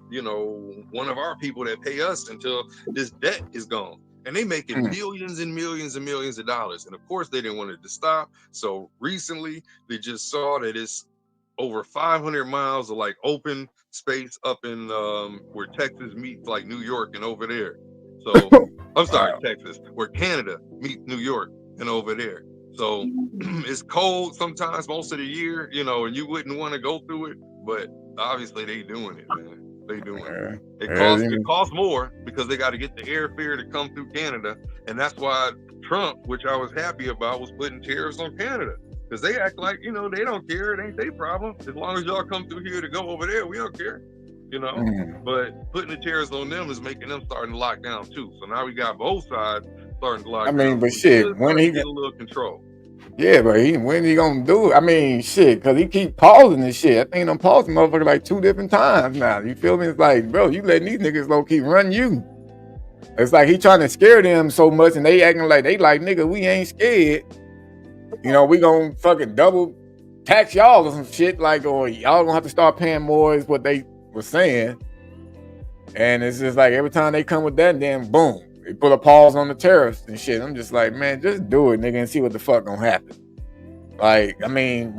one of our people that pay us until this debt is gone. And they making millions and millions and millions of dollars. And of course they didn't want it to stop. So recently they just saw that it's over 500 miles of like open space up in where Texas meets like New York and over there. So I'm sorry, Texas, where Canada meets New York and over there. So it's cold sometimes most of the year, you know, and you wouldn't want to go through it, but obviously they doing it, man. They doing it. It costs more because they got to get the airfare to come through Canada, and that's why Trump, which I was happy about, was putting tariffs on Canada because they act like, you know, they don't care. It ain't their problem. As long as y'all come through here to go over there, we don't care. You know, but putting the tariffs on them is making them starting to lock down too. So now we got both sides starting to lock down. I mean, but shit, when he get a little control. Yeah, but when he gonna do it? I mean, shit, cause he keep pausing this shit. I think I'm pausing motherfucker like 2 different times now. You feel me? It's like, bro, you letting these niggas low key run you. It's like he trying to scare them so much, and they acting like nigga, we ain't scared. You know, we gonna fucking double tax y'all or some shit, like, or y'all gonna have to start paying more is what they was saying. And it's just like every time they come with that, then boom, they put a pause on the tariffs and shit. I'm just like, man, just do it, nigga, and see what the fuck gonna happen. Like, I mean,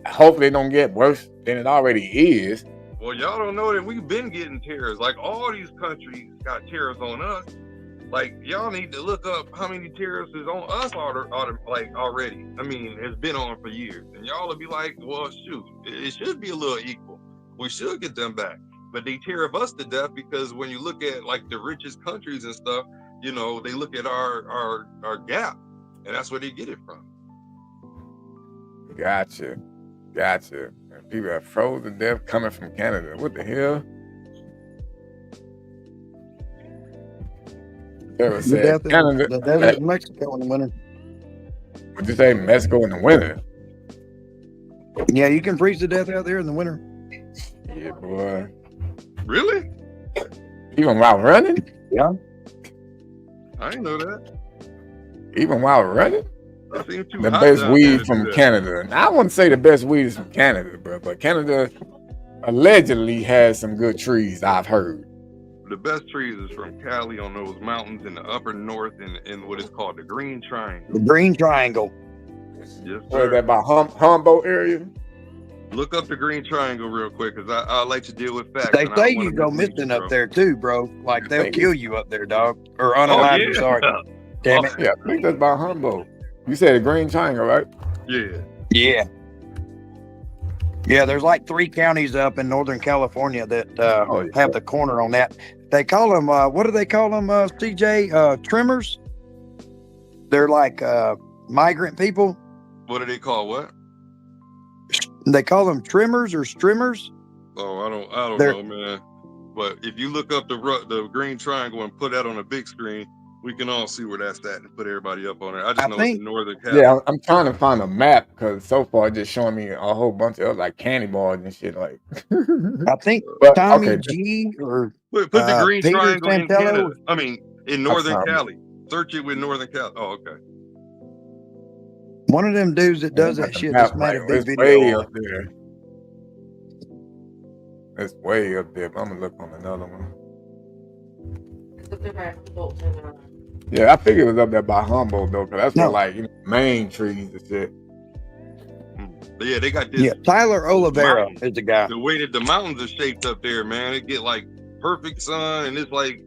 hopefully it don't get worse than it already is. Well, y'all don't know that we've been getting tariffs. Like, all these countries got tariffs on us. Like, y'all need to look up how many tariffs is on us already. I mean, it's been on for years. And y'all will be like, well, shoot, it should be a little equal. We should get them back. But they tariff us to death because when you look at like the richest countries and stuff, you know, they look at our gap, and that's where they get it from. Gotcha. People are frozen to death coming from Canada. What the hell? Canada. The desert of Mexico in the winter. Would you say Mexico in the winter? Yeah, you can freeze to death out there in the winter. Yeah, boy. Really? Even while running? Yeah. I didn't know that. Even while running? The best weed from Canada. Now, I wouldn't say the best weed is from Canada, bro, but Canada allegedly has some good trees, I've heard. The best trees is from Cali on those mountains in the upper north in what is called the Green Triangle. The Green Triangle. Yes, sir. Is that by Humboldt area? Look up the Green Triangle real quick, because I like to deal with facts. They say you go missing up there too, bro. Like they'll kill you up there, dog. Or unalive you, sorry. Damn it. Yeah, I think that's by Humboldt. You said the Green Triangle, right? Yeah. Yeah, there's like 3 counties up in Northern California that have the corner on that. They call them, what do they call them, CJ? Trimmers? They're like migrant people. What do they call what? They call them trimmers or strimmers. Oh, I don't know, man. But if you look up the Green Triangle and put that on a big screen, we can all see where that's at and put everybody up on it. I know it's in Northern California. Yeah, I'm trying to find a map because so far it's just showing me a whole bunch of like candy bars and shit. Like, I think Tommy G or put the Green Peter Triangle in Santello. Canada. I mean, in Northern Cali. Search it with Northern Cali. Oh, okay. One of them dudes that does that shit just made a big video. Way up there. It's way up there. But I'm gonna look on another one. Yeah, I figured it was up there by Humboldt though, because that's where like main trees and shit. Yeah, they got this. Yeah, Tyler Oliveira is the guy. The way that the mountains are shaped up there, man, it get like perfect sun, and it's like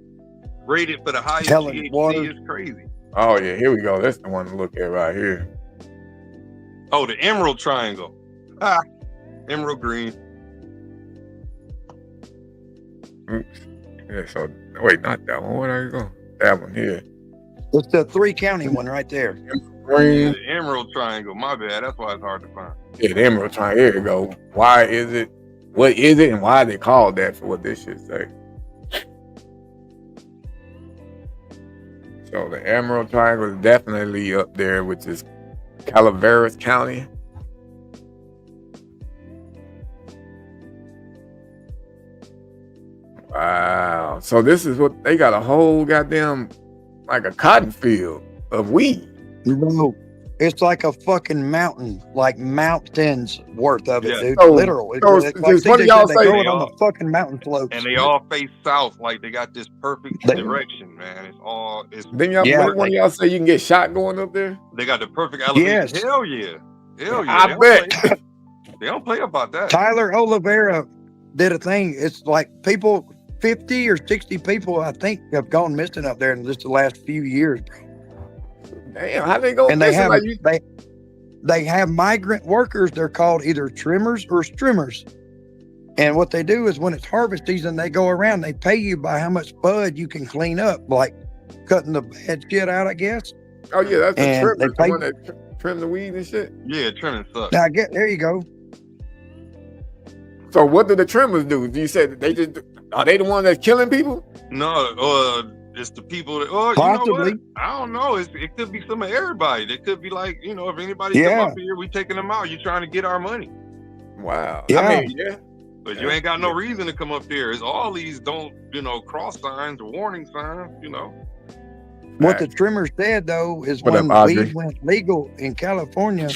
rated for the highest THC. Water. It's crazy. Oh yeah, here we go. That's the one to look at right here. Oh, the Emerald Triangle. Emerald Green. Oops. Yeah, so wait, not that one. Where did I go? That one here. It's the 3 county one right there. Yeah, the Emerald Triangle. My bad. That's why it's hard to find. Yeah, the Emerald Triangle. Here you go. Why is it? What is it? And why they called that for what this should say? So the Emerald Triangle is definitely up there, which is Calaveras County. Wow. So this is what they got, a whole goddamn like a cotton field of weed. No, it's like a fucking mountain, like mountains worth of it, dude. So, Literal. So it's like what do y'all say? They grow it on the fucking mountain slopes. And they all face south, like they got this perfect direction, man. It's all. Then y'all, one of y'all say you can get shot going up there? They got the perfect elevation. Yes. Hell yeah. Hell yeah. I bet. They don't play about that. Tyler Oliveira did a thing. It's like people 50 or 60 people, I think, have gone missing up there in just the last few years, bro. Damn, how they go And missing? they have migrant workers. They're called either trimmers or strimmers. And what they do is when it's harvest season, they go around, they pay you by how much bud you can clean up, like cutting the bad shit out, I guess. Oh yeah, that's the And trimmer, the one that trim the weed and shit. Yeah, trimming sucks. Now there you go. So what do the trimmers do? You said are they the ones that's killing people? No, it's the people that. Possibly. You know what? I don't know. It could be some of everybody. It could be like, if anybody come up here, we taking them out. You trying to get our money. Wow. Yeah. I mean, yeah. But you ain't got no reason to come up there. It's all these cross signs or warning signs, What the trimmer said, though, is What when up, Audrey? weed went legal in California,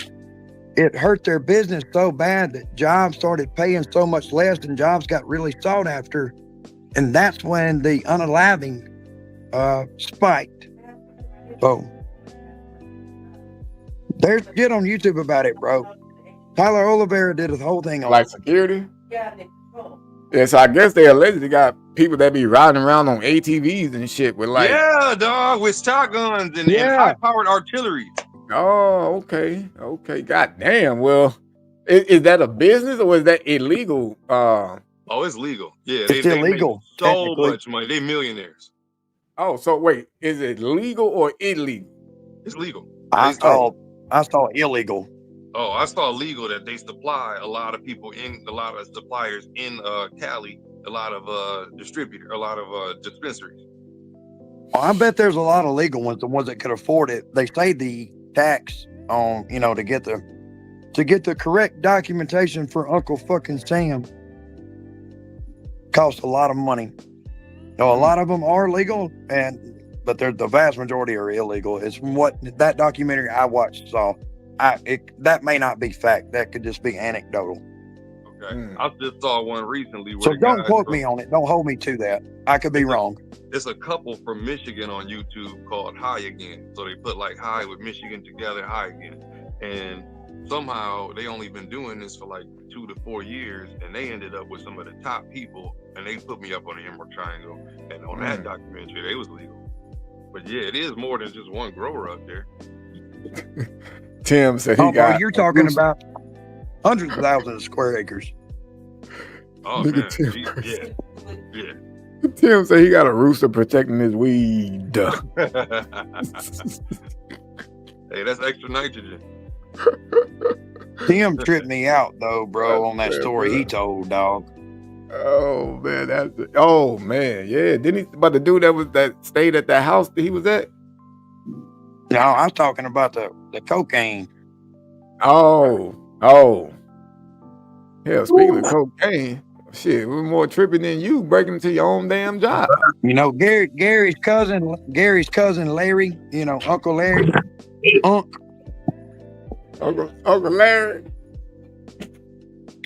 it hurt their business so bad that jobs started paying so much less and jobs got really sought after. And that's when the unaliving spiked. So there's shit on YouTube about it, bro. Tyler Oliveira did a whole thing on Like security? Yeah, so I guess they allegedly got people that be riding around on ATVs and shit with like. Yeah, dog, with shotguns and high-powered artillery. Oh, okay. God damn. Well, is that a business or is that illegal? Oh, it's legal. Yeah, it's illegal. They make so much money. They millionaires. Oh, so wait, is it legal or illegal? It's legal. I saw illegal. Oh, I saw legal that they supply a lot of people a lot of suppliers in Cali, a lot of dispensaries. Well, I bet there's a lot of legal ones, the ones that could afford it. They say the tax on, to get the correct documentation for Uncle fucking Sam costs a lot of money. A lot of them are legal, but the vast majority are illegal. It's from what that documentary I watched saw. That may not be fact. That could just be anecdotal. Okay. I just saw one recently. Where So don't quote me on it. Don't hold me to that. I could be wrong. It's a couple from Michigan on YouTube called High Again. So they put like High with Michigan together, High Again. And somehow they only been doing this for like 2 to 4 years. And they ended up with some of the top people. And they put me up on the Emerald Triangle. And on that documentary, they was legal. But yeah, it is more than just one grower up there. Tim said he got. Bro, you're talking about hundreds of thousands of square acres. Oh, Look man. at Tim. Yeah. Tim said he got a rooster protecting his weed. Hey, that's extra nitrogen. Tim tripped me out, though, bro, on that story he told, dog. Oh, man. Yeah. Didn't he, about the dude that stayed at that house that he was at? No, I'm talking about the cocaine. Oh. Yeah, speaking of cocaine, shit, we're more tripping than you breaking into your own damn job. Gary's cousin Larry, Uncle Larry. Uncle Larry.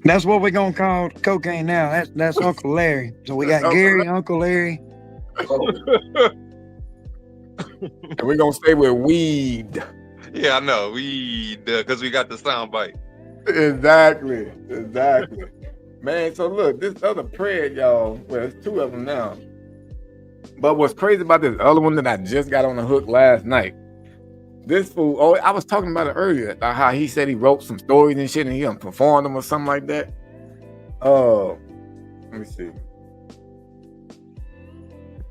That's what we're gonna call cocaine now. That's Uncle Larry. So we got Gary, Uncle Larry. And we're gonna stay with weed. Yeah, I know. Weed, because we got the sound bite. Exactly. Man, so look, this other Pred, y'all, well, it's 2 of them now. But what's crazy about this other one that I just got on the hook last night, this fool, I was talking about it earlier, like how he said he wrote some stories and shit and he performed them or something like that. Let me see.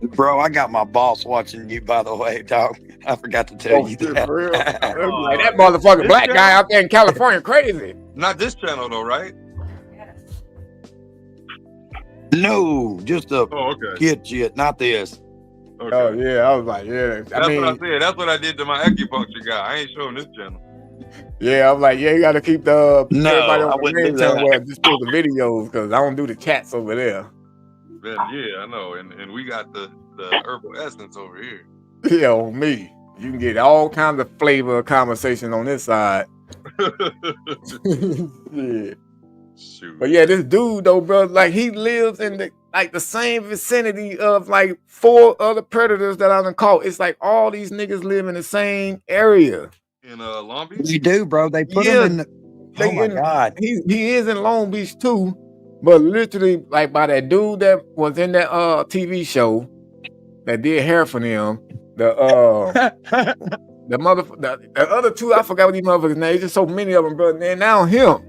Bro, I got my boss watching you, by the way, dog. I forgot to tell you that. For real? Like that motherfucking black guy out there in California, crazy. Not this channel though, right? No, just a kid shit, not this. Okay. Oh yeah, I was like, yeah. That's what I said. That's what I did to my acupuncture guy. I ain't showing this channel. Yeah, I'm like, yeah, you got to keep the everybody I on the wouldn't main do channel that. where I just put the videos because I don't do the chats over there. Man, yeah, I know. And we got the herbal essence over here. Yeah, on me. You can get all kinds of flavor of conversation on this side. Yeah. Shoot. But yeah, this dude though, bro, like he lives in the same vicinity of like 4 other predators that I done caught. It's like all these niggas live in the same area. In Long Beach? You do, bro. They put him in the. Oh my God. He is in Long Beach too. But literally, like by that dude that was in that TV show that did hair for them, the other two, I forgot what these motherfuckers' names. There's so many of them, bro. And then now him.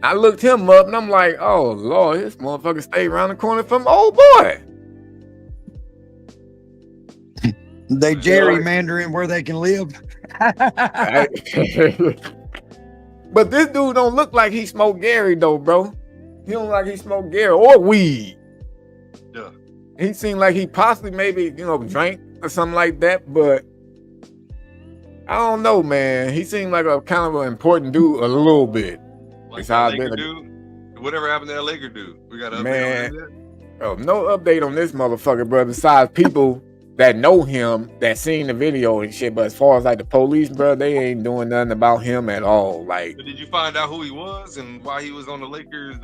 I looked him up and I'm like, oh Lord, this motherfucker stayed around the corner from old boy. They gerrymandering where they can live. But this dude don't look like he smoked Gary though, bro. He don't look like he smoked Gary or weed. Yeah. He seemed like he possibly maybe, drank or something like that, but I don't know, man. He seemed like a kind of an important dude a little bit. Like that Laker dude? Whatever happened to that Laker dude? We got an update on that? Oh, no update on this motherfucker, bro. Besides people that know him, that seen the video and shit. But as far as like the police, bro, they ain't doing nothing about him at all. Like, but did you find out who he was and why he was on the Lakers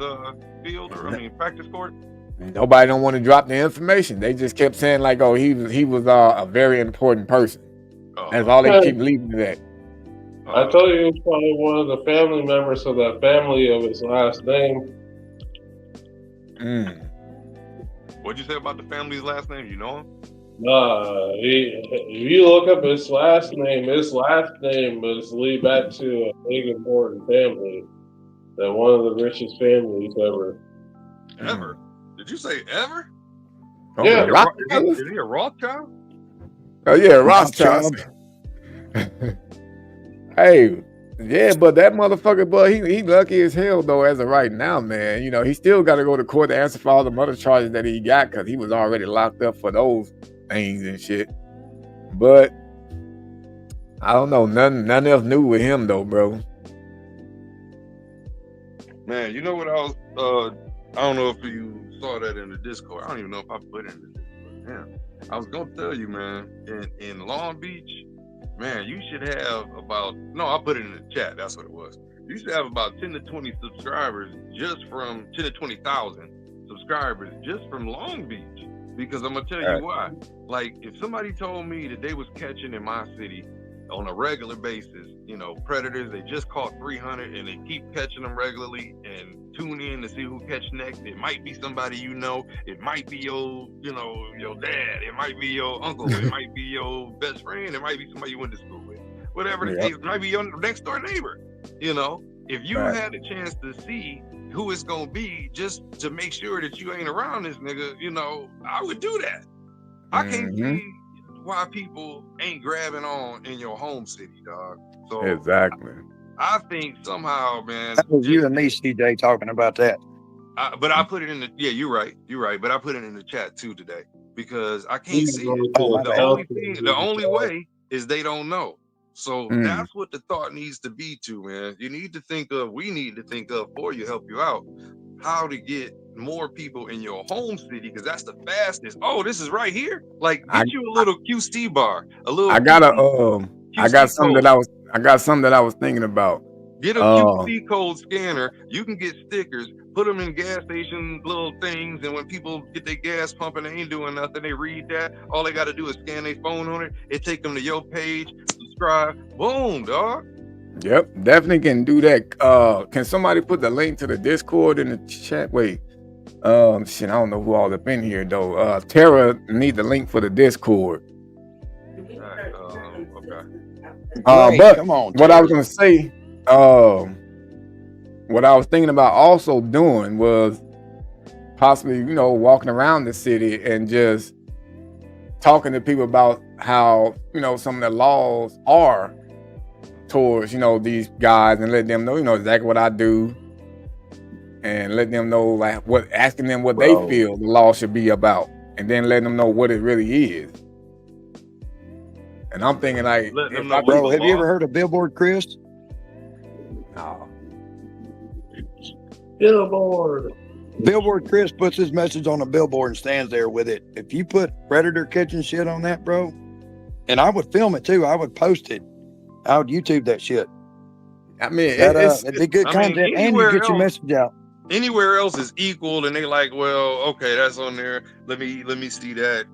field practice court? Nobody don't want to drop the information. They just kept saying like, oh, he was a very important person. That's all they keep leaving it at. I told you he was probably one of the family members of that family of his last name. What'd you say about the family's last name? You know him? Nah, if you look up his last name is lead back to a big important family. That one of the richest families ever. Ever? Did you say ever? Oh, Yeah. Is he a Rothschild? Oh yeah, Rothschild. Hey, yeah, but that motherfucker, boy, he lucky as hell though as of right now, man. He still got to go to court to answer for all the other charges that he got because he was already locked up for those things and shit. But I don't know, nothing else new with him though, bro. Man, you know what I was? I don't know if you saw that in the Discord. I don't even know if I put it in the Discord. Damn, I was gonna tell you, man. In Long Beach. Man, you should have I put it in the chat. That's what it was. You should have about 10 to 20 subscribers just from 10 to 20,000 subscribers just from Long Beach. Because I'm going to tell you why. Like, if somebody told me that they was catching in my city on a regular basis, predators, they just caught 300 and they keep catching them regularly and tune in to see who catch next. It might be somebody it might be your dad, it might be your uncle, it might be your best friend, it might be somebody you went to school with. Whatever the case, it might be your next door neighbor. If you had a chance to see who it's gonna be just to make sure that you ain't around this nigga, I would do that. I can't see why people ain't grabbing on in your home city, dog. So exactly. I think somehow, man. That was you and me, CJ, talking about that. But I put it in you're right. But I put it in the chat too today because I can't see it. The only way is they don't know. So that's what the thought needs to be too, man. We need to think of for you, help you out, how to get more people in your home city because that's the fastest. Oh, this is right here. Like get you a little QC bar, a little. I got something that I was thinking about. Get a QC code scanner. You can get stickers, put them in gas station little things, and when people get their gas pumping, they ain't doing nothing. They read that. All they got to do is scan their phone on it. It take them to your page, subscribe, boom, dog. Yep, definitely can do that. Can somebody put the link to the Discord in the chat? Wait, shit, I don't know who all up in here though. Tara need the link for the Discord. Okay. But come on, what I was gonna say, what I was thinking about also doing was possibly, walking around the city and just talking to people about how, some of the laws are towards, these guys and let them know, exactly what I do and let them know asking them what they feel the law should be about and then letting them know what it really is. And I'm thinking have you ever heard of Billboard Chris? No. Billboard Chris puts his message on a billboard and stands there with it. If you put predator catching shit on that, bro, and I would film it too, I would post it. I would YouTube that shit. I mean, it'd be good content and you get your message out. Anywhere else is equal, and they like, well, okay, that's on there. Let me see that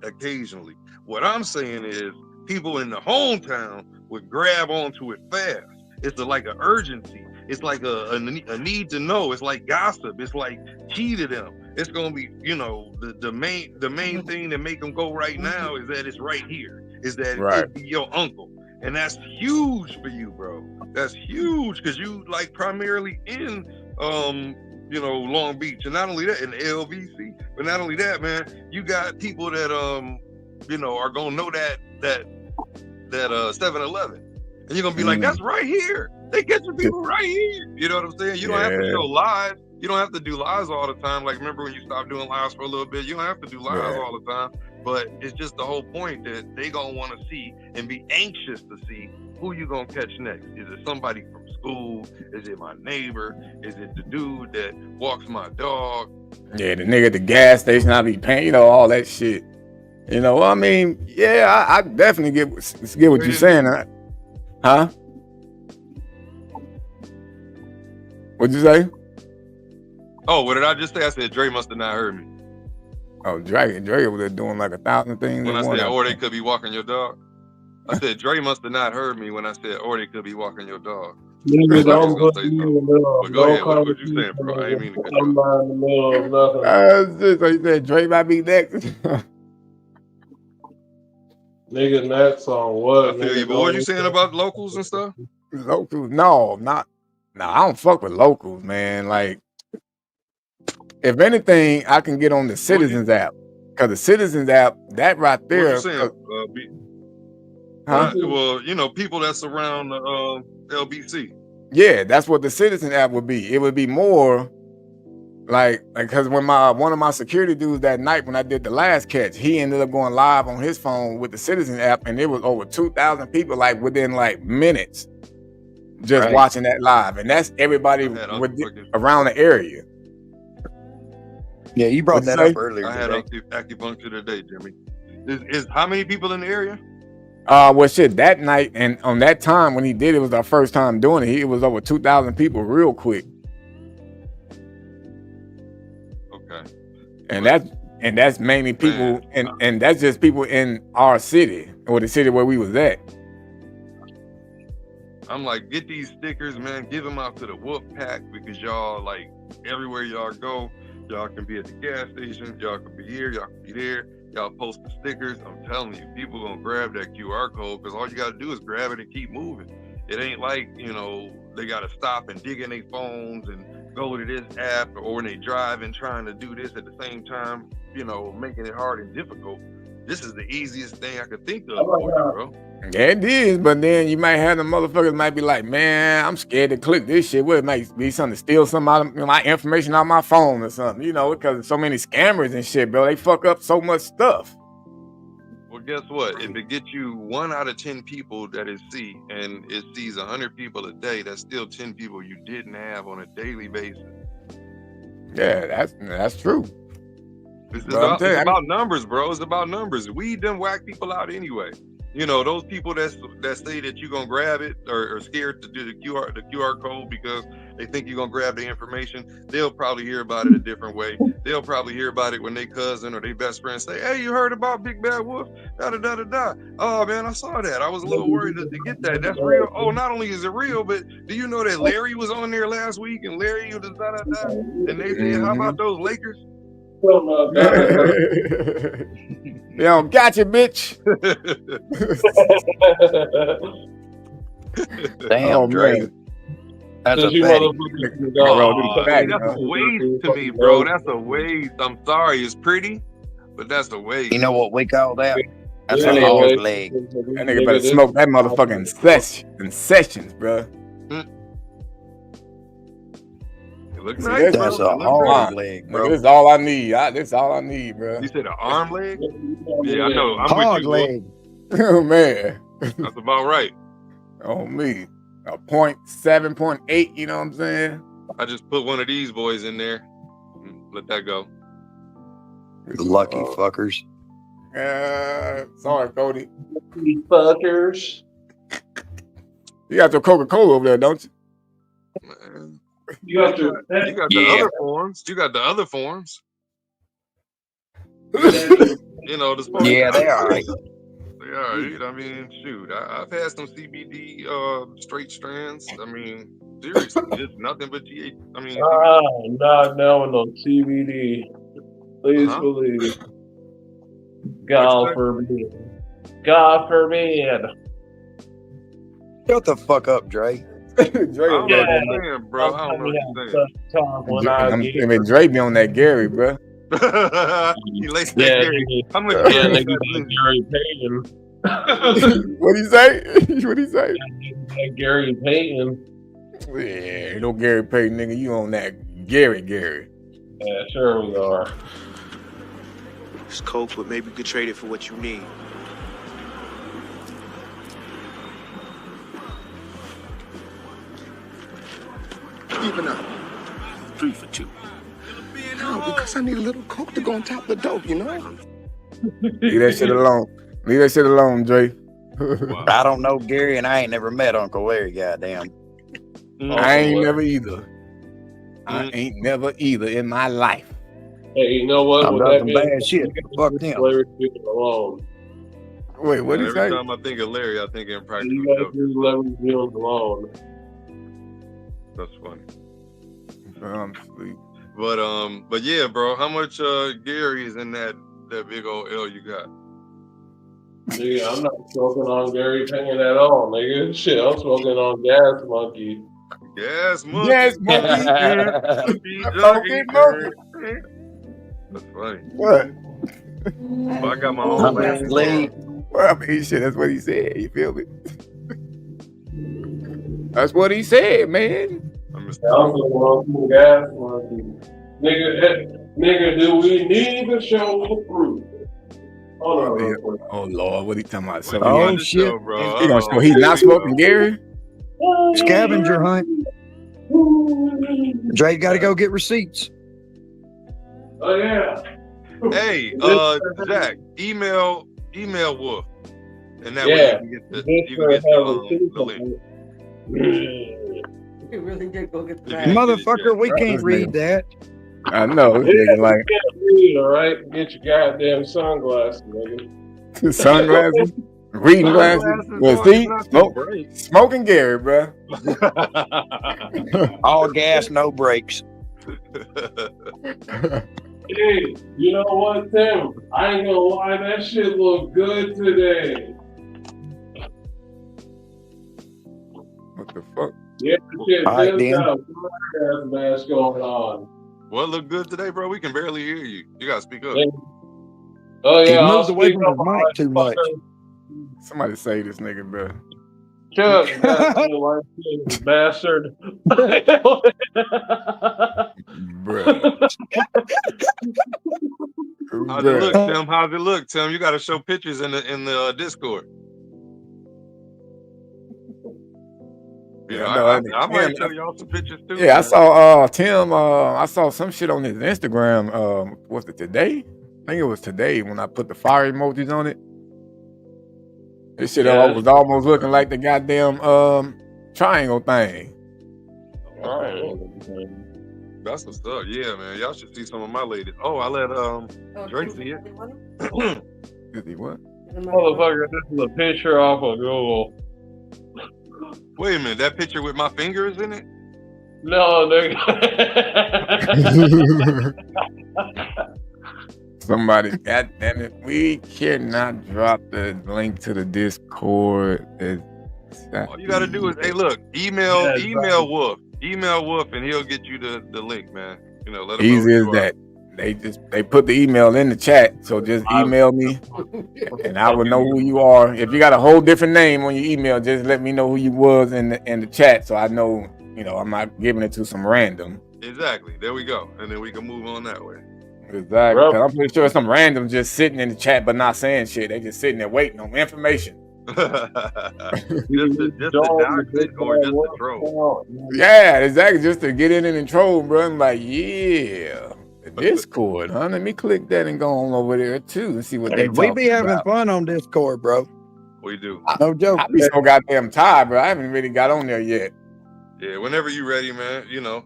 occasionally. What I'm saying is, people in the hometown would grab onto it fast. It's like an urgency. it's like a need to know. It's like gossip. It's like key to them. It's gonna be, you know, the main thing that make them go right now is that it's right here. Is that Right. it be your uncle, and that's huge for you, bro. That's huge because you like primarily in you know, Long Beach, and not only that, in LBC, but not only that, man, you got people that you know, are gonna know that 7-Eleven, and you're gonna be like, that's right here. They catching people right here. You know what I'm saying? You don't have to show live. You don't have to do lives all the time. Like, remember when you stopped doing lives for a little bit? You don't have to do lives all the time. But it's just the whole point that they gonna want to see and be anxious to see who you gonna catch next. Is it somebody from school? Is it my neighbor? Is it the dude that walks my dog? Yeah, the nigga at the gas station I be paying, you know, all that shit. You know, I mean, yeah, I definitely get what you're saying. Huh? What'd you say? Oh, what did I just say? I said Dre must have not heard me. Oh, Dre was doing like 1,000 things. When I said, or they could be walking your dog. I said, Dre must have not heard me when I said, or they could be walking your dog. Nigga, don't put me in the middle. But go ahead, what you saying, bro? I ain't mean to cut you I'm not in the middle of nothing. So you said Dre might be next? Nigga, next on what? I feel you, but what you saying about locals and stuff? Locals? No, I don't fuck with locals, man. Like, if anything, I can get on the Citizens app. Because the Citizens app, that right there. What you saying, well, you know, people that surround the LBC. Yeah, that's what the Citizen app would be. It would be more like because when one of my security dudes that night when I did the last catch, he ended up going live on his phone with the Citizen app, and it was over 2,000 people like within like minutes just watching that live, and that's everybody around the area. Yeah, you brought that up earlier. I had acupuncture today, Jimmy. Is how many people in the area? Well, shit, that night and on that time when he did it was our first time doing it. It was over 2,000 people real quick. Okay. And that's mainly people, and that's just people in our city or the city where we was at. I'm like, get these stickers, man. Give them out to the Wolf Pack because y'all like everywhere y'all go. Y'all can be at the gas station. Y'all can be here. Y'all can be there. Y'all post the stickers. I'm telling you, people gonna grab that QR code because all you gotta do is grab it and keep moving. It ain't like, you know, they gotta stop and dig in their phones and go to this app, or when they driving trying to do this at the same time, you know, making it hard and difficult. This is the easiest thing I could think of for you, bro. Yeah, it is, but then you might have the motherfuckers might be like, man, I'm scared to click this shit. What, it might be something to steal some out of my information out of my phone or something, you know, because there's so many scammers and shit, bro. They fuck up so much stuff. Well, guess what? If it gets you 1 out of 10 people that it see, and it sees 100 people a day, that's still 10 people you didn't have on a daily basis. Yeah, that's true. It's about numbers, bro. It's about numbers. We done whack people out anyway. You know, those people that say that you're gonna grab it or scared to do the QR code because they think you're gonna grab the information, they'll probably hear about it a different way. They'll probably hear about it when their cousin or their best friend say, hey, you heard about Big Bad Wolf? Da-da-da-da-da. Oh man, I saw that. I was a little worried to get that. That's real. Oh, not only is it real, but do you know that Larry was on there last week and Larry was da-da-da? And they said, how about those Lakers? Yo, gotcha, bitch. Damn, Dre. That's a that's a waste to me, bro. That's a waste. I'm sorry, it's pretty, but that's a waste. You know what we call that? That's a hog leg. That nigga better smoke that motherfucking in sessions, bro. Looks nice, that's a hog leg, bro. This is all I need. This is all I need, bro. You said an arm leg? Yeah, I know. I'm hog with you, leg. Oh man, that's about right. Oh me, a 0.7, 0.8. You know what I'm saying? I just put one of these boys in there. Let that go. Lucky fuckers. Sorry, Cody. Lucky fuckers. You got your Coca-Cola over there, don't you? Man. You got the other forms. You got the other forms. You know, the yeah, they are right. They are right. I mean, shoot, I've had some CBD straight strands. I mean, Seriously, just nothing but GH. I mean, Not knowing on CBD. Please Huh? believe. What'd God you say? forbid. God forbid. Shut the fuck up, Dre. Dre I don't know what you're saying, bro. I don't know what you're saying. Dre be on that Gary, bro. He laced that Yeah, Gary. nigga. How much Yeah, Gary nigga, got that in you? Gary Payton. What'd he say? What'd he say? That Gary Payton. Yeah, no Gary Payton, nigga. You on that Gary. Yeah, sure we are. It's coke, but maybe you could trade it for what you need. Even up. 3 for 2. No, because I need a little coke to go on top of the dope, you know? Leave that shit alone. Leave that shit alone, Dre. I don't know Gary, and I ain't never met Uncle Larry. Goddamn. I ain't never either. I ain't never either in my life. Hey, you know what? I'm With done that some being bad shit. Fuck them. Larry speaking alone. Wait, what did he say? Every time I think of Larry, I think of Impractical You guys Jokes. do Larry Jones alone. That's funny. I'm asleep. But yeah, bro, how much Gary is in that big old L you got? Nigga, I'm not smoking on Gary Payton at all, nigga. Shit, I'm smoking on Gas Monkey. Gas monkey. Yes, monkey. Monkey. That's funny. What? Well, I got my own last Honestly, Well, I mean, shit, that's what he said. You feel me? That's what he said, man. I'm just I'm smoking Gas Monkey. Nigga, do we need to show the proof? Hold on real quick. Oh Lord, what he talking about? So Oh, the shit. show, bro. he gonna show he's not smoking Gary? Scavenger hunt. Dre got to go get receipts. Oh yeah. Hey, Jack, email Wolf, and that way you can get the link. You really did go get the bag. Motherfucker, we can't read that. I know. This nigga like You can't read, all right? Get your goddamn sunglasses, nigga. sunglasses, reading glasses. Well, see, smoking Gary, bro. All gas, no brakes. Hey, you know what, Tim? I ain't gonna lie, that shit look good today. What the fuck? Yeah, shit, All right, just then. got a mask going on. What look good today, bro? We can barely hear you. You gotta speak up. Oh He yeah, I'll moved away speak from up. his mic too much. Somebody say this nigga, bro. Shut up, bastard. Bruh. How's it look, Tim? How's it look, Tim? You gotta show pictures in the Discord. Yeah, I might show y'all some pictures too. Yeah, man. I saw Tim. I saw some shit on his Instagram. Was it today? I think it was today when I put the fire emojis on it. This shit was almost looking like the goddamn triangle thing. All right. That's what's up. Yeah, man. Y'all should see some of my latest. Oh, I let Drake see it. What? Motherfucker, this is a picture off of Google. Wait a minute, that picture with my fingers in it? No, nigga. Somebody, goddamn it, we cannot drop the link to the Discord. All you gotta do is, hey, look, email Wolf, and he'll get you the link, man. You know, let him easy know as that. They put the email in the chat, so just email me, and I will know who you are. If you got a whole different name on your email, just let me know who you was in the chat, so I know. You know, I'm not giving it to some random. Exactly. There we go, and then we can move on that way. Exactly. Cause I'm pretty sure some random just sitting in the chat but not saying shit. They just sitting there waiting on information. just to dox it or just to troll. Yeah, exactly. Just to get in and troll, bro. I'm like, yeah, the Discord, huh? Let me click that and go on over there too and see what they We be having about. fun on Discord, bro. We do. No joke. I be so goddamn tired, bro. I haven't really got on there yet. Yeah, whenever you ready, man. You know,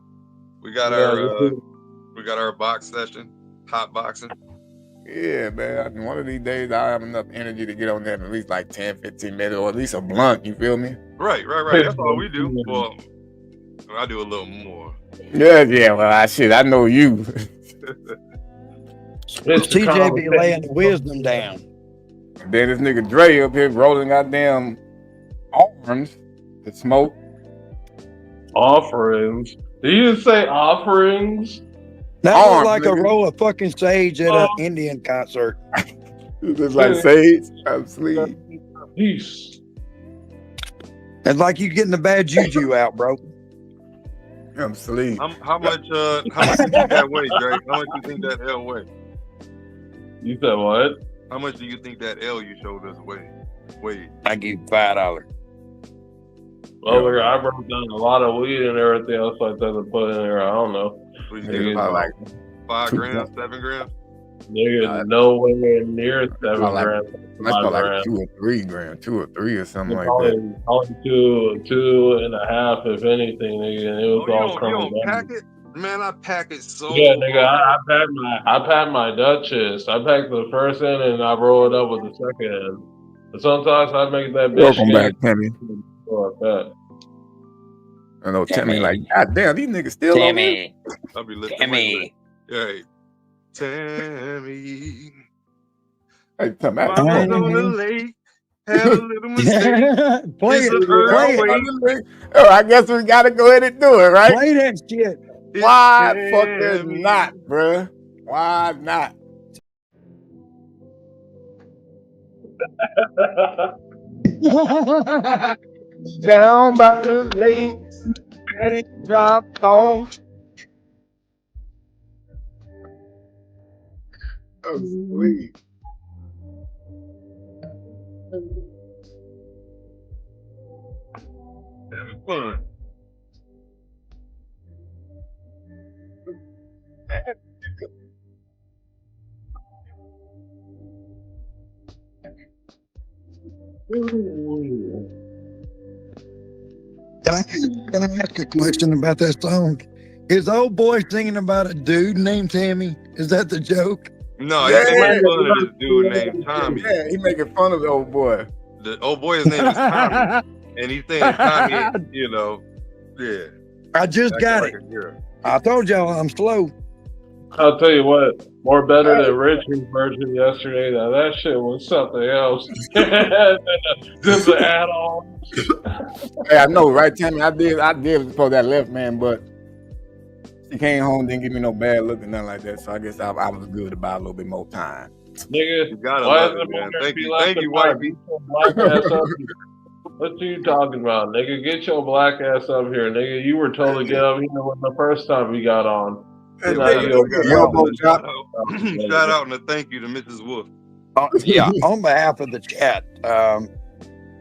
we got our box session, hot boxing. Yeah, man. One of these days I'll have enough energy to get on there for at least like 10, 15 minutes or at least a blunt. You feel me? Right. That's all we do. Well, I do a little more. Yeah. Well, I know you. TJ be laying the wisdom down. Then this nigga Dre up here rolling goddamn arms to smoke. Offerings. Did you say offerings? That was like a row of fucking sage at an Indian concert. It's like sage. I'm asleep. Peace. It's like you getting the bad juju out, bro. I'm asleep. How much you think that weigh, Drake? How much you think that L weigh? You said what? How much do you think that L you showed us weigh? I give you $5. Well, look, I broke down a lot of weed and everything else like that to put in there. I don't know. What do you think about like 5 grams, 7 grams? Nigga, nowhere near 7 grams. That's probably like 2 or 3 grams, 2 or 3 or something like probably, that. Probably 2.5, if anything, nigga. And it was all coming down. Pack it? Man, I pack it so. Yeah, nigga, I packed my Duchess. I packed the first end and I roll it up with the second end. But sometimes I make that bitch. Welcome back, Timmy. Like I know Timmy, like, God damn, these niggas still Timmy. I'll be listening. Timmy. Hey, Timmy. Hey, Timmy. I was on the lake. Had a little mistake. Play it. Oh, I guess we gotta go ahead and do it, right? Play that shit. Why fucking not, bruh? Why not? Down by the lake, and it dropped off. Oh, sweet. Having fun. Can I ask a question about that song? Is old boy singing about a dude named Tammy? Is that the joke? No, he's making fun of this dude named Tommy. Yeah, he making fun of the old boy. The old boy's name is Tommy, and he's saying Tommy, yeah. I just got it. I told y'all I'm slow. I'll tell you what, more better than Richard's version yesterday. Now that shit was something else. Just an add-on. Hey, I know, right, Tammy? I did before that left, man, but she came home, didn't give me no bad look or nothing like that. So I guess I was good about a little bit more time. Nigga, you gotta love it, man. Thank you, wifey. What you talking about, nigga? Get your black ass up here, nigga. You were told to get up here when the first time we got on. Shout out and a thank you to Mrs. Wolf. Yeah, on behalf of the chat,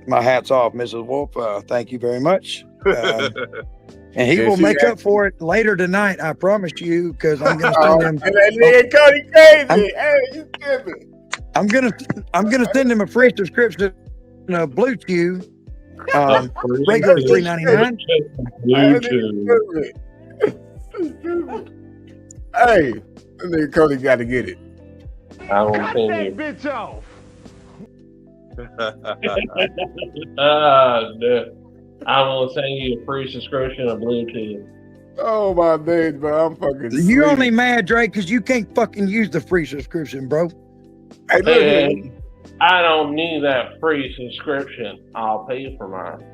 my hat's off, Mrs. Wolf. Thank you very much. And he will make up for it later tonight, I promise you, because I'm going to send him. Cody crazy. I'm gonna send him a free subscription to Blue Chew. Regular $3.99. Hey, that nigga Cody got to get it. I won't send you. Bitch off. I'm gonna send you a free subscription to Bluetooth. Oh my days, bro! I'm fucking. You only mad, Drake, because you can't fucking use the free subscription, bro. Hey, I don't need that free subscription. I'll pay for mine.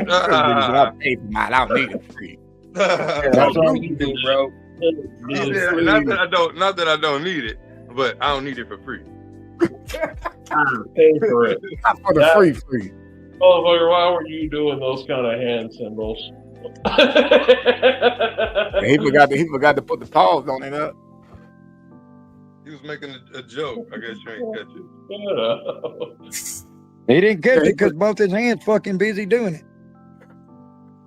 I'll pay for mine. I don't need it free. That's all you do, bro. Not that I don't need it, but I don't need it for free. I'll pay for it. Not for the free. Motherfucker, why were you doing those kind of hand symbols? He forgot to put the pause on it up. He was making a joke. I guess you ain't catch it. He didn't catch it because both his hands fucking busy doing it.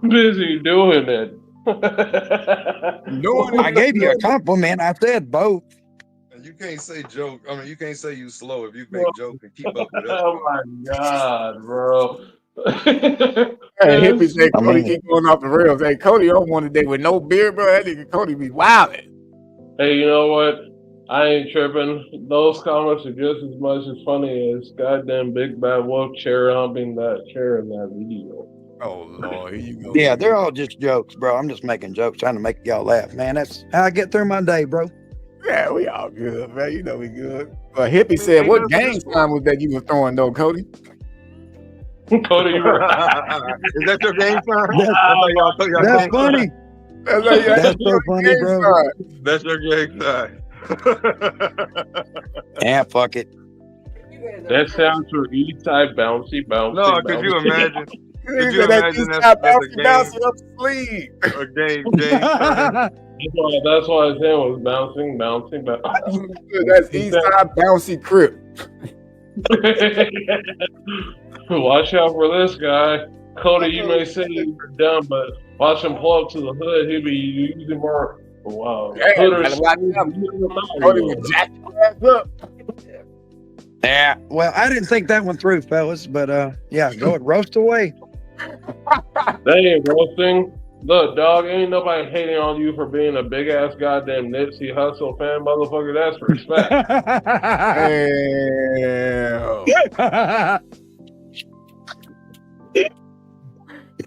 Busy doing it. I gave you a compliment. I said both. You can't say joke. I mean, you can't say you slow if you make jokes and keep up with us. Oh my god, bro. Hey, hippie say Cody keep going off the rails. Hey, Cody on one today with no beard, bro. That nigga Cody be wildin'. Hey, you know what? I ain't tripping. Those comments are just as much as funny as goddamn Big Bad Wolf chair humping that chair in that video. Oh Lord, here you go. Yeah, they're all just jokes, bro. I'm just making jokes, trying to make y'all laugh, man. That's how I get through my day, bro. Yeah, we all good, man. You know we good. But Hippie said, "What game sign was that you were throwing, though, Cody?" Cody, Is that your game sign? That's funny. That's so funny, bro. That's your game sign. Yeah, fuck it. That sounds for Eastside bouncy. No, could you imagine? Could you That imagine Eastside that's a bouncy game? up sleeve. A game sign. That's why his hand was bouncing. That's Eastside bouncy crip. Watch out for this guy. Cody, you may say you're dumb, but watch him pull up to the hood. He'll be using more. Wow. Cody would jack your ass up. Yeah. Well, I didn't think that one through, fellas, but yeah, go and roast away. They ain't roasting. Look, dog, ain't nobody hating on you for being a big ass goddamn Nipsey Hussle fan, motherfucker. That's respect.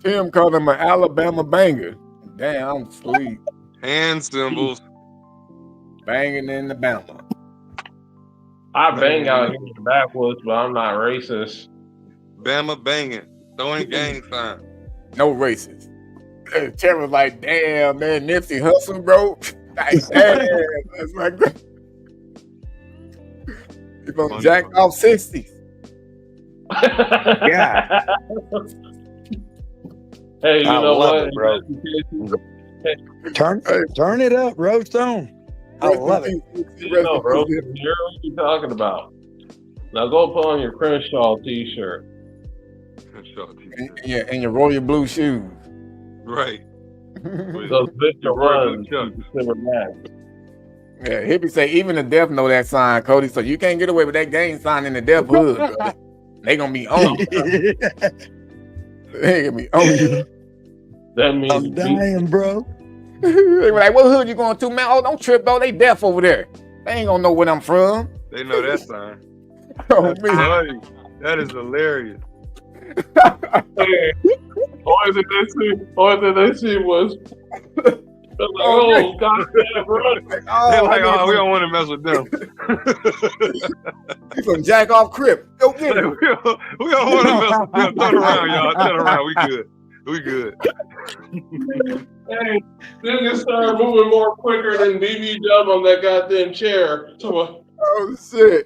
Tim called him an Alabama banger. Damn, I'm asleep. Hand symbols. Banging in the Bama. I bang out here in the backwoods, but I'm not racist. Bama banging. Throwing gang sign. No racist. Tim was like, damn, man, Nipsey Hussle, bro. Like, damn. That's like that. You're gonna jack off 60s. Yeah. Hey, you know what, it, bro? Turn it up, roast on. I love it. You know, bro, you're what you talking about. Now go put on your Crenshaw t-shirt. And your royal blue shoes. Right. Those Victor runs. Yeah, Hippie say even the deaf know that sign, Cody. So you can't get away with that gang sign in the deaf hood. Bro. They gonna be on you. They gonna be on you. That means I'm dying, bro. They were like, "What hood you going to, man? Oh, don't trip, though. They deaf over there. They ain't gonna know where I'm from." They know that sign. Oh, That's funny. That is hilarious. All that they see was, oh, goddamn, bro. They're like, oh, we don't want to mess with them. You from Jack off Crip. Go get it. We don't want to mess with them. Turn around, y'all. Turn around. We good. We good. Hey, niggas started moving more quicker than BB Dub on that goddamn chair. Oh, shit.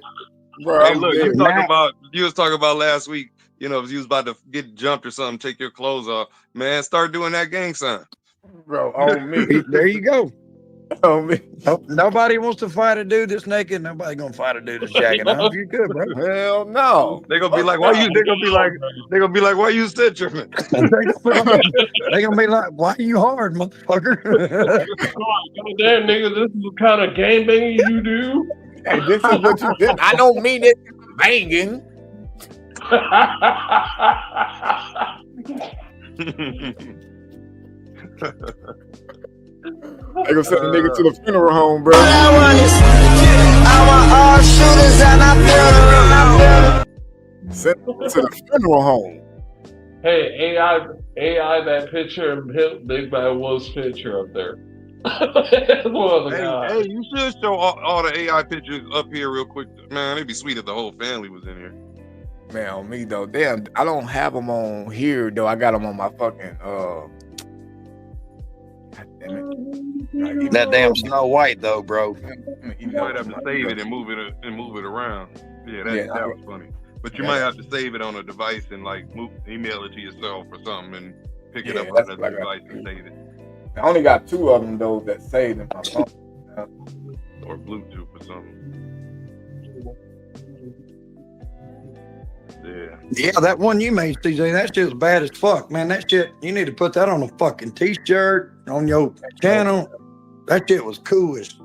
Bro, hey, look, you was talking about last week, you know, if you was about to get jumped or something, take your clothes off. Man, start doing that gang sign. Bro, on me. There you go. On me. Nobody wants to fight a dude that's naked. Nobody gonna fight a dude that's jacking off. You're good, bro. Hell no. They gonna be like, why you? They gonna be like, why you sit tripping? They gonna be like, why you hard, motherfucker? Damn, nigga, this is the kind of game banging you do. Hey, this is what you did. I don't mean it banging. They gonna send a nigga to the funeral home, bro. Send him to the funeral home. Hey, AI that picture and Big Bad Wolf's picture up there. Hey, you should show all the AI pictures up here real quick. Man, it'd be sweet if the whole family was in here. Man, on me though. Damn, I don't have them on here though. I got them on my fucking God damn it. That damn Snow White though, bro. You might have to save it and move it around. Yeah, that was funny. But you might have to save it on a device and like email it to yourself or something and pick it up on that device and save it. I only got 2 of them though that saved in my phone. Or Bluetooth or something. Yeah, that one you made, CJ, that shit's bad as fuck, man. That shit, you need to put that on a fucking t-shirt on your channel. That shit was cool as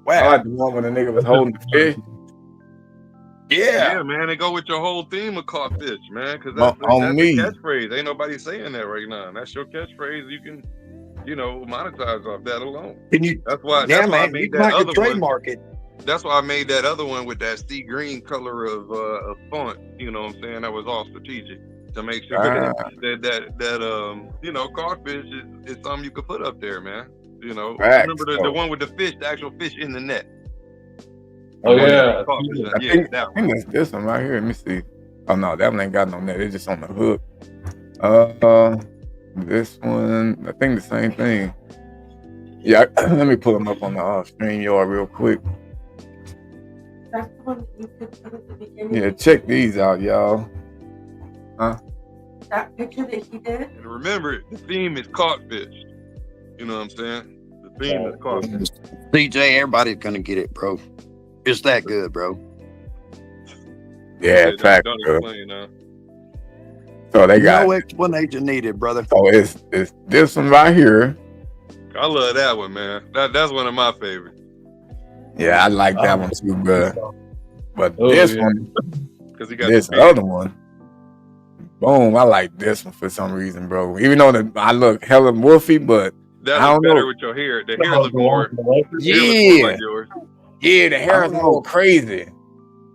wow. I like the one when the nigga was holding the fish. Yeah, man, they go with your whole theme of caught fish, man, because that's the catchphrase. Ain't nobody saying that right now. And that's your catchphrase. You can, monetize off that alone. That's why I made that other trademark one. That's why I made that other one with that sea green color of font. You know what I'm saying? That was all strategic. to make sure that you know, codfish is something you could put up there, man. You know, remember the one with the fish, the actual fish in the net. Oh yeah, I think that's this one right here. Let me see. Oh no, that one ain't got no net. It's just on the hook. This one, I think the same thing. Yeah, let me pull them up on the StreamYard real quick. That's the one you could put at the beginning. Yeah, check these out, y'all. Huh? That picture that he did. And remember, the theme is codfish. You know what I'm saying? The theme is codfish. CJ, everybody's gonna get it, bro. It's that good, bro. Yeah, fact. Don't explain now. So they got no explanation needed, brother. So it's this one right here. I love that one, man. That's one of my favorites. Yeah, I like that one too, bro. But this one, because he got this other one, boom, I like this one for some reason, bro. Even though I look hella wolfy, but that I don't better know. with your hair. The hair look more. Yeah, like yours. Yeah, the hair is more crazy.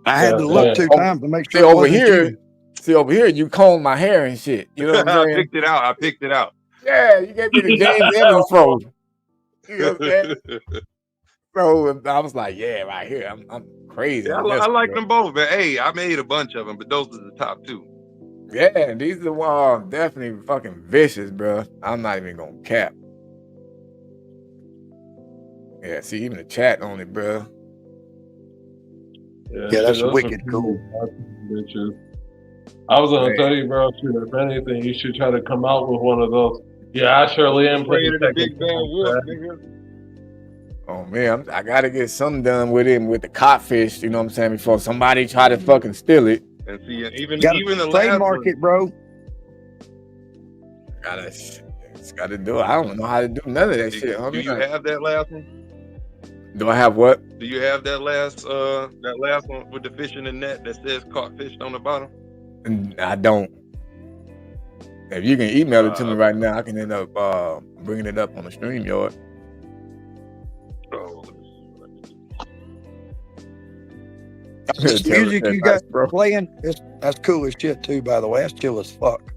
I had to look 2 times to make sure. See over here, you comb my hair and shit. You know what I'm saying? I picked it out. Yeah, you gave me the James Evans fro. You know what I'm saying? So I was like, yeah, right here, I'm crazy. Yeah, I like them both, but hey, I made a bunch of them, but those are the top 2. Yeah, these are definitely fucking vicious, bro. I'm not even gonna cap. Yeah, see, even the chat on it, bro. Yeah, that's wicked cool. I was gonna tell you, bro, if anything, you should try to come out with one of those. Yeah, I surely am playing the big bad wolf, nigga. Oh man, I gotta get something done with him with the codfish. You know what I'm saying? Before somebody try to fucking steal it. And see, even the trademark it, bro. Gotta do it. I don't know how to do none of that shit. Do you have that last one? Do I have what? Do you have that last one with the fish in the net that says caught fish on the bottom? I don't. If you can email it to me right now, I can end up bringing it up on the StreamYard. This music you got playing, that's cool as shit too, by the way. That's chill as fuck.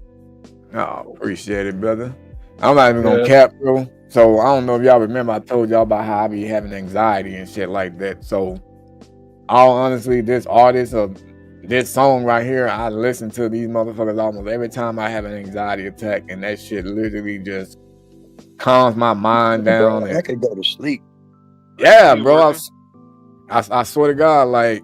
Oh, appreciate it, brother. I'm not even gonna cap, bro. So I don't know if y'all remember I told y'all about how I be having anxiety and shit like that. So all honestly, this artist or this song right here, I listen to these motherfuckers almost every time I have an anxiety attack, and that shit literally just calms my mind down. I could go to sleep. Yeah, bro. I swear to God, like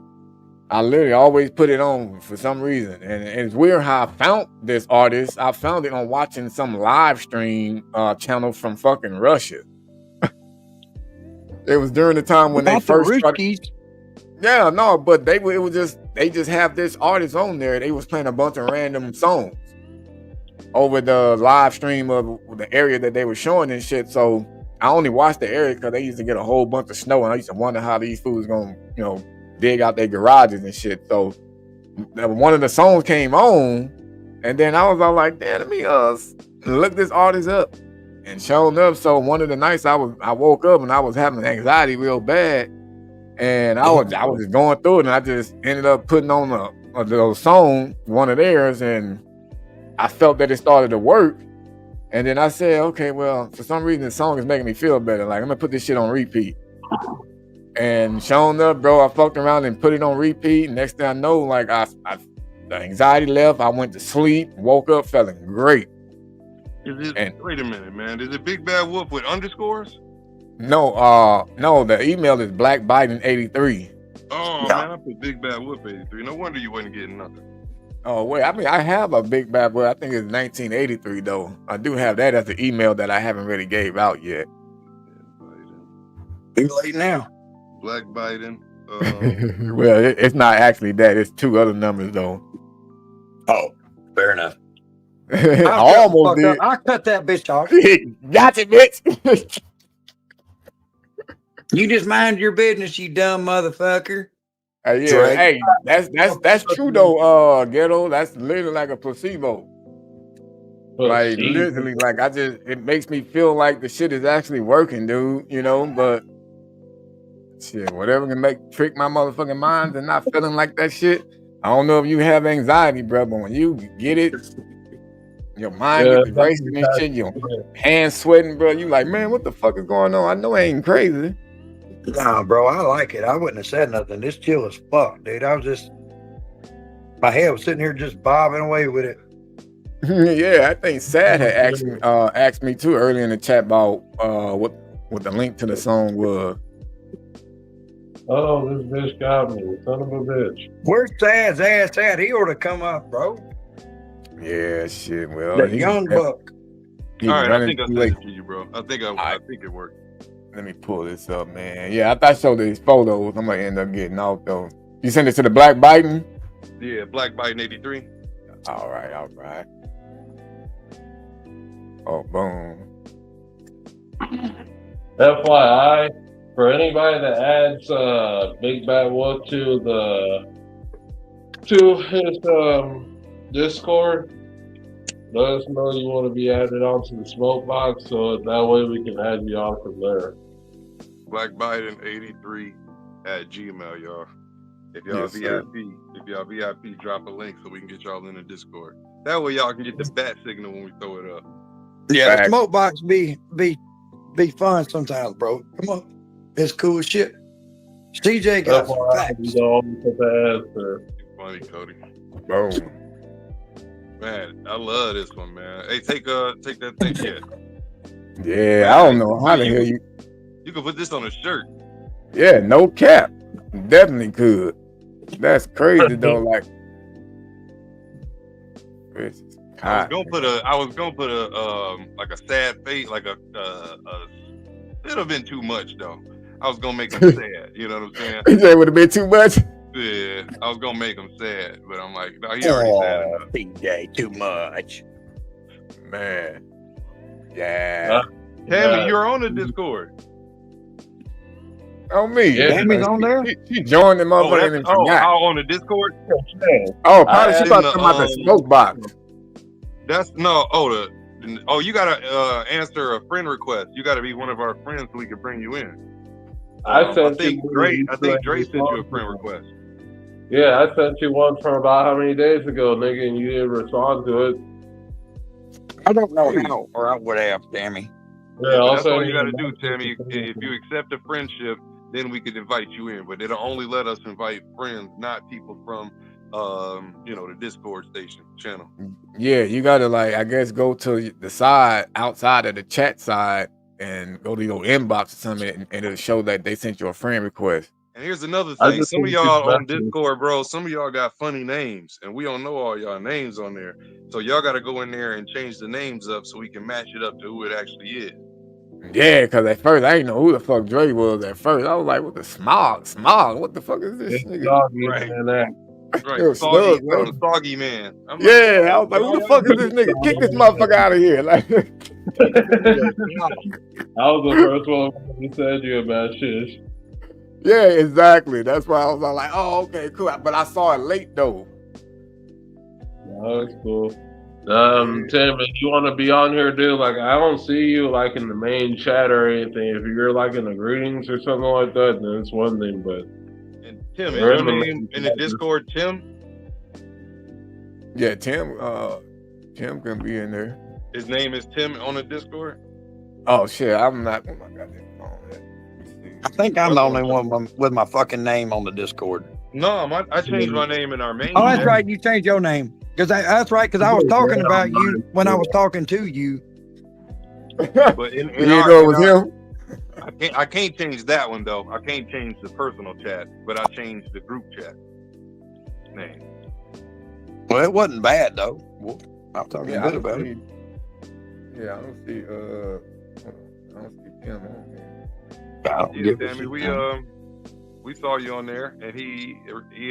I literally always put it on for some reason. And it's weird how I found this artist. I found it on watching some live stream channel from fucking Russia. It was during the time when they first started. Yeah, no, but they just have this artist on there. They was playing a bunch of random songs over the live stream of the area that they were showing and shit. So I only watched the area because they used to get a whole bunch of snow, and I used to wonder how these fools gonna, dig out their garages and shit. So one of the songs came on, and then I was all like, damn, let me look this artist up. And sure enough, so one of the nights I woke up and I was having anxiety real bad, and I was just going through it, and I just ended up putting on a little song, one of theirs, and I felt that it started to work. And then I said, okay, well, for some reason the song is making me feel better. Like, I'm gonna put this shit on repeat. And sure enough, bro, I fucked around and put it on repeat. Next thing I know, like the anxiety left. I went to sleep, woke up feeling great. Wait a minute, man. Is it Big Bad Wolf with underscores? No, the email is blackbiden83. Oh man, I put Big Bad Wolf 83. No wonder you wasn't getting nothing. Oh wait, I mean I have a Big Bad Wolf. I think it's 1983 though. I do have that as the email that I haven't really gave out yet. Too late now. Black Biden. Well, it's not actually that. It's 2 other numbers though. Oh, fair enough. I almost did. I cut that bitch off. Gotcha, bitch. You just mind your business, you dumb motherfucker. Yeah, hey, that's true though, Ghetto. That's literally like a placebo. Like literally, like it makes me feel like the shit is actually working, dude. But shit, whatever can trick my motherfucking mind and not feeling like that shit, I don't know if you have anxiety, bro, but when you get it, your mind gets racing and shit, your hands sweating, bro. You like, man, what the fuck is going on? I know I ain't crazy. Nah, bro, I like it. I wouldn't have said nothing. This chill as fuck, dude. I was just, my head was sitting here just bobbing away with it. Yeah, I think Sad had asked me too earlier in the chat about what the link to the song was. Oh, this bitch got me, son of a bitch. Where's Sad's ass at? He ought to come up, bro. Yeah, shit. Well, The young buck. All right, I think I sent it to you, bro. I think it worked. Let me pull this up, man. Yeah, I thought I showed these photos. I'm gonna end up getting off though. You sent it to the Black Biden? Yeah, Black Biden 83. All right. Oh, boom. FYI, for anybody that adds Big Bad Wolf to his Discord, let us know you want to be added onto the smoke box, so that way we can add you on from there. Black Biden 83 at Gmail, y'all. If y'all VIP, drop a link so we can get y'all in the Discord. That way y'all can get the bat signal when we throw it up. Yeah, the smoke box be fun sometimes, bro. Come on, it's cool as shit. CJ got some facts. Funny, Cody. Boom. Man, I love this one, man. Hey, take that thing. Yeah, man, I don't know how the hell you can put this on a shirt. Yeah, no cap. Definitely could. That's crazy though. Like, I was gonna put a like a sad face, like a it'd have been too much though. I was gonna make him sad. You know what I'm saying? That would have been too much. Yeah, I was gonna make him sad, but I'm like, no, he already sad enough. PJ, too much, man. Yeah. Tammy, you're on the Discord. Oh, me. Yeah, Tammy's on there. She joined the motherfucker. On the Discord. Oh, probably she about to come out the smoke box. That's you gotta answer a friend request. You gotta be one of our friends so we can bring you in. I think Dre sent you a friend request. Yeah, I sent you one from about how many days ago, nigga, and you didn't respond to it. I don't know how, or I would have, Tammy. Yeah, that's all you gotta do, Tammy. If you accept a friendship, then we can invite you in. But it'll only let us invite friends, not people from the Discord channel. Yeah, you gotta I guess go to the side outside of the chat side and go to your inbox or something, and it'll show that they sent you a friend request. And here's another thing. Some of y'all on Discord, bro, some of y'all got funny names, and we don't know all y'all names on there. So y'all got to go in there and change the names up so we can match it up to who it actually is. Yeah, because at first I didn't know who the fuck Dre was at first. I was like, what the smog? What the fuck is this nigga? Right. Soggy man. I was like, who the fuck is this nigga? Kick this motherfucker out of here. Like, I was the first one who said you about shit. Yeah, exactly. That's why I was like, oh, okay, cool. But I saw it late though. Oh, that's cool. Tim, if you want to be on here, dude, I don't see you in the main chat or anything. If you're in the greetings or something like that, then it's one thing. But Tim, is your name in the Discord Tim? Yeah, Tim can be in there. His name is Tim on the Discord? Oh shit, I'm not. Oh my goddamn phone. I think I'm the only one with my fucking name on the Discord. No, I changed my name in our main. Oh, that's right. You changed your name. That's right. Because I was talking about you when I was talking to you. But you know it was him. I can't change that one though. I can't change the personal chat, but I changed the group chat name. Well, it wasn't bad though. I'm talking good about it. Yeah, I don't see Tim on there. Tammy, we saw you on there, and he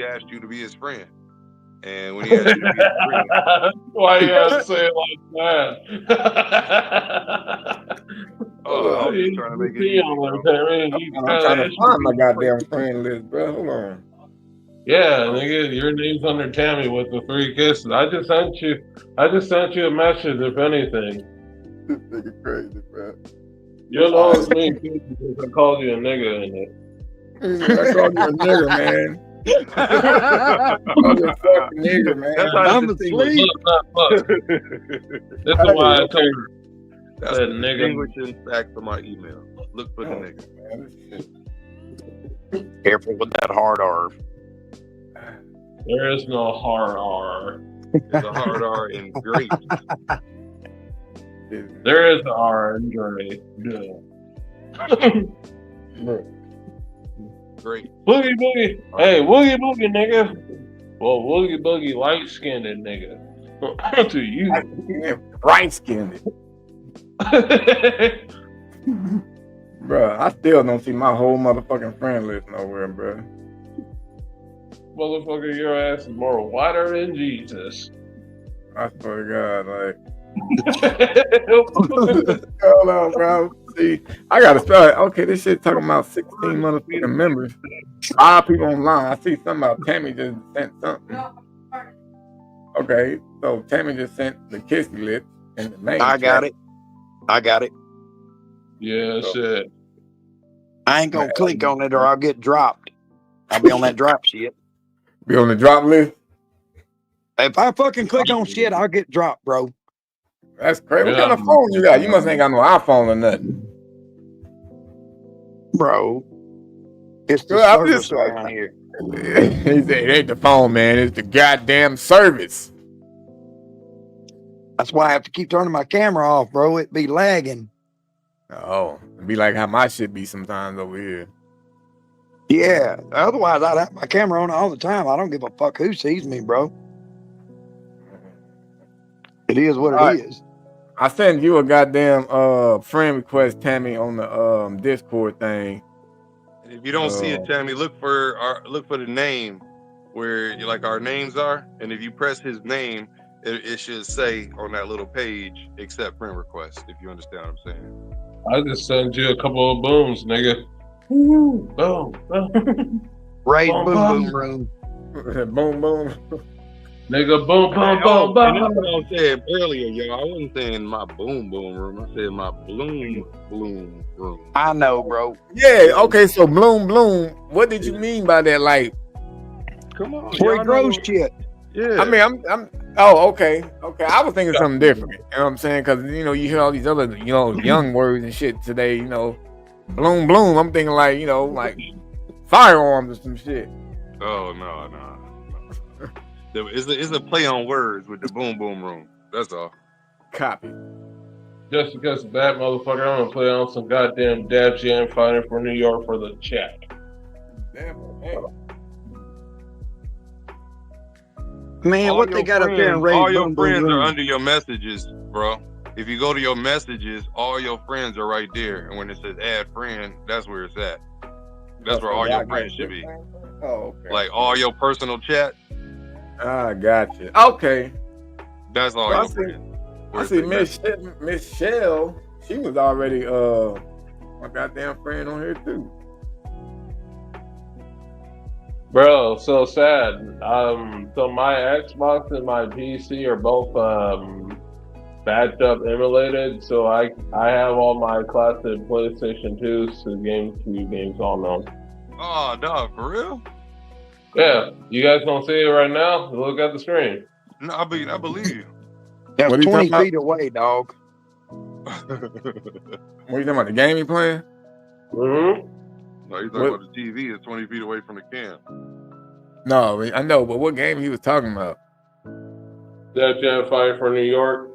asked you to be his friend. And when he asked you to be his friend, why you gotta say it like that? I was just trying to make it easy, I'm trying to find my goddamn friend list, bro. Hold on. Yeah, nigga, your name's under Tammy with the 3 kisses. I just sent you a message, if anything. This nigga crazy, bro. You'll know it's me too because I called you a nigga in it. I called you a nigga, man. Motherfucking nigga, man. That's how to I'm distinguish. asleep. Look. This is Hey, why I okay. told her That's that the nigga. distinguishing fact of my email. Look for the nigga. Careful with that hard R. There is no hard R. There's a hard R in grape. There is an R in Dre. Great. Boogie boogie. Hey, woogie boogie, nigga. Well, woogie boogie light skinned nigga. To you. Bright skinned. Bruh, I still don't see my whole motherfucking friend list nowhere, bruh. Motherfucker, your ass is more whiter than Jesus. I swear to God, like. Hold on, bro. See, I gotta spell it. Okay, this shit talking about 16 motherfucking members. 5 people online. I see something about Tammy just sent something. Okay, so Tammy just sent the kissy lips in the main I got chat. it. I got it. Yeah, shit. I ain't gonna click on it or I'll get dropped. I'll be on that drop shit. Be on the drop list? If I fucking click on shit, I'll get dropped, bro. That's crazy. What kind of phone you got? You must ain't got no iPhone or nothing. Bro. It's the Well, I'm service just- around here. He said it ain't the phone, man. It's the goddamn service. That's why I have to keep turning my camera off, bro. It be lagging. Oh, it'd be like how my shit be sometimes over here. Yeah. Otherwise, I'd have my camera on all the time. I don't give a fuck who sees me, bro. It is what it is. I sent you a goddamn friend request, Tammy, on the Discord thing. And if you don't see it, Tammy, look for the name where like our names are, and if you press his name, it should say on that little page accept friend request. If you understand what I'm saying. I just sent you a couple of booms, nigga. Boom, boom. Right, Boom, boom, boom. boom, room. Boom, boom. Nigga, boom, boom, And boom, that's boom. what I was saying earlier, y'all. I wasn't saying my boom boom room. I said my bloom room. I know, bro. Yeah, okay, so bloom. What did you mean by that? Like, come on, Where y'all it grows know- shit. Yeah. I mean, I'm. Oh, okay. I was thinking something different. You know what I'm saying? Because you hear all these other, young words and shit today. Bloom. I'm thinking like, like firearms or some shit. Oh no. It's a play on words with the boom boom room. That's all. Copy. Just because of that, motherfucker, I'm gonna play on some goddamn Dab Jam fighting for New York for the chat. Damn. Hey. Man, All what they your got up there in friends- Ray's All your boom, boom friends are room? under your messages, bro. If you go to your messages, all your friends are right there, and when it says add friend, that's where it's at. That's where all your friends should be. Oh, okay. Like all your personal chat, I got you. Okay. that's all Well, your friends. I Where see it says Miss Shell. She was already my goddamn friend on here too. Bro, so sad. So my Xbox and my PC are both batched up emulated, so I have all my classic PlayStation 2s to GameCube games on them. Oh, dog, for real? Yeah, you guys don't see it right now? Look at the screen. No, I believe you. That's What are you 20 talking feet away, dog. What are you talking about? The game you playing? Mm-hmm. No, you're talking about the TV is 20 feet away from the cam. No, I know, but what game he was talking about? Dab Jam fighting for New York.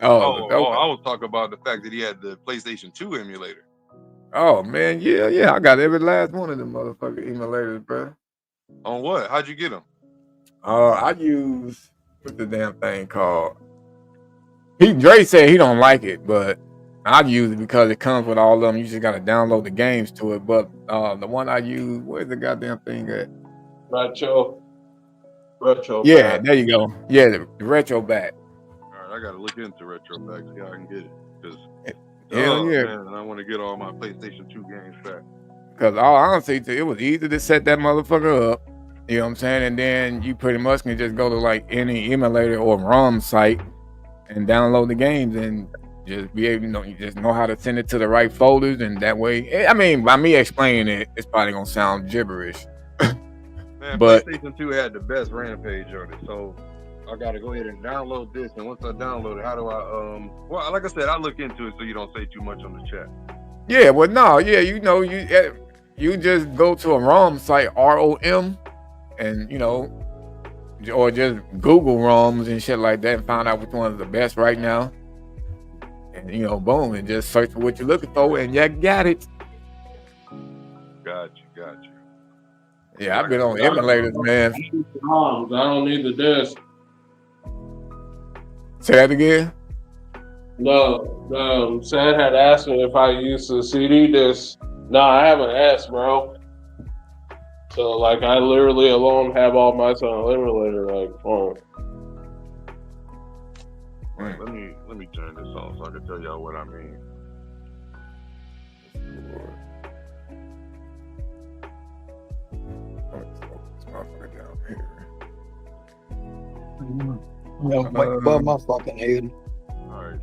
Oh, I was talking about the fact that he had the PlayStation 2 emulator. Oh man, yeah. I got every last one of them motherfucking emulators, bro. On what? How'd you get them? I use what's the damn thing called? Dre said he don't like it, but I use it because it comes with all of them. You just gotta download the games to it. But the one I use, where's the goddamn thing at? Retro. Yeah, back. there you go. Yeah, the retro back. All right, I gotta look into retro back, see how I can get it. Cause Hell yeah. man, I want to get all my PlayStation 2 games back. Because all honestly, it was easy to set that motherfucker up. You know what I'm saying? And then you pretty much can just go to like any emulator or ROM site and download the games and just be able, you just know how to send it to the right folders. And that way, I mean, by me explaining it, it's probably gonna sound gibberish. Man, But PlayStation 2 had the best rampage on it, so I gotta go ahead and download this. And once I download it, how do I well, like I said, I'll look into it so you don't say too much on the chat. yeah, well, no, yeah, you just go to a ROM site, ROM, and or just Google ROMs and shit like that and find out which one's the best right now. And boom, and just search for what you're looking for, and you got it. Got you. Yeah, I've been on emulators, man. I don't need the disc. Say that again. No, Sam had asked me if I used the CD disc. No, I have an S, bro. So like, I literally alone have all my on emulator phone. Right, let me turn this on so I can tell y'all what I mean. Above my fucking head. All right,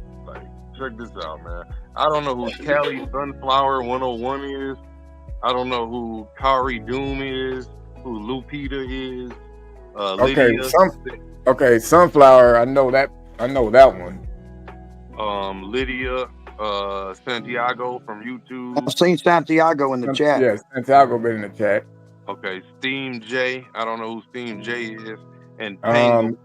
check this out, man. I don't know who Cali Sunflower 101 is. I don't know who Kari Doom is. Who Lupita is. Lydia. Sunflower. I know that one. Lydia. Santiago from YouTube. I've seen Santiago in the chat. Yeah, Santiago been in the chat. Okay, Steam J. I don't know who Steam J is. And Tangle.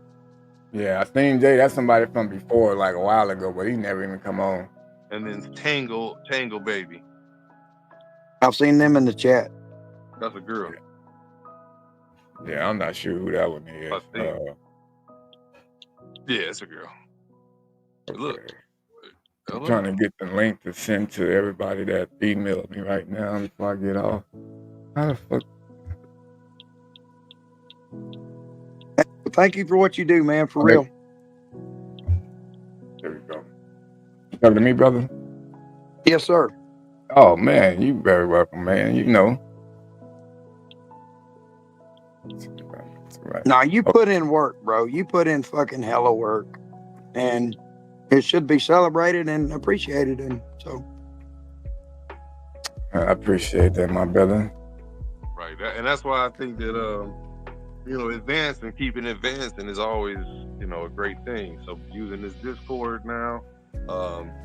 Yeah, Steam J. That's somebody from before, like a while ago, but he never even come on. And then Tangle Baby. I've seen them in the chat. That's a girl. Yeah, I'm not sure who that one is. Yeah, it's a girl. Okay. Look. I'm trying to get the link to send to everybody that emailed me right now before I get off. How the fuck? Thank you for what you do, man. For real. There we go. You talking to me, brother? Yes, sir. Oh man, you very welcome, man. Right. Now you put in work, bro. You put in fucking hella work, and it should be celebrated and appreciated. And so, I appreciate that, my brother. Right, and that's why I think that advancing, keeping advancing is always a great thing. So using this Discord now,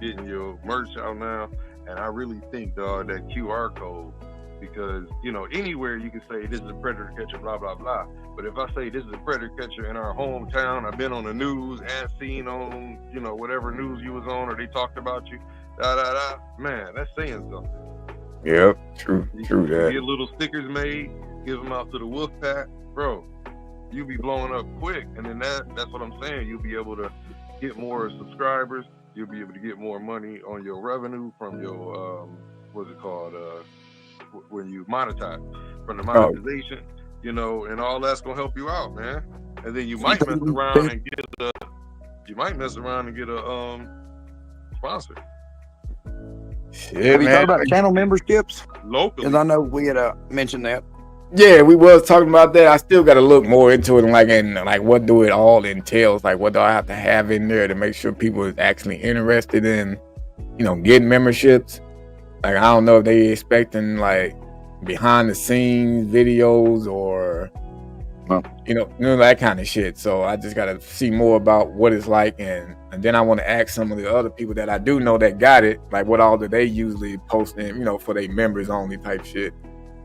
getting your merch out now, and I really think, dog, that QR code, because anywhere you can say this is a predator catcher, blah blah blah. But if I say this is a predator catcher in our hometown, I've been on the news and seen on whatever news you was on or they talked about you, man, that's saying something. Yep, true that. Get little stickers made, give them out to the wolf pack, bro. You be blowing up quick, and then that's what I'm saying. You'll be able to get more subscribers. You'll be able to get more money on your revenue from your what's it called? When you monetize from the monetization, and all that's gonna help you out, man. And then you might mess around and get a sponsor. Shit, have you man. thought about channel memberships? Locally. Because I know we had mentioned that. Yeah, we was talking about that. I still got to look more into it, and what do it all entails? Like, what do I have to have in there to make sure people is actually interested in, getting memberships? Like, I don't know if they expecting behind the scenes videos or that kind of shit. So I just got to see more about what it's like, and then I want to ask some of the other people that I do know that got it, like what all do they usually post in, for their members only type shit.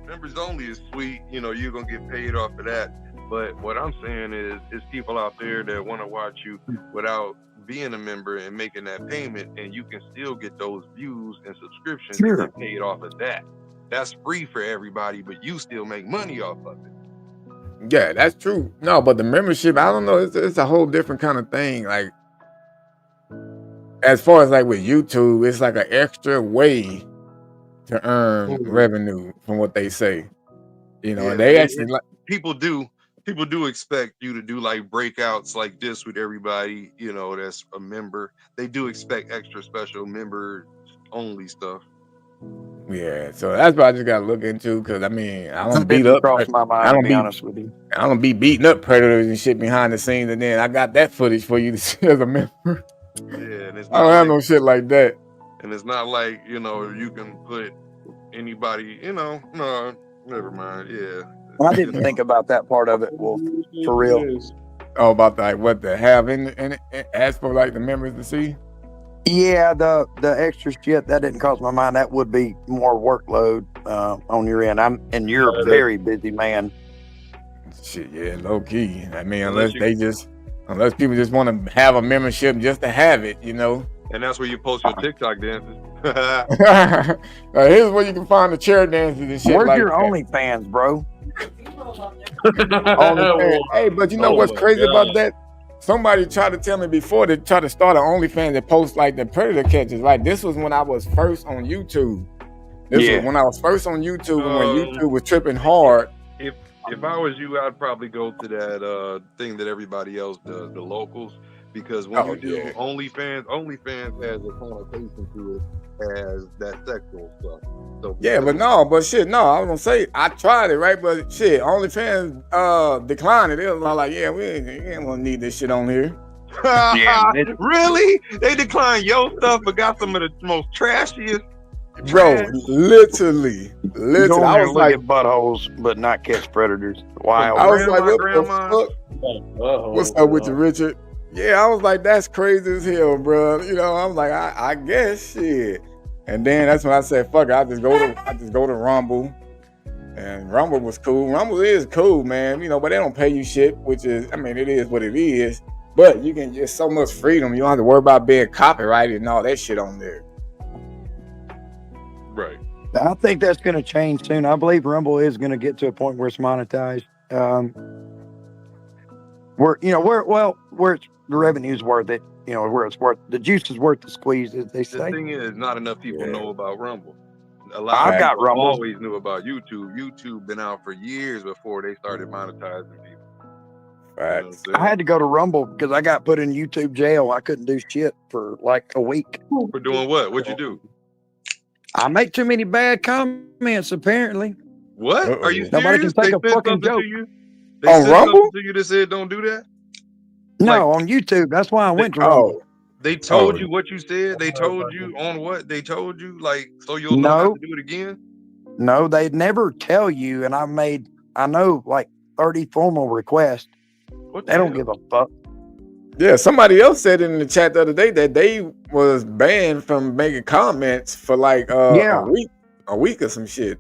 Members only is sweet, you're gonna get paid off of that. But what I'm saying is people out there that want to watch you without being a member and making that payment, and you can still get those views and subscriptions and get paid off of that. That's free for everybody, but you still make money off of it. Yeah, that's true. No, but the membership, I don't know, it's a whole different kind of thing. Like, as far as with YouTube, it's like an extra way to earn revenue from what they say. And they actually people do expect you to do breakouts like this with everybody, that's a member. They do expect extra special member only stuff. Yeah, so that's what I just gotta look into, because I don't beat up. I don't be honest with you. I don't be beating up predators and shit behind the scenes, and then I got that footage for you to see as a member. Yeah, and it's I don't have no shit like that. And it's not like you can put anybody. No, never mind. Yeah, I didn't think about that part of it, Wolf. For real. Oh, about like what the have in as for like the members to see. Yeah, the extra shit that didn't cross my mind. That would be more workload on your end. And you're a very busy man. Shit, yeah, low key. I mean, unless people just want to have a membership just to have it, you know. And that's where you post your TikTok dances. Here's where you can find the chair dances and shit. Where's like your that. OnlyFans, bro? OnlyFans. Hey, but you know what's crazy about that? Somebody tried to tell me before to try to start an OnlyFans that posts like the predator catches. Like this was when I was first on YouTube. This was when I was first on YouTube and when YouTube was tripping hard. If I was you, I'd probably go to that thing that everybody else does, the locals, because when you do OnlyFans has a connotation to it as that sexual stuff. So yeah, but I was gonna say I tried it, right? But shit, OnlyFans declined it. It was like, yeah, we ain't gonna need this shit on here. Yeah, really? They declined your stuff, but got some of the most trashiest. Bro, literally. I was look like at buttholes, but not catch predators. Wow. I was like, what the fuck? What's up with you, Richard? Yeah, I was like, that's crazy as hell, bro. You know, I was like, I guess shit. And then that's when I said, fuck it, I just go to Rumble. And Rumble was cool. Rumble is cool, man. You know, but they don't pay you shit, which is, I mean, it is what it is. But you can get so much freedom. You don't have to worry about being copyrighted and all that shit on there. Right. I think that's going to change soon. I believe Rumble is going to get to a point where it's monetized. Where the revenue's worth it. You know, where it's worth the juice is worth the squeeze, as they say. The thing is, not enough people know about Rumble. A lot I've of got people Rumble. always knew about YouTube. YouTube been out for years before they started monetizing people. Facts. I had to go to Rumble because I got put in YouTube jail. I couldn't do shit for like a week. For doing what? What'd you do? I make too many bad comments, apparently. What? Are you serious? Nobody can take a said fucking something joke. to you? They On said Rumble? something to you that said don't do that? No, on YouTube. That's why I went to Rumble. They told you what you said? They told you on what? They told you, like, so you'll know how to do it again? No, they'd never tell you, and I know like 30 formal requests. They don't give a fuck. Yeah, somebody else said in the chat the other day that they was banned from making comments for like a week or some shit.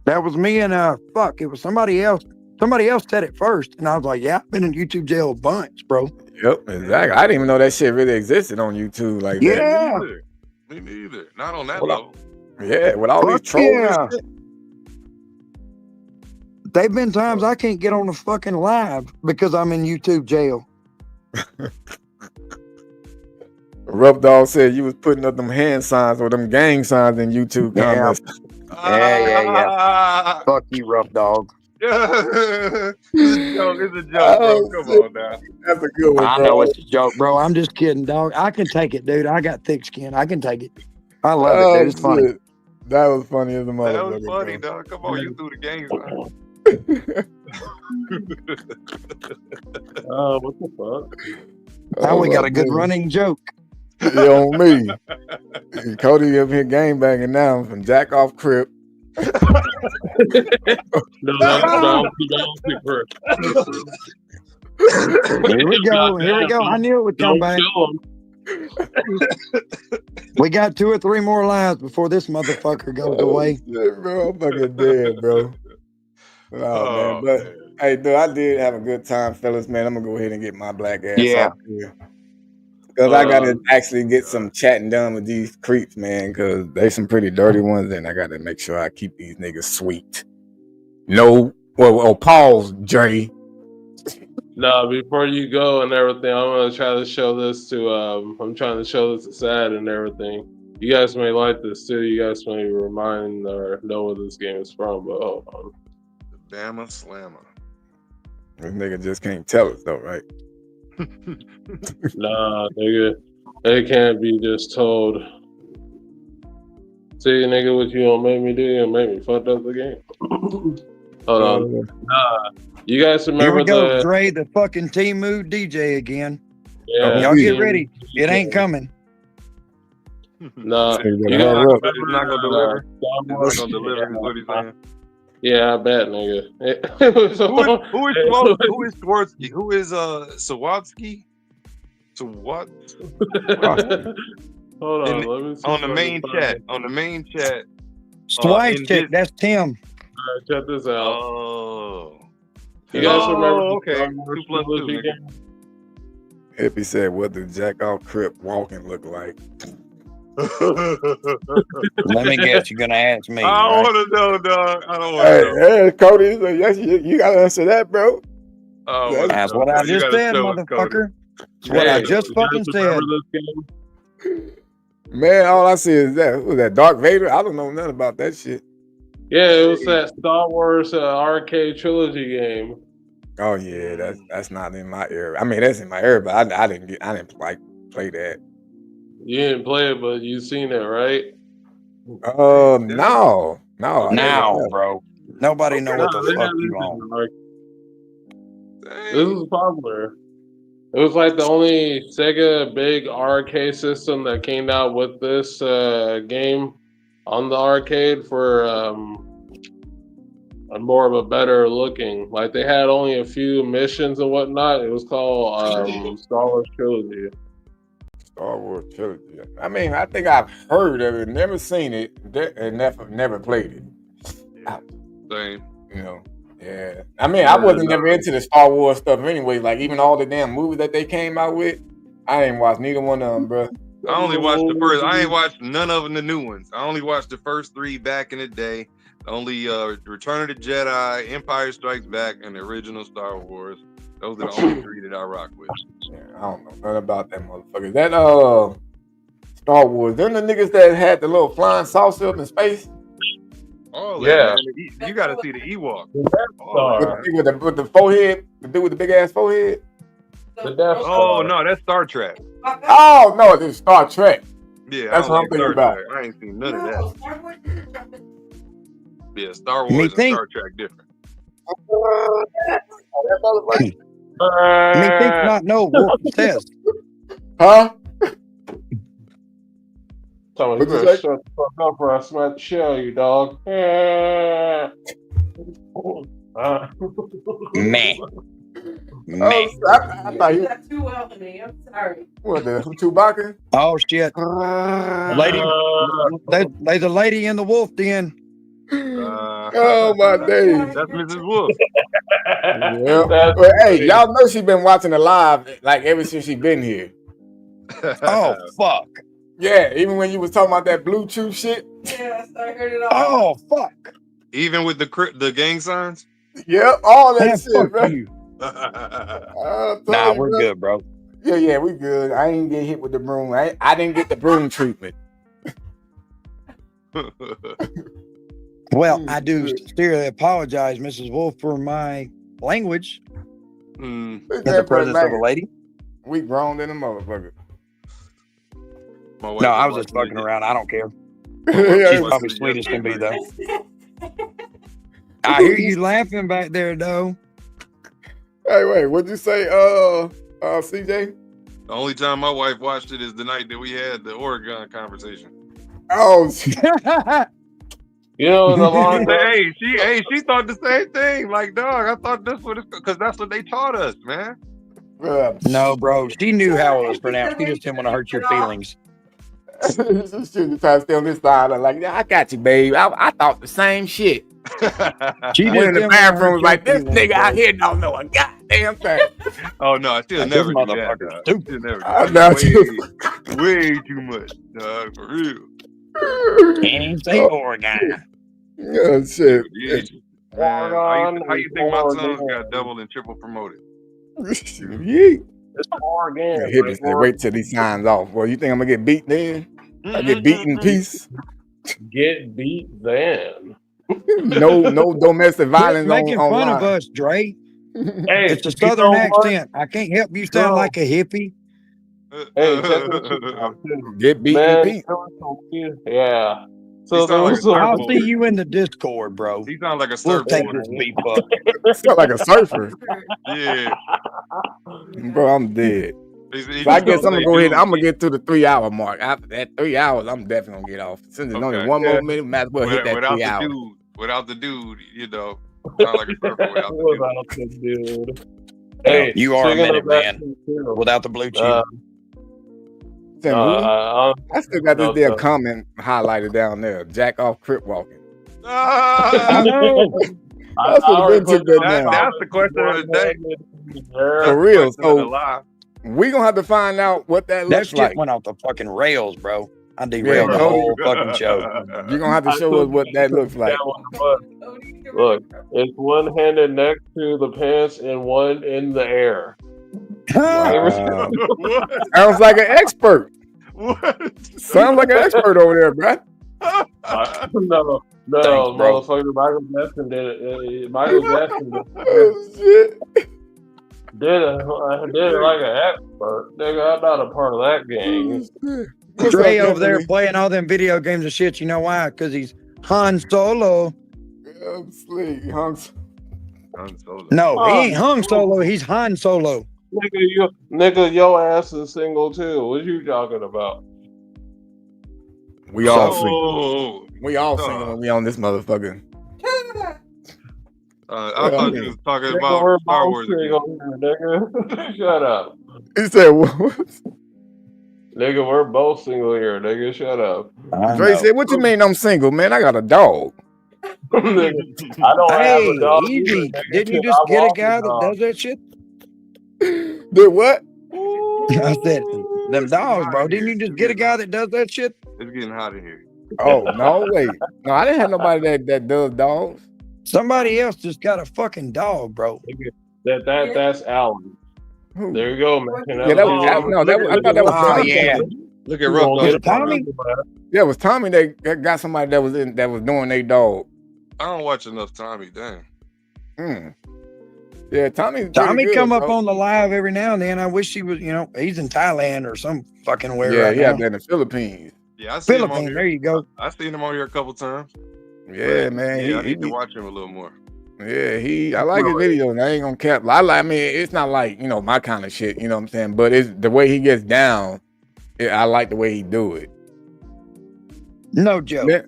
That was me and it was somebody else. Somebody else said it first, and I was like, yeah, I've been in YouTube jail a bunch, bro. Yep, exactly. I didn't even know that shit really existed on YouTube like that. Yeah. Me neither. Not on that level. Yeah, with all these trolls and shit. They've been times I can't get on the fucking live because I'm in YouTube jail. Rough Dog said you was putting up them hand signs or them gang signs in YouTube comments. Yeah. Fuck you, Rough Dog. It's a joke, bro. Come on now. That's a good one, I bro. know it's a joke, bro. I'm just kidding, dog. I can take it, dude. I got thick skin. I can take it. I love it, dude. It's funny. Shit. That was funny as a motherfucker. That was funny, dog. Come on, you threw the gang sign. What the fuck? Now we got a good running joke. Yeah, on me. Cody up here game banging now from Jack Off Crip. No, that's Here we go. I knew it would come back. We got 2 or 3 more lives before this motherfucker goes away. Shit, bro, I'm fucking dead, bro. Man. But hey, dude, I did have a good time, fellas, man. I'm gonna go ahead and get my black ass off here. Because I gotta actually get some chatting done with these creeps, man, because they some pretty dirty ones, and I gotta make sure I keep these niggas sweet. Pause, Dre. No, before you go and everything, I'm gonna try to show this to I'm trying to show this to Sad and everything. You guys may like this too. You guys may remind or know where this game is from, but hold on. Bama Slammer. This nigga just can't tell us though, right? Nah, nigga. It can't be just told. See, nigga, what you gonna make me do? You gonna make me fuck up the game. Hold on. Nah. You guys remember Here we go, Dre, the fucking Team Mood DJ again. Yeah. Y'all get ready. It ain't coming. Nah. He's not gonna deliver. He's not gonna deliver, is what he's saying. Yeah, I bet, nigga. It was Who is Swarovski? Who is Swarovski? Hold on, let me see on the if I main can find chat. it. On the main chat. Swice check. That's Tim. All right, check this out. Oh. You guys remember? Okay. 2 plus 2. Nigga. Hippie said, "What does jack off crip walking look like?" Let me guess. You're gonna ask me. I don't Right? want to know, dog. I don't want to know. Hey, Cody, yes, you gotta answer that, bro. Oh, That's what I just said, motherfucker. That's what I just fucking said. Man, all I see is that. Was that Darth Vader? I don't know nothing about that shit. Yeah, it was that Star Wars arcade trilogy game. Oh yeah, that's not in my era. I mean, that's in my era, but I didn't like play that. You didn't play it, but you seen it, right? No. Now, bro. Nobody know what the fuck you on. This is popular. It was like the only Sega big arcade system that came out with this game on the arcade for a more of a better looking. Like they had only a few missions and whatnot. It was called Star Wars Trilogy. Star Wars Trilogy. I mean, I think I've heard of it, never seen it, and never played it. Same. You know. Yeah, I mean, I wasn't never into the Star Wars stuff anyway. Like even all the damn movies that they came out with, I ain't watched neither one of them, bro. I only watched the first. I ain't watched none of them, the new ones. I only watched the first 3 back in the day. Only Return of the Jedi, Empire Strikes Back, and the original Star Wars. Those are the only 3 that I rock with. Yeah, I don't know nothing about that motherfucker. That Star Wars. Them the niggas that had the little flying saucer up in space. Oh yeah, man. You got to see the Ewok. With the forehead, the dude with the big ass forehead. Oh no, that's Star Trek. Oh no, it's Star Trek. Yeah, that's what I'm thinking about. I ain't seen none of that. Yeah, Star Wars and Star Trek different. Me think not know Wolf test. Huh? So you better shut the fuck up or I smack the shell, you dog. Man. I thought you got too well to me. I'm sorry. What the Chewbacca? Oh shit. Lady, there's a lady in the wolf den. Oh my days. That's Mrs. Wolf. Yeah. Well, hey, y'all know she been watching the live like ever since she been here. Oh fuck. Yeah, even when you was talking about that Bluetooth shit. Yes, I heard it all. Oh fuck. Even with the gang signs. Yep, all that Man, shit, fuck bro. you. Nah, we're good, bro. Yeah, we good. I ain't get hit with the broom. I didn't get the broom treatment. Well, I do sincerely apologize, Mrs. Wolf, for my language in the presence of a lady. We grown than a motherfucker. No, I was just fucking around. I don't care. She's probably sweet as can be, though. I hear you laughing back there, though. Hey, wait, what'd you say, CJ? The only time my wife watched it is the night that we had the Oregon conversation. Oh, you know, the long she thought the same thing. Like, dog, I thought that's what because that's what they taught us, man. No, bro, she knew how it was pronounced. She just didn't want to hurt your feelings. She was trying to stay on this side. I'm like, yeah, I got you, babe. I thought the same shit. She went in the bathroom was like, this nigga out here don't know a goddamn thing. Oh no, I still never do that. Stupid. Way too much, dog, for real. Can't even say Oregon. Oh shit. Man, how you think my sons got double and triple promoted? Yeet. It's Oregon. Hippies say, wait till these signs off. Well, you think I'm gonna get beat then? I get beat in peace. Get beat then. No domestic violence making fun online. of us, Dre. Hey, it's a southern accent. I can't help you sound like a hippie. Hey, get beat in peace. Yeah. So I'll see you in the Discord, bro. He sounds like a We'll surfer. take this beat fuck. Sound like a surfer. Yeah. Bro, I'm dead. So I guess I'm gonna go ahead. I'm gonna get to the 3 hour mark. After that 3 hours, I'm definitely gonna get off. Since there's only one more minute, might as well hit that 3 hours. without the dude, you know, sound like a surfer without the dude. Hey, you are a speaking minute of that man too, without the blue chew. I still got this damn comment highlighted down there. Jack off crip walking. I know. I should have been took that down. That's the question of the day. For real. So we gonna have to find out what that That looks shit like. went off the fucking rails, bro. I derailed the whole fucking show. You're gonna have to show us what that looks like. Look, it's one handed next to the pants and one in the air. Wow. Sounds like an expert. What? Sounds like an expert over there, bro. No, Thanks, bro. motherfucker, Michael Jackson did it. Michael Jackson did it like an expert. Nigga, I'm not a part of that game. Dre over there playing all them video games and shit. You know why? Because he's Han Solo. I'm sleep. Han Solo. No, he ain't Han Solo. He's Han Solo. Nigga, your ass is single too. What you talking about? We all single. We all single when we on this motherfucker. I thought you was talking about Star Wars. Nigga. Shut up. He said what? Nigga, we're both single here, nigga. Shut up. Dre said, "What you mean I'm single, man? I got a dog." Nigga, I don't have a dog. Easy. Didn't you just get a guy that does that shit? Did what? I said, them dogs, bro. Didn't you just get a guy that does that shit? It's getting hot in here. Oh, no, wait. No, I didn't have nobody that does dogs. Somebody else just got a fucking dog, bro. That's Alan. There you go, man. Yeah, that was I thought that was Tommy. Yeah. Look at Ruff. Tommy? Yeah, it was Tommy that got somebody that was doing their dog. I don't watch enough Tommy, dang. Yeah, Tommy come up on the live every now and then. I wish he was, he's in Thailand or some fucking where. Yeah, right yeah, now. in the Philippines. Yeah, I see him on Philippines. here. There you go. I've seen him on here a couple times. Yeah, man. Yeah, I need to watch him a little more. Yeah, I like his videos. I ain't gonna cap. I mean, it's not like, my kind of shit, you know what I'm saying? But it's the way he gets down. I like the way he do it. No joke.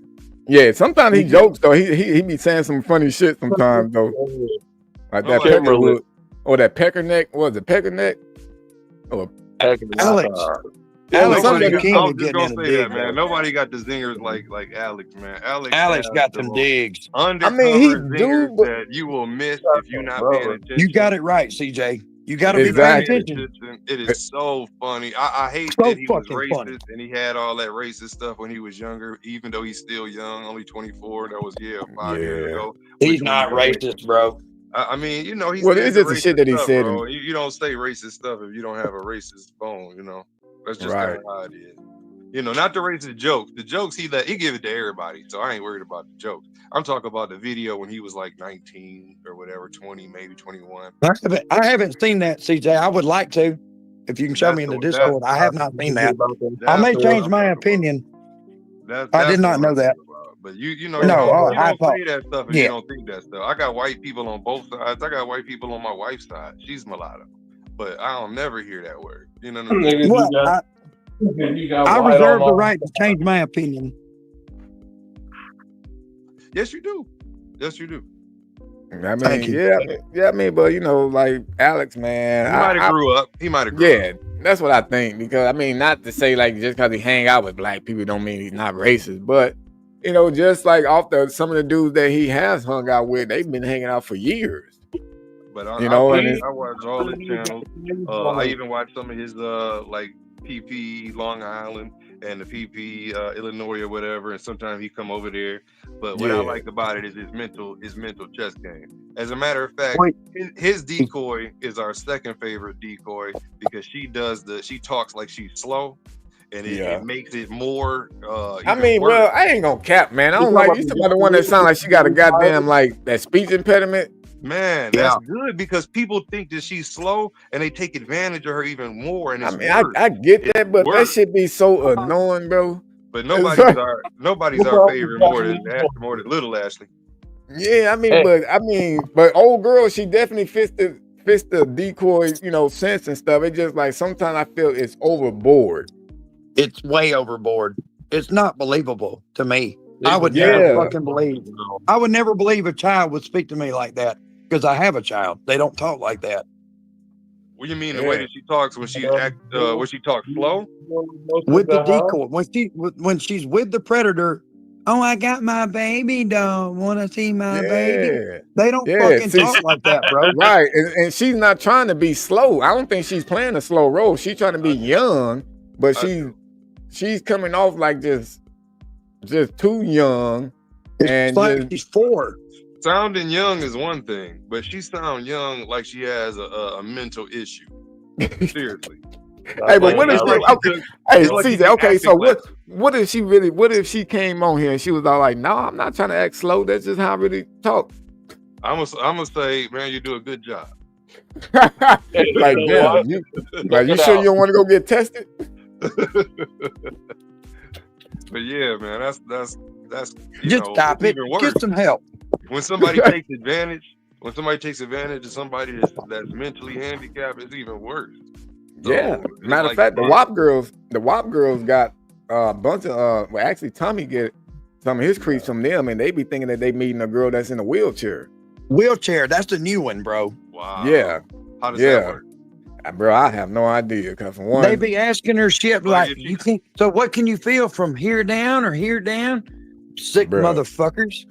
Yeah, sometimes he jokes though. He be saying some funny shit sometimes though. Like that Peckerwood. Or that Peckerneck. What was it, Peckerneck? Or Alex. Alex, Alex I was King just getting gonna in a say dig, that, man. Nobody got the zingers like Alex, man. Alex got them digs. Undercover zingers that you will miss if you're not paying attention. You got it right, CJ. You got to be paying attention. It is so funny. I hate that he was racist and he had all that racist stuff when he was younger, even though he's still young, only 24. That was 5 years ago. He's not racist, bro. I mean, he's well, it's just the shit that he said. Bro. You don't say racist stuff if you don't have a racist phone. That's just kind of how it is. Not the racist jokes. The jokes he give it to everybody, so I ain't worried about the jokes. I'm talking about the video when he was like 19 or whatever, 20, maybe 21. I haven't seen that, CJ. I would like to. If you can show me in the Discord, I have not seen that. I may change my opinion. I did not know that. But you don't say that stuff if you don't think that stuff. I got white people on both sides. I got white people on my wife's side. She's mulatto. But I don't never hear that word. You know what I mean? I reserve the right to change my opinion. Yes, you do. Yes, you do. I mean, but like Alex, man. He might have grew up. He might have grew up. Yeah, that's what I think. Because I mean, not to say like just because he hang out with black people don't mean he's not racist, but just like some of the dudes that he has hung out with, they've been hanging out for years. But I watch all his channels. I even watch some of his like PP Long Island and the PP Illinois or whatever, and sometimes he come over there. But what I like about it is his mental chess game. As a matter of fact, his decoy is our second favorite decoy because she talks like she's slow. And it makes it more. I mean, well, I ain't gonna cap, man. I don't like you talking about the one that sound like she got a goddamn like that speech impediment. Man, that's good because people think that she's slow and they take advantage of her even more. And I get that, but that shit be so annoying, bro. But nobody's our favorite more than Little Ashley. Yeah, but old girl, she definitely fits the decoy, sense and stuff. It just like sometimes I feel it's overboard. It's way overboard. It's not believable to me. I would Yeah. never fucking believe. I would never believe a child would speak to me like that because I have a child. They don't talk like that. What do you mean the way that she talks when she talks slow? With the decoy, when she's with the predator, oh, I got my baby doll. Want to see my baby? They don't fucking talk like that, bro. Right, and she's not trying to be slow. I don't think she's playing a slow role. She's trying to be young, but she's coming off like just too young. It's like she's 4. Sounding young is one thing, but she sounds young like she has a mental issue. Seriously. Hey, but what if so what if she really, what if she came on here and she was all like, no, I'm not trying to act slow. That's just how I really talk. I'm gonna say, man, you do a good job. Like, damn, you sure you don't want to go get tested? But yeah, man, that's just stop it. Get some help. When somebody takes advantage of somebody that's mentally handicapped, it's even worse. So, yeah. Matter of fact, the WAP girls got a bunch of well, actually Tommy get some of his creeps from them, and they be thinking that they meeting a girl that's in a wheelchair. Wheelchair, that's the new one, bro. Wow. Yeah. How does that work? Bro, I have no idea. Because for one, they be asking her shit like, you can. So what can you feel from here down or here down? Sick motherfuckers.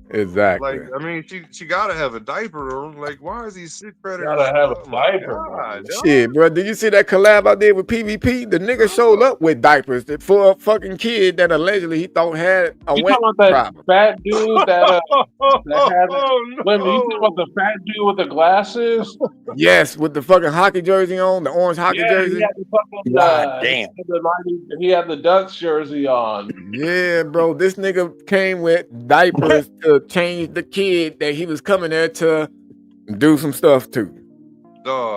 Exactly. Like, I mean, she gotta have a diaper. Or like, why is he sick predator? Gotta have a diaper. Shit, bro. Did you see that collab I did with PvP? The nigga showed up with diapers for a fucking kid that allegedly he thought had a wet problem. Fat dude that had wait, you talking about the fat dude with the glasses? Yes, with the fucking hockey jersey on, the orange hockey jersey. He had the fucking, God damn. He had the Ducks jersey on. Yeah, bro. This nigga came with diapers to change the kid that he was coming there to do some stuff to.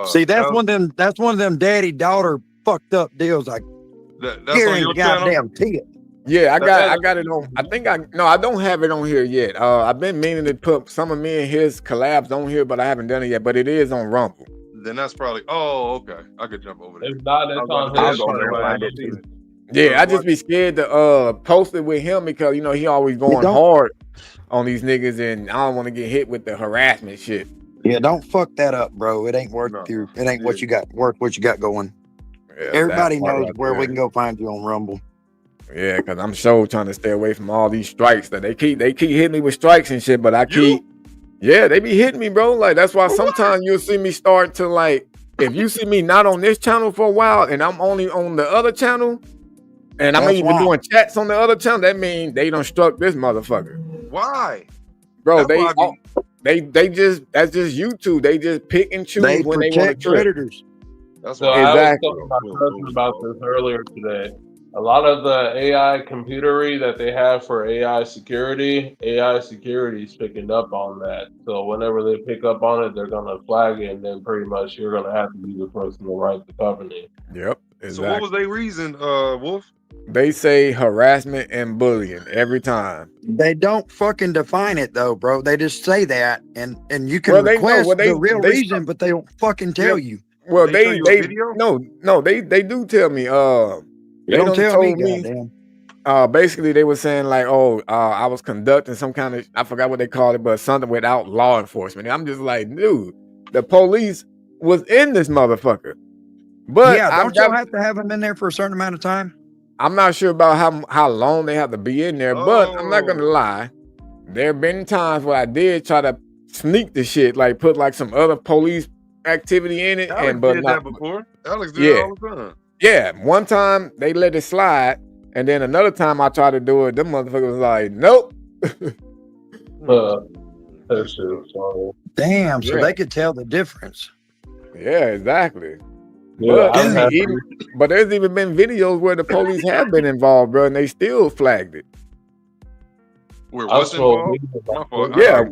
See, that's one of them daddy-daughter fucked up deals. Like, that's on your goddamn tit. Yeah, I got it on. I don't have it on here yet. I've been meaning to put some of me and his collabs on here, but I haven't done it yet. But it is on Rumble. Then that's probably. Oh, okay. I could jump over there. If not, it's on his. Yeah, I just be scared to post it with him because you know he always going hard on these niggas, and I don't want to get hit with the harassment shit. Yeah, don't fuck that up, bro. It ain't worth it ain't what you got going. Yeah, everybody knows where we can go find you on Rumble. Yeah, because I'm sure trying to stay away from all these strikes that they keep hitting me with strikes and shit, but they be hitting me, bro. Like that's why sometimes you'll see me start to like, if you see me not on this channel for a while and I'm only on the other channel, and I'm even doing chats on the other channel, that means they done struck this motherfucker. Why? Bro, they just, that's just YouTube. They just pick and choose when they want to predators. That's so exactly. I was talking about this earlier today. A lot of the AI computery that they have for AI security is picking up on that. So whenever they pick up on it, they're gonna flag it, and then pretty much you're gonna have to be the person to write the company. Yep. Exactly. So what was their reason, Wolf? They say harassment and bullying every time. They don't fucking define it though, bro. They just say that, and you can request the real reason, but they don't fucking tell you. Well, they do tell me. They don't tell me. Goddamn. Basically, they were saying like, I was conducting some kind of, I forgot what they called it, but something without law enforcement. And I'm just like, dude, the police was in this motherfucker. But yeah, don't you have to have them in there for a certain amount of time? I'm not sure about how long they have to be in there, but I'm not gonna lie. There have been times where I did try to sneak the shit, like put like some other police activity in it. Alex did that before. Alex did it all the time. Yeah, one time they let it slide, and then another time I tried to do it, them motherfuckers was like, nope. Damn, so they could tell the difference. Yeah, exactly. Yeah, but there's even been videos where the police have been involved, bro, and they still flagged it. Where was involved? Yeah,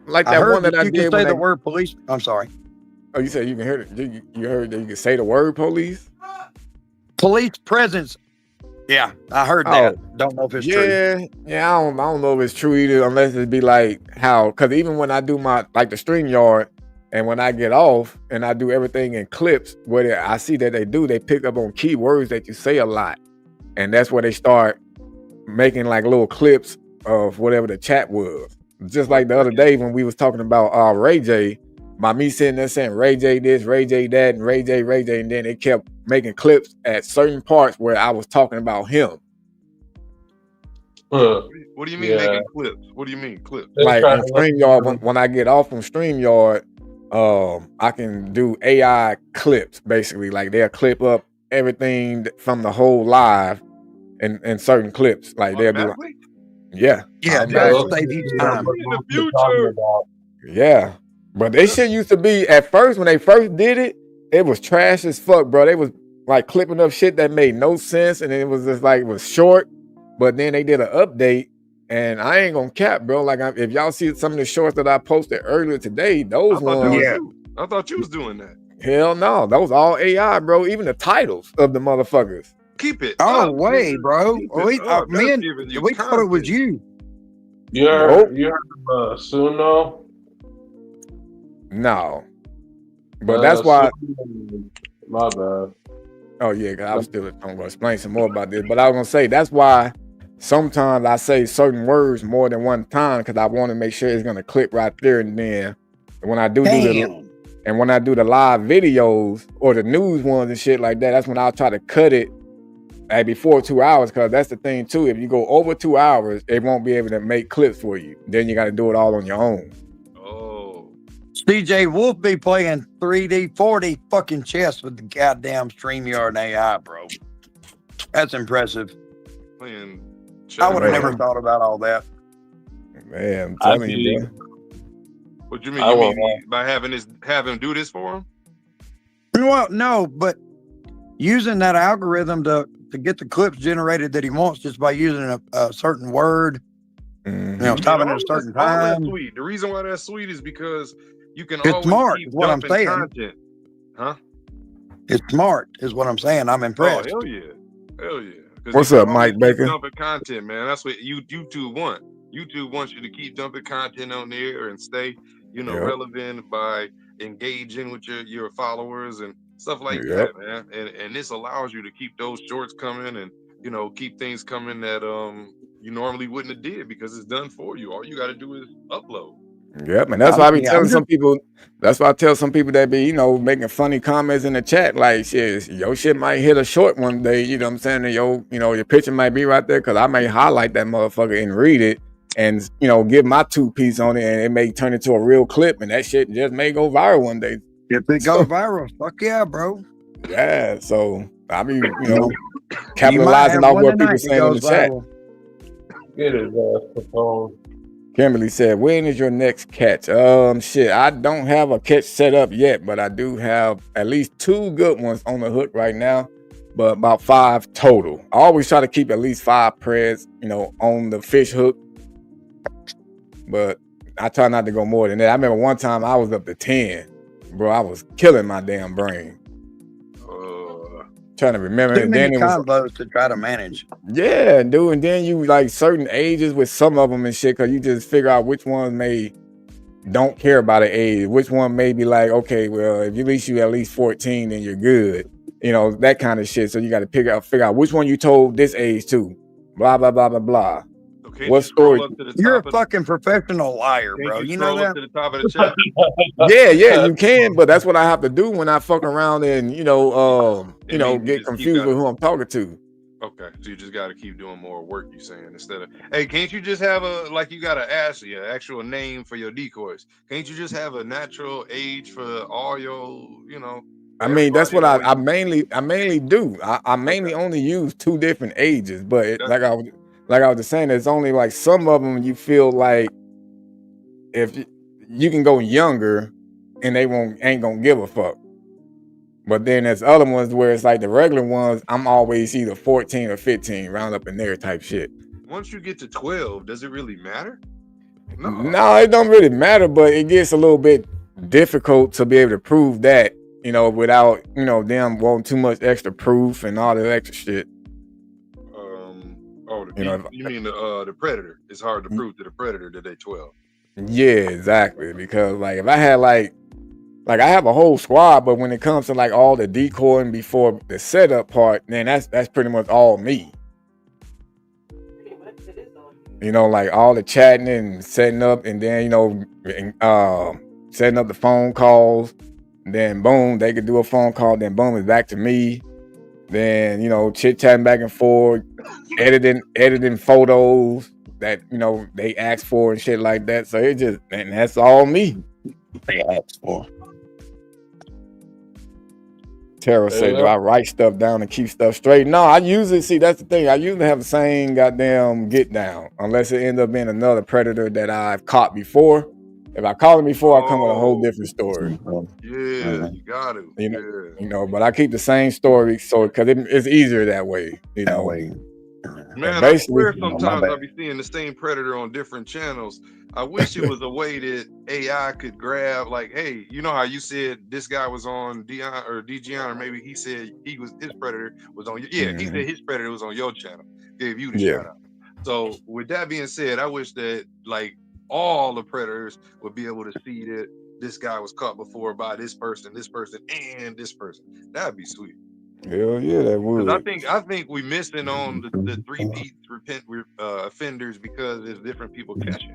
like that one that I did. You can say the word police. I'm sorry. Oh, you said you can hear it. You heard that you can say the word police? Police presence. Yeah, I heard that. Don't know if it's true. Yeah, I don't know if it's true either, unless it be like how, because even when I do my, like the StreamYard, and when I get off and I do everything in clips, where I see that they pick up on keywords that you say a lot. And that's where they start making like little clips of whatever the chat was. Just like the other day when we was talking about Ray J, by me sitting there saying Ray J this, Ray J that, and Ray J, and then it kept making clips at certain parts where I was talking about him. What do you mean making clips? What do you mean clips? Like on StreamYard, when I get off from StreamYard, I can do AI clips basically. Like they'll clip up everything from the whole live in certain clips. Like they'll be like, yeah, that'll save you time. In the future. Yeah, but this shit used to be at first when they first did it, it was trash as fuck, bro. They was like clipping up shit that made no sense, and it was just like it was short. But then they did an update, and I ain't gonna cap, bro. Like if y'all see some of the shorts that I posted earlier today, those ones. I thought you was doing that. Hell no, those all AI, bro. Even the titles of the motherfuckers. Keep it. Oh, wait, bro. We thought it was you. You heard Suno? No. But that's why. My bad. Oh, yeah, I'm going to explain some more about this. But I was going to say, that's why sometimes I say certain words more than one time because I want to make sure it's going to clip right there and then. When I do the live videos or the news ones and shit like that, that's when I'll try to cut it before 2 hours, because that's the thing too. If you go over 2 hours, it won't be able to make clips for you. Then you got to do it all on your own. Oh, CJ Wolf be playing 3D 4D fucking chess with the goddamn StreamYard and AI, bro. That's impressive. I would have never thought about all that. Man, I'm telling you, bro. What you mean? You mean by have him do this for him? Well, no, but using that algorithm to get the clips generated that he wants just by using a certain word, stopping at a certain time. That's sweet. The reason why that's sweet is because you can it's always smart, keep is what I'm saying. Content. Huh? It's smart, is what I'm saying. I'm impressed. Oh, hell yeah. What's up, Mike Baker? Dumping content, man. That's what YouTube want. YouTube wants you to keep dumping content on there and stay, relevant by engaging with your followers and stuff like that, man. And this allows you to keep those shorts coming and keep things coming that you normally wouldn't have did because it's done for you. All you got to do is upload. Yep, and that's why I be telling some people. That's why I tell some people that be making funny comments in the chat like, shit, your shit might hit a short one day. You know what I'm saying? And your picture might be right there because I may highlight that motherfucker and read it. And give my 2 piece on it, and it may turn into a real clip, and that shit just may go viral one day. If it goes viral, fuck yeah, bro. Yeah, so I mean, capitalizing off what people saying in the chat. Get it, Kimberly said, "When is your next catch?" Shit, I don't have a catch set up yet, but I do have at least 2 good ones on the hook right now. But about 5 total. I always try to keep at least 5 preds, on the fish hook. But I try not to go more than that. I remember one time I was up to 10. Bro, I was killing my damn brain. Trying to remember. Too many combos to try to manage. Yeah, dude. And then you like certain ages with some of them and shit, because you just figure out which ones don't care about an age. Which one may be like, okay, well, if at least you at least 14, then you're good. That kind of shit. So you got to figure out which one you told this age to. Blah, blah, blah, blah, blah. What story? You're a fucking professional liar, bro. You know that? To the top of the chat? Yeah, you can, but that's what I have to do when I fuck around and get confused with who I'm talking to. Okay, so you just got to keep doing more work. You saying instead of, hey, can't you just have you got to ask an actual name for your decoys? Can't you just have a natural age for all your, I mean, that's what I mainly do. I mainly only use 2 different ages, but like I was just saying, there's only like some of them you feel like if you can go younger and they ain't gonna give a fuck. But then there's other ones where it's like the regular ones, I'm always either 14 or 15, round up in there type shit. Once you get to 12, does it really matter? No, it don't really matter, but it gets a little bit difficult to be able to prove that, without, them wanting too much extra proof and all that extra shit. You mean the predator? It's hard to prove to the predator that they 12. Yeah, exactly. Because like if I had like I have a whole squad, but when it comes to like all the decoying before the setup part, then that's pretty much all me. You know, like all the chatting and setting up, and then setting up the phone calls. Then boom, they could do a phone call. Then boom, it's back to me. Then chit chatting back and forth, editing photos that they asked for and shit like that. So and that's all me. They asked for. Tara said, "Do I write stuff down and keep stuff straight?" No, I usually see. That's the thing. I usually have the same goddamn get down, unless it ends up being another predator that I've caught before. If I caught him before, I come with a whole different story. Yeah, you got to. But I keep the same story, so because it's easier that way. Man, I swear sometimes I'll be seeing the same predator on different channels. I wish it was a way that AI could grab, like, hey, you know how you said this guy was on Dion or DGN, or maybe he said his predator was on he said his predator was on your channel, gave you the shout out. So with that being said, I wish that like all the predators would be able to see that this guy was caught before by this person, and this person. That'd be sweet. Hell yeah, that would. I think we missing on the repeat offenders because there's different people catching,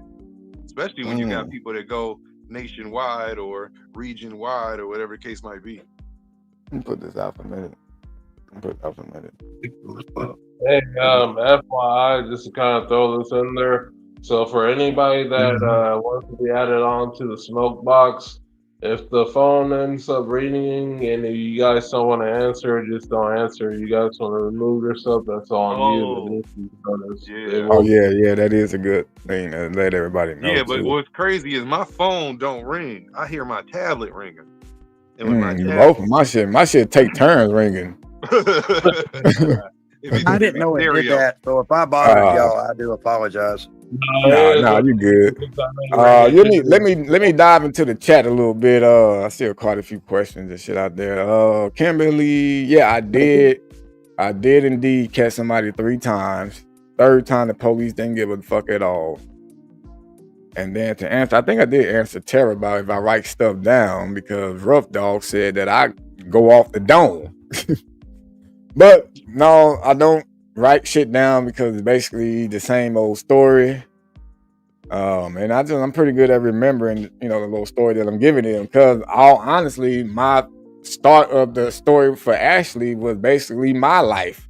especially when you got people that go nationwide or region wide or whatever the case might be. Let me put this out for a minute. Hey, FYI, just to kind of throw this in there. So for anybody that wants to be added on to the smoke box, if the phone ends up ringing and you guys don't want to answer, just don't answer. You guys want to remove yourself, that's on you. Yeah, that is a good thing to let everybody know. Yeah, but what's crazy is my phone don't ring. I hear my tablet ringing. Both of my shit take turns ringing. I didn't know it did that, so if I bothered y'all, I do apologize. No, you good. Let me dive into the chat a little bit. I still caught a few questions and shit out there. Kimberly, yeah, I did indeed catch somebody 3 times. 3rd time the police didn't give a fuck at all. And then to answer, I think I did answer Tara about if I write stuff down, because Rough Dog said that I go off the dome. But no, I don't write shit down because it's basically the same old story. And I'm pretty good at remembering, the little story that I'm giving them, because honestly, my start of the story for Ashley was basically my life.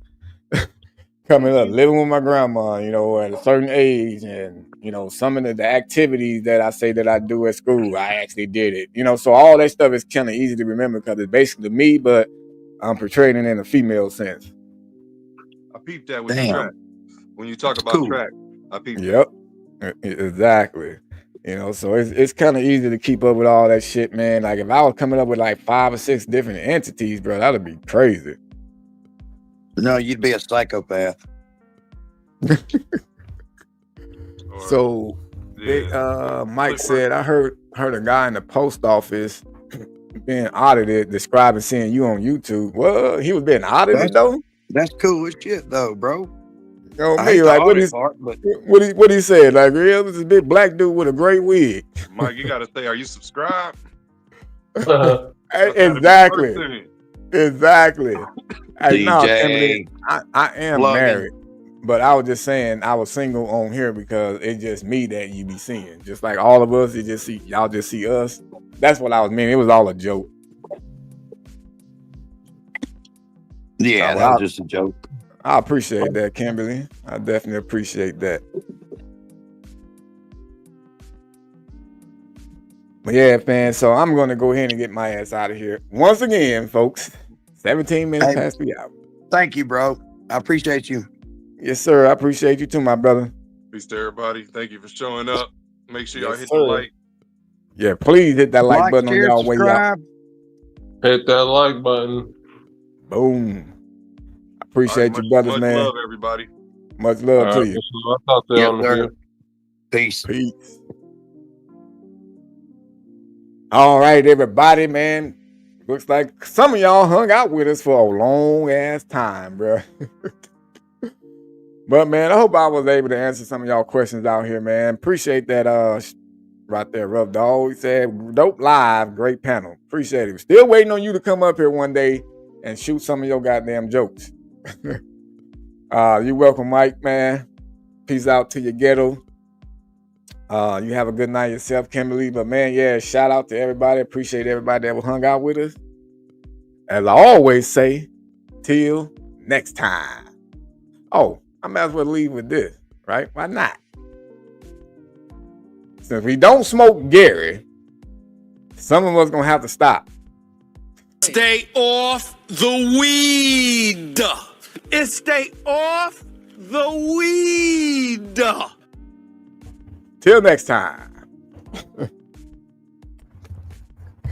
Coming up, living with my grandma, at a certain age, and some of the activities that I say that I do at school, I actually did it. So all that stuff is kind of easy to remember because it's basically me, but I'm portraying it in a female sense. I peeped that with the track. When you talk about track, I peeped. Yep, exactly. So it's kind of easy to keep up with all that shit, man. Like if I was coming up with like 5 or 6 different entities, bro, that'd be crazy. No, you'd be a psychopath. So, Mike said, I heard a guy in the post office being audited, describing seeing you on YouTube. Well, he was being audited though. That's cool as shit though, bro. Like what he said, like, real was this big black dude with a great wig. Mike, you gotta say, are you subscribed? Exactly. Hey, no, I am married, but I was just saying I was single on here because it's just me that you be seeing. Just like all of us, y'all just see us. That's what I was meaning. It was all a joke. Yeah, that was just a joke. I appreciate that, Kimberly. I definitely appreciate that. But yeah, man, so I'm going to go ahead and get my ass out of here. Once again, folks, 17 minutes past the hour. Thank you, bro. I appreciate you. Yes, sir. I appreciate you too, my brother. Peace to everybody. Thank you for showing up. Make sure y'all hit the like. Yeah, please hit that like button on y'all way out. Hit that like button. Boom. I appreciate you, brothers, man. Much love, everybody. Much love to you. I'll talk to you. Peace. All right, everybody, man. Looks like some of y'all hung out with us for a long ass time, bro. But man, I hope I was able to answer some of y'all questions out here, man. Appreciate that right there, Rough Dog. He said, dope live, great panel. Appreciate it. Still waiting on you to come up here one day and shoot some of your goddamn jokes. You're welcome, Mike, man. Peace out to your ghetto. You have a good night yourself, Kimberly. But man, yeah, shout out to everybody. Appreciate everybody that hung out with us. As I always say, till next time. Oh, I might as well leave with this, right? Why not? Since we don't smoke Gary, some of us gonna have to stop. Stay off the weed. It's stay off the weed. Till next time.